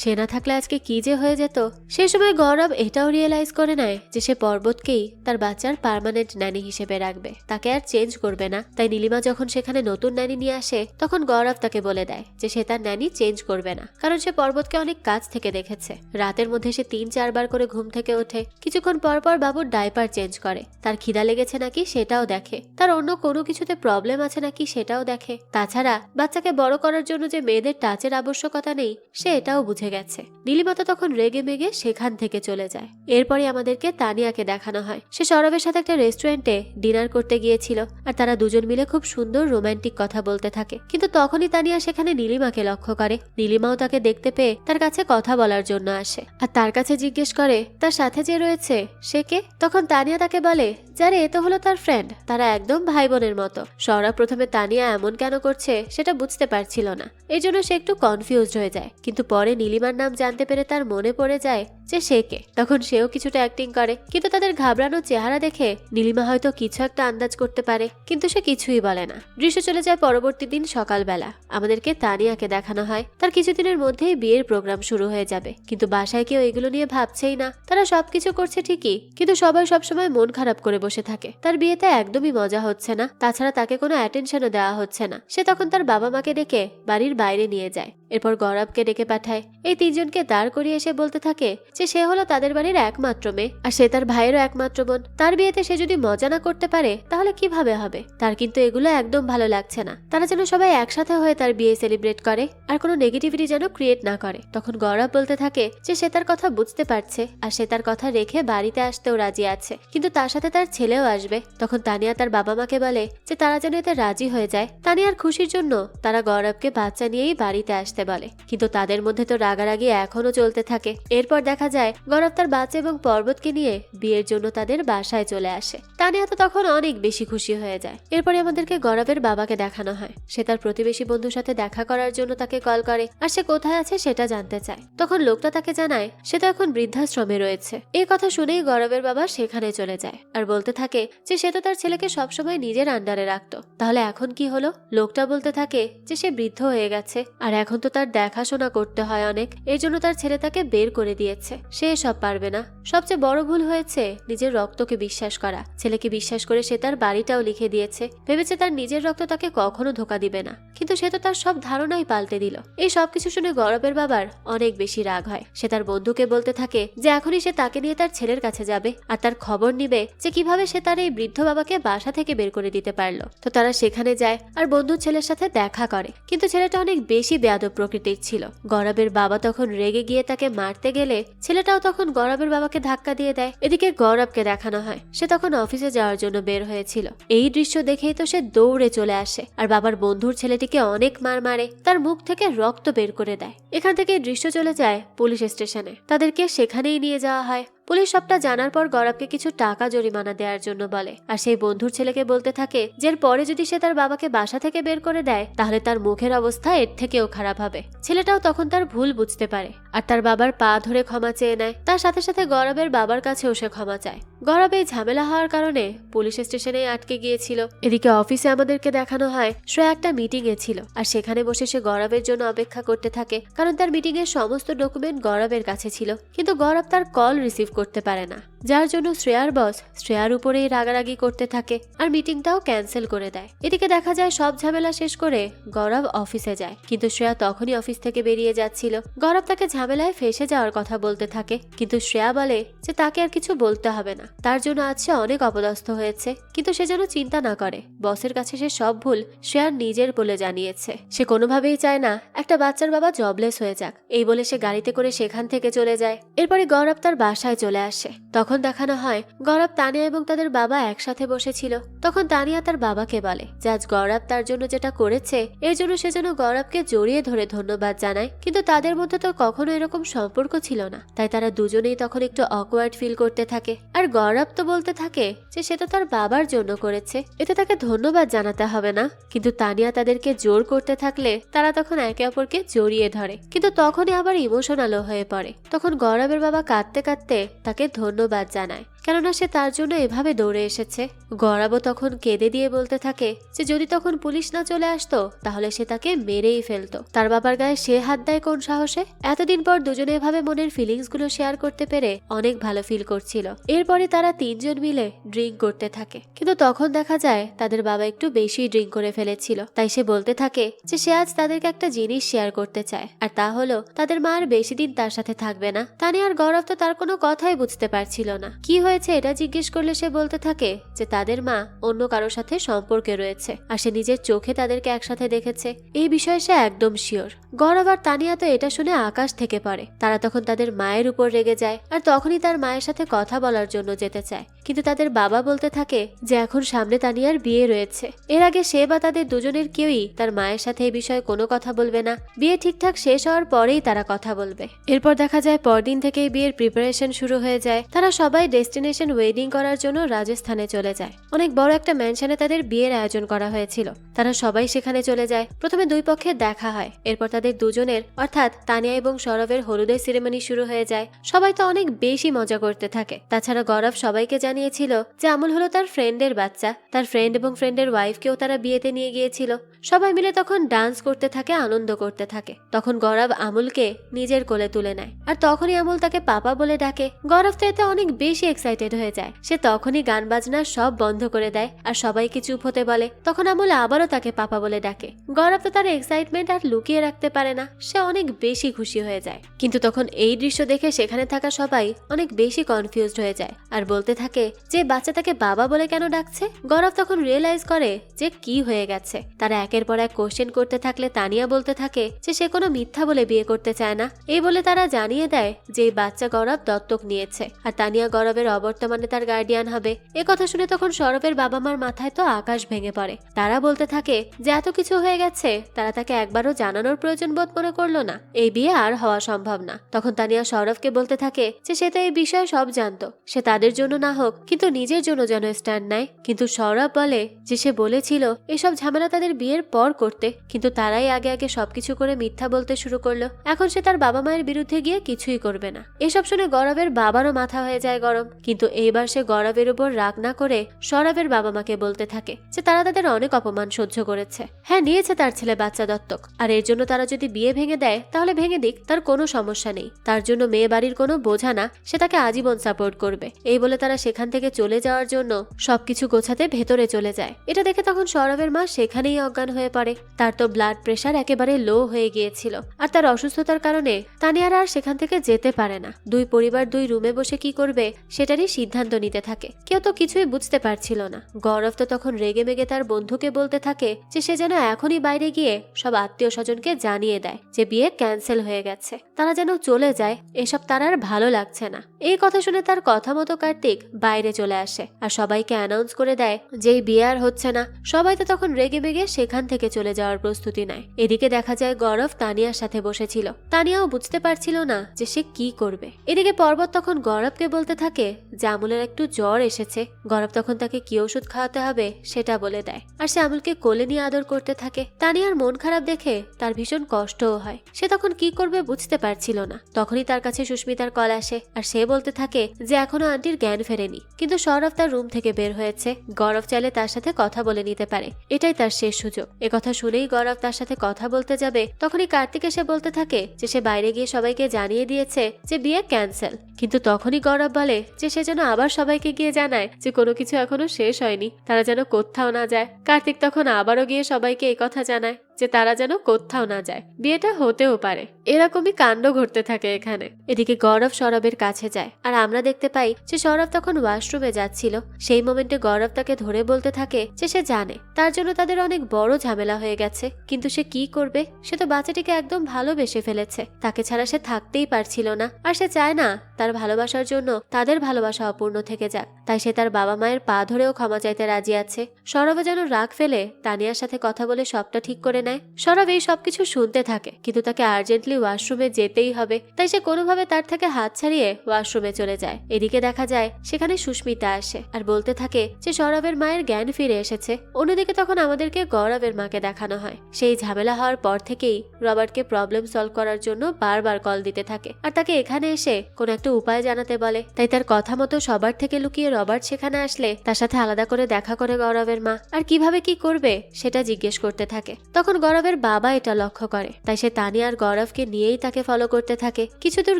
সে না থাকলে আজকে কি যে হয়ে যেত। সেই সময় গৌরব এটাও রিয়েলাইজ করে নেয় যে সে পর্বতকেই তার বাচ্চার পার্মানেন্ট ন্যানি হিসেবে রাখবে, তাকে আর চেঞ্জ করবে না। তাই নীলিমা যখন সেখানে নতুন ন্যানি নিয়ে আসে তখন গৌরব তাকে বলে দেয় যে সে তার ন্যানি চেঞ্জ করবে না, কারণ সে পর্বতকে অনেক কাছ থেকে দেখেছে। রাতের মধ্যে সে 3-4 বার করে ঘুম থেকে ওঠে, কিছুক্ষণ পর পর বাবুর ডাইপার চেঞ্জ করে, তার খিদা লেগেছে নাকি সেটাও দেখে, তার অন্য কোনো কিছুতে প্রবলেম আছে নাকি সেটাও দেখে। তাছাড়া বাচ্চাকে বড় করার জন্য যে মেয়েদের টাচের আবশ্যকতা নেই সে এটাও বুঝে গেছে। নীলিমা তো তখন রেগে মেগে সেখান থেকে চলে যায়। এরপরে আমাদেরকে তানিয়াকে দেখানো হয়। সে সৌরভের সাথে একটা রেস্টুরেন্টে ডিনার করতে গিয়েছিল আর তারা দুজন মিলে খুব সুন্দর রোমান্টিক কথা বলতে থাকে। কিন্তু তখনই তানিয়া সেখানে নীলিমাকে লক্ষ্য করে। নীলিমাও তাকে দেখতে পেয়ে তার কাছে কথা বলার জন্য আসে আর তার কাছে জিজ্ঞেস করে তার সাথে যে রয়েছে সে কে। তখন তানিয়া তাকে বলে যারে এ তো হলো তার ফ্রেন্ড, তারা একদম ভাই বোনের মতো। সৌরভ প্রথমে তানিয়া এমন কেন করছে সেটা বুঝতে পারছিল না, এই জন্য সে একটু কনফিউজড হয়ে যায়। কিন্তু পরে নীলিমার নাম জানতে পেরে তার মনে পড়ে যায় যে সে কে। তখন সেও কিছুটা অ্যাক্টিং করে, কিন্তু তাদের ঘাবড়ানো চেহারা দেখে নীলিমা হয়তো কিছু একটা আন্দাজ করতে পারে, কিন্তু সে কিছুই বলে না। দৃশ্য চলে যায় পরবর্তী দিন সকালবেলা। আমাদেরকে তানিয়াকে দেখানো হয় তার কিছুদিনের মধ্যেই বিয়ের প্রোগ্রাম শুরু হয়ে যাবে, কিন্তু বাসায় কেউ এগুলো নিয়ে ভাবছেই না। তারা সবকিছু করছে ঠিকই, কিন্তু সবাই সবসময় মন খারাপ করে বসে থাকে। তার বিয়েতে একদমই মজা হচ্ছে না, তাছাড়া তাকে কোনো অ্যাটেনশনও দেওয়া হচ্ছে না। সে তখন তার বাবা মাকে ডেকে বাড়ির বাইরে নিয়ে যায়, এরপর গৌরবকে ডেকে পাঠায়। এই তিনজনকে দাঁড় করিয়ে এসে বলতে থাকে যে সে হলো তাদের বাড়ির একমাত্র মেয়ে আর সে তার ভাইয়েরও একমাত্র বোন। তার বিয়েতে সে যদি মজা না করতে পারে তাহলে কিভাবে হবে। তার কিন্তু এগুলো একদম ভালো লাগছে না। তারা যেন সবাই একসাথে হয়ে তার বিয়ে সেলিব্রেট করে আর কোনো নেগেটিভিটি যেন ক্রিয়েট না করে। তখন গৌরব বলতে থাকে যে সে তার কথা বুঝতে পারছে আর সে তার কথা রেখে বাড়িতে আসতেও রাজি আছে, কিন্তু তার সাথে তার ছেলেও আসবে। তখন তানিয়া তার বাবা মাকে বলে যে তারা যেন এতে রাজি হয়ে যায়। তানিয়ার খুশির জন্য তারা গৌরবকে বাচ্চা নিয়েই বাড়িতে আসতে বলে, কিন্তু তাদের মধ্যে তো রাগারাগি এখনো চলতে থাকে। এরপর দেখা যায় গৌরব তার বাচ্চা এবং পর্বতকে নিয়ে বিয়ের জন্য তাদের বাসায় চলে আসে। তানিয়া তো তখন অনেক বেশি খুশি হয়ে যায়। এরপরে আমাদেরকে গৌরবের বাবাকে দেখানো হয়। সে তার প্রতিবেশী বন্ধুর সাথে দেখা করার জন্য তাকে কল করে আর সে কোথায় আছে সেটা জানতে চায়। তখন লোকটা তাকে জানায় সে তো এখন বৃদ্ধাশ্রমে রয়েছে। এই কথা শুনেই গৌরবের বাবা সেখানে চলে যায় আর বলতে থাকে যে সে তো তার ছেলেকে সবসময় নিজের আন্ডারে রাখতো, তাহলে এখন কি হলো। লোকটা বলতে থাকে যে সে বৃদ্ধ হয়ে গেছে আর এখন তো তার দেখাশোনা করতে হয় অনেক, এই জন্য তার ছেলে তাকে বের করে দিয়েছে। সে এসব পারবে না। সবচেয়ে বড় ভুল হয়েছে নিজের রক্তকে বিশ্বাস করা। ছেলেকে বিশ্বাস করে সে তার বাড়িটাও লিখে দিয়েছে, ভেবেছে তার নিজের রক্ত তাকে কখনো ধোকা দিবে না, কিন্তু সে তো তার সব ধারণাই পাল্টে দিল। এই সবকিছু শুনে গৌরবের বাবার অনেক বেশি রাগ হয়। সে তার বন্ধুকে বলতে থাকে যে এখনই সে তাকে নিয়ে তার ছেলের কাছে যাবে আর তার খবর নিবে যে কিভাবে সে তার এই বৃদ্ধ বাবাকে বাসা থেকে বের করে দিতে পারলো। তো তারা সেখানে যায় আর বন্ধুর ছেলের সাথে দেখা করে, কিন্তু ছেলেটা অনেক বেশি বেয়াদব প্রকৃতির ছিল। গৌরবের বাবা তখন রেগে গিয়ে তাকে মারতে গেলে ছেলেটাও তখন গৌরবের বাবাকে ধাক্কা দিয়ে দেয়। এদিকে গৌরবকে দেখানো হয় সে তখন অফিসে যাওয়ার জন্য বের হয়েছিল। এই দৃশ্য দেখেই তো সে দৌড়ে চলে আসে আর বাবার বন্ধুর ছেলেটিকে অনেক মার মারে, তার মুখ থেকে রক্ত বের করে দেয়। এখান থেকে দৃশ্য চলে যায় পুলিশ স্টেশনে। তাদেরকে সেখানেই নিয়ে যাওয়া হয়। পুলিশ সবটা জানার পর গৌরবকে কিছু টাকা জরিমানা দেওয়ার জন্য বলে আর সেই বন্ধুর ছেলেকে বলতে থাকে যে এর পরে যদি সে তার বাবাকে বাসা থেকে বের করে দেয় তাহলে তার মুখের অবস্থা এর থেকেও খারাপ হবে। ছেলেটাও তখন তার ভুল বুঝতে পারে আর তার বাবার পা ধরে ক্ষমা চেয়ে নেয়। তার সাথে সাথে গৌরবের বাবার কাছেও সে ক্ষমা চায়। গৌরব এই ঝামেলা হওয়ার কারণে পুলিশ স্টেশনে আটকে গিয়েছিল। এদিকে অফিসে আমাদেরকে দেখানো হয় সে একটা মিটিং এ ছিল আর সেখানে বসে সে গৌরবের জন্য অপেক্ষা করতে থাকে, কারণ তার মিটিং এর সমস্ত ডকুমেন্ট গৌরবের কাছে ছিল, কিন্তু গৌরব তার কল রিসিভ করতে পারে না। যার জন্য শ্রেয়ার বস শ্রেয়ার উপরেই রাগারাগি করতে থাকে আর মিটিংটাও ক্যান্সেল করে দেয়। এদিকে দেখা যায় সব ঝামেলা শেষ করে গৌরব অফিসে যায়, কিন্তু শ্রেয়া তখনই অফিস থেকে বেরিয়ে যাচ্ছিল। গৌরব তাকে ঝামেলায় ফেসে যাওয়ার কথা বলতে থাকে, কিন্তু শ্রেয়া বলে যে তাকে আর কিছু বলতে হবে না, তার জন্য আজ সে অনেক অপদস্থ হয়েছে, কিন্তু সে যেন চিন্তা না করে। বসের কাছে সে সব ভুল শ্রেয়ার নিজের বলে জানিয়েছে। সে কোনোভাবেই চায় না একটা বাচ্চার বাবা জবলেস হয়ে যাক। এই বলে সে গাড়িতে করে সেখান থেকে চলে যায়। এরপরে গৌরব তার বাসায় চলে আসে। তখন দেখানো হয় গৌরব, তানিয়া এবং তাদের বাবা একসাথে বসেছিল। তখন তানিয়া তার বাবাকে বলে যে আজ গৌরব তার জন্য যেটা করেছে এর জন্য সে যেন গৌরবকে জড়িয়ে ধরে ধন্যবাদ জানায়, কিন্তু তাদের মধ্যে তো কখনো এরকম সম্পর্ক ছিল না। তাই তারা দুজনেই তখন একটু অকওয়ার্ড ফিল করতে থাকে। আর গৌরব তো বলতে থাকে যে সে তো তার বাবার জন্য করেছে, এতে তাকে ধন্যবাদ জানাতে হবে না। কিন্তু তানিয়া তাদেরকে জোর করতে থাকলে তারা তখন একে অপরকে জড়িয়ে ধরে, কিন্তু তখনই আবার ইমোশনালও হয়ে পড়ে। তখন গৌরবের বাবা কাঁদতে কাঁদতে তাকে ধন্যবাদ জানায়, কেননা সে তার জন্য এভাবে দৌড়ে এসেছে। গৌরবও তখন কেঁদে দিয়ে বলতে থাকে যে যদি তখন পুলিশ না চলে আসতো তাহলে সে তাকে মেরেই ফেলতো। তার বাবার গায়ে সে হাত দেয় কোন সাহসে? এতদিন পর দুজনে এভাবে মনের ফিলিংস গুলো শেয়ার করতে পেরে অনেক ভালো ফিল করছিল। এরপরে তারা তিনজন মিলে ড্রিঙ্ক করতে থাকে, কিন্তু তখন দেখা যায় তাদের বাবা একটু বেশি ড্রিঙ্ক করে ফেলেছিল। তাই সে বলতে থাকে যে সে আজ তাদেরকে একটা জিনিস শেয়ার করতে চায়, আর তা হলো তাদের মা আর বেশি দিন তার সাথে থাকবে না। তানিয়া আর গৌরব তো তার কোনো কথাই বুঝতে পারছিল না। কি হয়েছে এটা জিজ্ঞেস করলে সে বলতে থাকে যে তাদের মা অন্য কারোর সাথে সম্পর্কে রয়েছে, আর সে নিজের চোখে তাদেরকে একসাথে দেখেছে। এই বিষয়ে সে একদম শিওর। গৌরব আর তানিয়া তো এটা শুনে আকাশ থেকে পড়ে। তারা তখন তাদের মায়ের উপর রেগে যায়, আর তখনই তার মায়ের সাথে কথা বলার জন্য যেতে চায়, কিন্তু তাদের বাবা বলতে থাকে যে এখন সামনে তানিয়ার বিয়ে রয়েছে। এর আগে সে বা তাদের দুজনের কেউই তার মায়ের সাথে এই বিষয়ে কোনো কথা বলবে না। বিয়ে ঠিকঠাক শেষ হওয়ার পরেই তারা কথা বলবে। এরপর দেখা যায় পরদিন থেকেই বিয়ের প্রিপারেশন শুরু হয়ে যায়। তারা সবাই ডেস্টিনেশন ওয়েডিং করার জন্য রাজস্থানে চলে যায়। অনেক বড় একটা ম্যানশনে তাদের বিয়ের আয়োজন করা হয়েছিল। তারা সবাই সেখানে চলে যায়। প্রথমে দুই পক্ষের দেখা হয়, এরপর তাদের দুজনের অর্থাৎ তানিয়া এবং সৌরভের হলুদের সেরেমনি শুরু হয়ে যায়। সবাই তো অনেক বেশি মজা করতে থাকে। তাছাড়া গৌরব সবাইকে জানিয়েছিল যে আমুল হলো তার ফ্রেন্ডের বাচ্চা। তার ফ্রেন্ড এবং ফ্রেন্ডের ওয়াইফকেও তারা বিয়েতে নিয়ে গিয়েছিল। সবাই মিলে তখন ডান্স করতে থাকে, আনন্দ করতে থাকে। তখন গৌরব আমুলকে নিজের কোলে তুলে নেয়, আর তখনই আমুল তাকে পাপা বলে ডাকে। গৌরব তো এতে অনেক বেশি এক্সাইটেড হয়ে যায়। সে তখনই গান বাজনা সব বন্ধ করে দেয় আর সবাইকে চুপ হতে বলে। তখন আমুল আবারও তাকে পাপা বলে ডাকে। গৌরব তো তার এক্সাইটমেন্ট আর লুকিয়ে রাখতে পারে না, সে অনেক বেশি খুশি হয়ে যায়। কিন্তু তখন এই দৃশ্য দেখে সেখানে থাকা সবাই অনেক বেশি কনফিউজড হয়ে যায় আর বলতে থাকে যে বাচ্চা তাকে বাবা বলে কেন ডাকছে। গৌরব তখন রিয়েলাইজ করে যে কি হয়ে গেছে। তারা একের পর এক কোশ্চেন করতে থাকলে তানিয়া বলতে থাকে যে সে কোনো মিথ্যা বলে বিয়ে করতে চায় না। এই বলে তারা জানিয়ে দেয় যে এই বাচ্চা গৌরব দত্তক নিয়েছে, আর তানিয়া গৌরবের অবর্তমানে তার গার্ডিয়ান হবে। এ কথা শুনে তখন সৌরভের বাবা মার মাথায় তো আকাশ ভেঙে পড়ে। তারা বলতে থাকে যে এত কিছু হয়ে গেছে, তারা তাকে একবারও জানানোর প্রয়োজন বোধ মনে করলো না। এই বিয়ে আর হওয়া সম্ভব না। তখন তানিয়া সৌরভকে বলতে থাকে যে সে তো এই বিষয়ে সব জানতো, সে তাদের জন্য না হোক কিন্তু নিজের জন্য যেন স্ট্যান্ড নেয়। কিন্তু সৌরভ বলে যে সে বলেছিল এসব ঝামেলা তাদের বিয়ের পর করতে, কিন্তু তারাই আগে আগে সবকিছু করে মিথ্যা বলতে শুরু করলো। এখন সে তার বাবা মায়ের বিরুদ্ধে গিয়ে কিছুই করবে না। এসব শুনে গৌরবের বাবারও মাথা হয়ে যায় গরম, কিন্তু এইবার সে গৌরবের উপর রাগ না করে সৌরভের বাবা মাকে বলতে থাকে যে তারা তাদের অনেক অপমান সহ্য করেছে। হ্যাঁ, নিয়েছে তার ছেলে বাচ্চা দত্তক, আর এর জন্য তারা যদি বিয়ে ভেঙে দেয় তাহলে ভেঙে দিক, তার কোনো সমস্যা নেই। তার জন্য মেয়ে বাড়ির কোনো বোঝা না, সে তাকে আজীবন সাপোর্ট করবে। এই বলে তারা সেখান থেকে চলে যাওয়ার জন্য সবকিছু গোছাতে ভেতরে চলে যায়। এটা দেখে তখন সৌরভের মা সেখানেই অজ্ঞান হয়ে পড়ে। তার তো ব্লাড প্রেশার একেবারে লো হয়ে গিয়েছিল, আর তার অসুস্থতার কারণে তানিয়ার আর সেখান থেকে যেতে পারে না। দুই পরিবার দুই রুমে বসে কি করবে সেটারই সিদ্ধান্ত নিতে থাকে। কেউ তো কিছুই বুঝতে পারছিল না। গৌরব তো তখন রেগে মেগে তার বন্ধুকে বলতে থাকে যে সে যেন এখনই বাইরে গিয়ে সব আত্মীয় স্বজনকে জানিয়ে দেয় যে বিয়ে ক্যান্সেল হয়ে গেছে, তারা যেন চলে যায়, এসব তার আর ভালো লাগছে না। এই কথা শুনে তার কথা মতো কার্তিক বাইরে চলে আসে আর সবাইকে অ্যানাউন্স করে দেয় যে এই বিয়ে আর হচ্ছে না। সবাই তো তখন রেগে মেগে সেখান থেকে চলে যাওয়ার প্রস্তুতি নেয়। এদিকে দেখা যায় গৌরব তানিয়ার সাথে বসেছিল। তানিয়াও বুঝতে পারছিল না যে সে কি করবে। এদিকে পর্বত তখন গৌরবকে বলতে থাকে যে আমুলের একটু জ্বর এসেছে। গৌরব তখন তাকে কি ওষুধ খাওয়াতে হবে সেটা বলে দেয়, আর সে আমুলকে কোলে নিয়ে আদর করতে থাকে। তানিয়ার মন খারাপ দেখে তার ভীষণ কষ্টও হয়। সে তখন কি করবে বুঝতে পারছিল না। তখনই তার কাছে সুস্মিতার কল আসে, আর সে বলতে থাকে যে এখনো আন্টির জ্ঞান ফেরেনি, কিন্তু সৌরভ তার রুম থেকে বের হয়েছে। গৌরব চাইলে তার সাথে কথা বলে নিতে পারে, এটাই তার শেষ সুযোগ। একথা শুনেই গৌরব তার সাথে কথা বলতে যাবে, তখনই কার্তিক এসে বলতে থাকে যে সে বাইরে গিয়ে সবাইকে জানিয়ে দিয়েছে যে বিয়ে ক্যান্সেল। কিন্তু তখনই গৌরব বলে যে সে সে যেন আবার সবাইকে গিয়ে জানায় যে কোনো কিছু এখনো শেষ হয়নি, তারা যেন কোথাও না যায়। কার্তিক তখন আবারও গিয়ে সবাইকে এই কথা জানায় যে তারা যেন কোথাও না যায়, বিয়েটা হতেও পারে। এরকমই কাণ্ড ঘটতে থাকে এখানে। এদিকে গৌরব সৌরভের কাছে যায়, আর আমরা দেখতে পাই যে সৌরভ তখন ওয়াশরুমে যাচ্ছিল। সেই মোমেন্টে গৌরব তাকে ধরে বলতে থাকে যে সে জানে তার জন্য তাদের অনেক বড় ঝামেলা হয়ে গেছে, কিন্তু সে কি করবে? সে তো বাচ্চাটিকে একদম ভালোবেসে ফেলেছে, তাকে ছাড়া সে থাকতেই পারছিল না। আর সে চায় না তার ভালোবাসার জন্য তাদের ভালোবাসা অপূর্ণ থেকে যাক, তাই সে তার বাবা মায়ের পা ধরেও ক্ষমা চাইতে রাজি আছে। সৌরভ যেন রাগ ফেলে তানিয়ার সাথে কথা বলে সবটা ঠিক করে নেয়। সৌরভ এই সবকিছু শুনতে থাকে, কিন্তু তাকে আর্জেন্টলি ওয়াশরুমে যেতেই হবে, তাই সে কোনোভাবে তার থেকে হাত ছাড়িয়ে ওয়াশরুমে চলে যায়। এদিকে দেখা যায় সেখানে সুস্মিতা আসে আর বলতে থাকে যে সৌরভের মায়ের জ্ঞান ফিরে এসেছে। অন্যদিকে তখন আমাদেরকে গৌরবের মাকে দেখানো হয়। সেই ঝামেলা হওয়ার পর থেকেই রবার্টকে প্রবলেম সলভ করার জন্য বারবার কল দিতে থাকে, আর তাকে এখানে এসে কোনো একটা উপায় জানাতে বলে। তাই তার কথা মতো সবার থেকে লুকিয়ে রবার্ট সেখানে আসলে তার সাথে আলাদা করে দেখা করে গৌরবের মা, আর কিভাবে কি করবে সেটা জিজ্ঞেস করতে থাকে। তখন গৌরবের বাবা এটা লক্ষ্য করে, তাই সে তানিয়া আর গৌরবকে নিয়েই তাকে ফলো করতে থাকে। কিছু দূর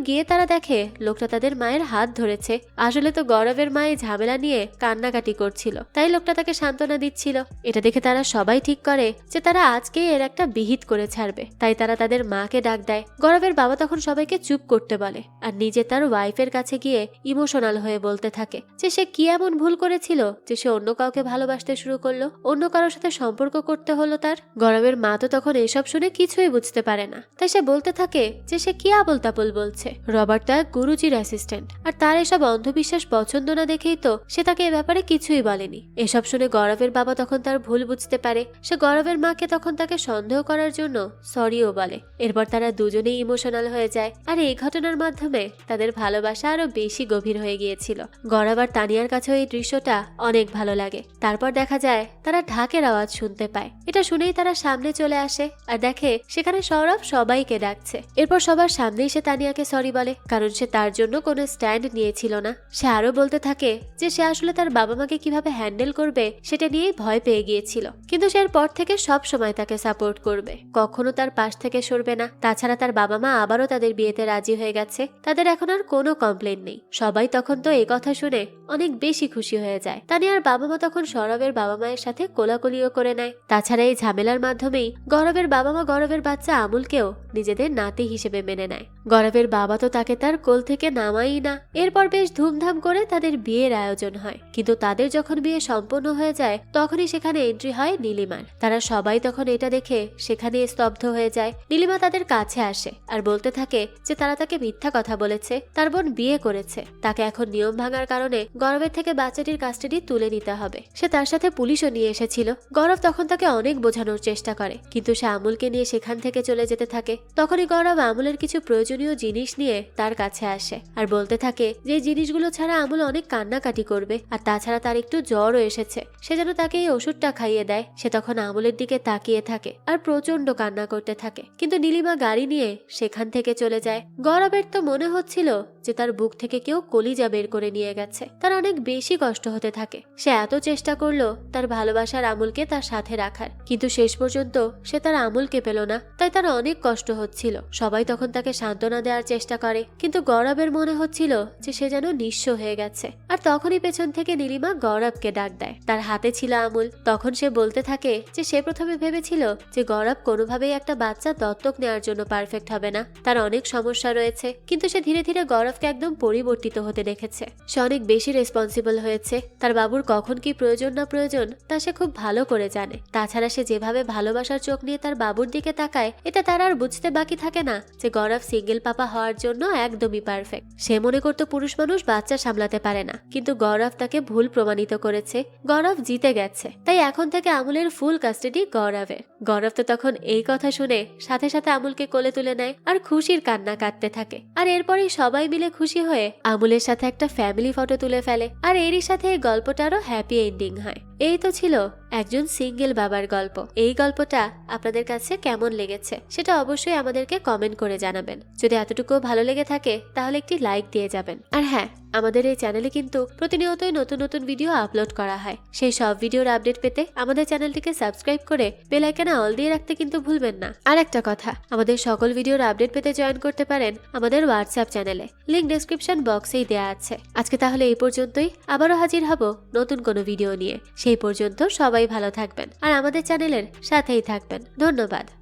গিয়ে তারা দেখে লোকটা তাদের মায়ের হাত ধরেছে। আসলে তো গৌরবের মা এই ঝামেলা নিয়ে কান্নাকাটি করছিল, তাই লোকটা তাকে সান্ত্বনা দিচ্ছিল। এটা দেখে তারা সবাই ঠিক করে যে তারা আজকেই এর একটা বিহিত করে ছাড়বে, তাই তারা তাদের মাকে ডাক দেয়। গৌরবের বাবা তখন সবাইকে চুপ করতে বলে, আর নিজে তার ওয়াইফের কাছে গিয়ে ইমোশনাল হয়ে বলতে থাকে যে সে কি এমন ভুল করেছিল যে সে অন্য কাউকে ভালোবাসতে শুরু করলো, অন্য কারোর সাথে সম্পর্ক করতে হলো তার। গৌরবের মা তো তখন এসব শুনে কিছুই বুঝতে পারে না, তাই সে বলতে থাকে যে সে কি আবল তাবল বলছে। রবার্ট তার গুরুজির অ্যাসিস্ট্যান্ট, আর তার এসব অন্ধবিশ্বাস পছন্দ না দেখেই তো সে তাকে এ ব্যাপারে কিছুই বলেনি। এসব শুনে গৌরবের বাবা তখন তার ভুল বুঝতে পারে। সে গৌরবের মাকে তখন তাকে সন্দেহ করার জন্য সরিও বলে। এরপর তারা দুজনেই ইমোশনাল হয়ে যায়, আর এই ঘটনার মাধ্যমে তাদের ভালোবাসা আরো বেশি গভীর হয়ে গিয়েছিল। গৌরব আর তানিয়ার কাছেও এই দৃশ্যটা অনেক ভালো লাগে। তারপর দেখা যায় তারা ঢাকের আওয়াজ শুনতে পায়। এটা শুনেই তারা সামনে চলে আসে আর দেখে সেখানে সৌরভ সবাইকে ডাকছে। এরপর সবার সামনেই সে তানিয়াকে সরি বলে, কারণ সে তার জন্য কোনো স্ট্যান্ড নিয়েছিল না। সে আরো বলতে থাকে যে সে আসলে তার বাবা মাকে কিভাবে হ্যান্ডেল করবে সেটা নিয়েই ভয় পেয়ে গিয়েছিল, কিন্তু সে এর পর থেকে সব সময় তাকে সাপোর্ট করবে, কখনো তার পাশ থেকে সরবে না। তাছাড়া তার বাবা মা আবারও তাদের বিয়েতে রাজি হয়ে গেছে, তাদের এখন আর কোনো কমপ্লেন নেই। সবাই তখন তো এই কথা শুনে অনেক বেশি খুশি হয়ে যায়। তানিয়ার বাবা মা তখন সৌরভের বাবা মায়ের সাথে কোলাকুলিও করে নেয়। তাছাড়া এই ঝামেলার মাধ্যমেই গৌরবের বাবা মা গৌরবের বাচ্চা আমুলকেও নিজেদের নাতি হিসেবে মেনে নেয়। গৌরবের বাবা তো তাকে তার কোল থেকে নামাই না। এরপর বেশ ধুমধাম করে তাদের বিয়ের আয়োজন হয়, কিন্তু তাদের যখন বিয়ে সম্পন্ন হয়ে যায় তখনই সেখানে এন্ট্রি হয় নীলিমার। তারা সবাই তখন এটা দেখে সেখানে স্তব্ধ হয়ে যায়। নীলিমা তাদের কাছে আসে আর বলতে থাকে যে তারা তাকে মিথ্যা কথা বলেছে, তার বোন বিয়ে করেছে, তাকে এখন নিয়ম ভাঙার কারণে গৌরবের থেকে বাচ্চাটির কাস্টাডি তুলে নিতে হবে। সে তার সাথে পুলিশও নিয়ে এসেছিল। গৌরব তখন তাকে অনেক বোঝানোর চেষ্টা করে, কিন্তু সে আমুলকে নিয়ে সেখান থেকে চলে যেতে থাকে। তখনই গৌরব আমুলের কিছু প্রয়োজনীয় জিনিস নিয়ে তার কাছে আসে আর বলতে থাকে যে জিনিসগুলো ছাড়া আমুল অনেক কান্নাকাটি করবে, আর তাছাড়া তার একটু জ্বরও এসেছে, সে যেন তাকে এই ওষুধটা খাইয়ে দেয়। সে তখন আমুলের দিকে তাকিয়ে থাকে আর প্রচন্ড কান্না করতে থাকে, কিন্তু নীলিমা গাড়ি নিয়ে সেখান থেকে চলে যায়। গৌরবের তো মনে হচ্ছিল যে তার বুক থেকে কেউ কলিজা বের করে নিয়ে গেছে। তার অনেক বেশি কষ্ট হতে থাকে। সে এত চেষ্টা করলো তার ভালোবাসার আমুলকে তার সাথে রাখার, কিন্তু শেষ পর্যন্ত সে তার আমুলকে পেল না, তাই তার অনেক কষ্ট হচ্ছিল। সবাই তখন তাকে সান্ত্বনা দেওয়ার চেষ্টা করে, কিন্তু গৌরবের মনে হচ্ছিল যে সে যেন নিঃস্ব হয়ে গেছে। আর তখনই পেছন থেকে নীলিমা গৌরবকে ডাক দেয়। তার হাতে ছিল আমুল। তখন সে বলতে থাকে যে সে প্রথমে ভেবেছিল যে গৌরব কোনোভাবেই একটা বাচ্চা দত্তক নেওয়ার জন্য পারফেক্ট হবে না, তার অনেক সমস্যা রয়েছে, কিন্তু সে ধীরে ধীরে গৌরবকে একদম পরিবর্তিত হতে দেখেছে। সে অনেক বেশি রেসপন্সিবল হয়েছে। তার বাবুর কখন কি প্রয়োজন না প্রয়োজন তা সে খুব ভালো করে জানে। তাছাড়া সে যেভাবে ভালোবাসার চোখ নিয়ে তার বাবুর দিকে তাকায়, এটা তার আর বুঝতে বাকি থাকে না যে গৌরব সিঙ্গেল পাপা হওয়ার জন্য একদমই পারফেক্ট। সে মনে করতো পুরুষ মানুষ বাচ্চা সামলাতে পারে না, কিন্তু গৌরব তাকে ভুল প্রমাণিত করেছে। গৌরব জিতে গেছে, তাই এখন থেকে আমুলের ফুল কাস্টাডি গৌরবের। গৌরব তো তখন এই কথা শুনে সাথে সাথে আমুলকে কোলে তুলে নেয় আর খুশির কান্না কাটতে থাকে। আর এরপরেই সবাই মিলে খুশি হয়ে আমুলের সাথে একটা ফ্যামিলি ফটো তুলে ফেলে, আর এরই সাথে এই গল্পটারও হ্যাপি এন্ডিং হয়। এই তো ছিল একজন সিঙ্গেল বাবার গল্প। এই গল্পটা আপনাদের কাছে কেমন লেগেছে সেটা অবশ্যই আমাদেরকে কমেন্ট করে জানাবেন। যদি এতটুকু ভালো লেগে থাকে তাহলে একটি লাইক দিয়ে যাবেন। আর হ্যাঁ, আমাদের এই চ্যানেলে কিন্তু প্রতিনিয়তই নতুন নতুন ভিডিও আপলোড করা হয়। সেই সব ভিডিওর আপডেট পেতে আমাদের চ্যানেলটিকে সাবস্ক্রাইব করে বেল আইকনে অল দিয়ে রাখতে কিন্তু ভুলবেন না। আর একটা কথা, আমাদের সকল ভিডিওর আপডেট পেতে জয়েন করতে পারেন আমাদের হোয়াটসঅ্যাপ চ্যানেলে, লিংক ডেসক্রিপশন বক্সেই দেওয়া আছে। আজকে তাহলে এই পর্যন্তই, আবারও হাজির হব নতুন কোনো ভিডিও নিয়ে। সেই পর্যন্ত সবাই ভালো থাকবেন আর আমাদের চ্যানেলের সাথেই থাকবেন। ধন্যবাদ।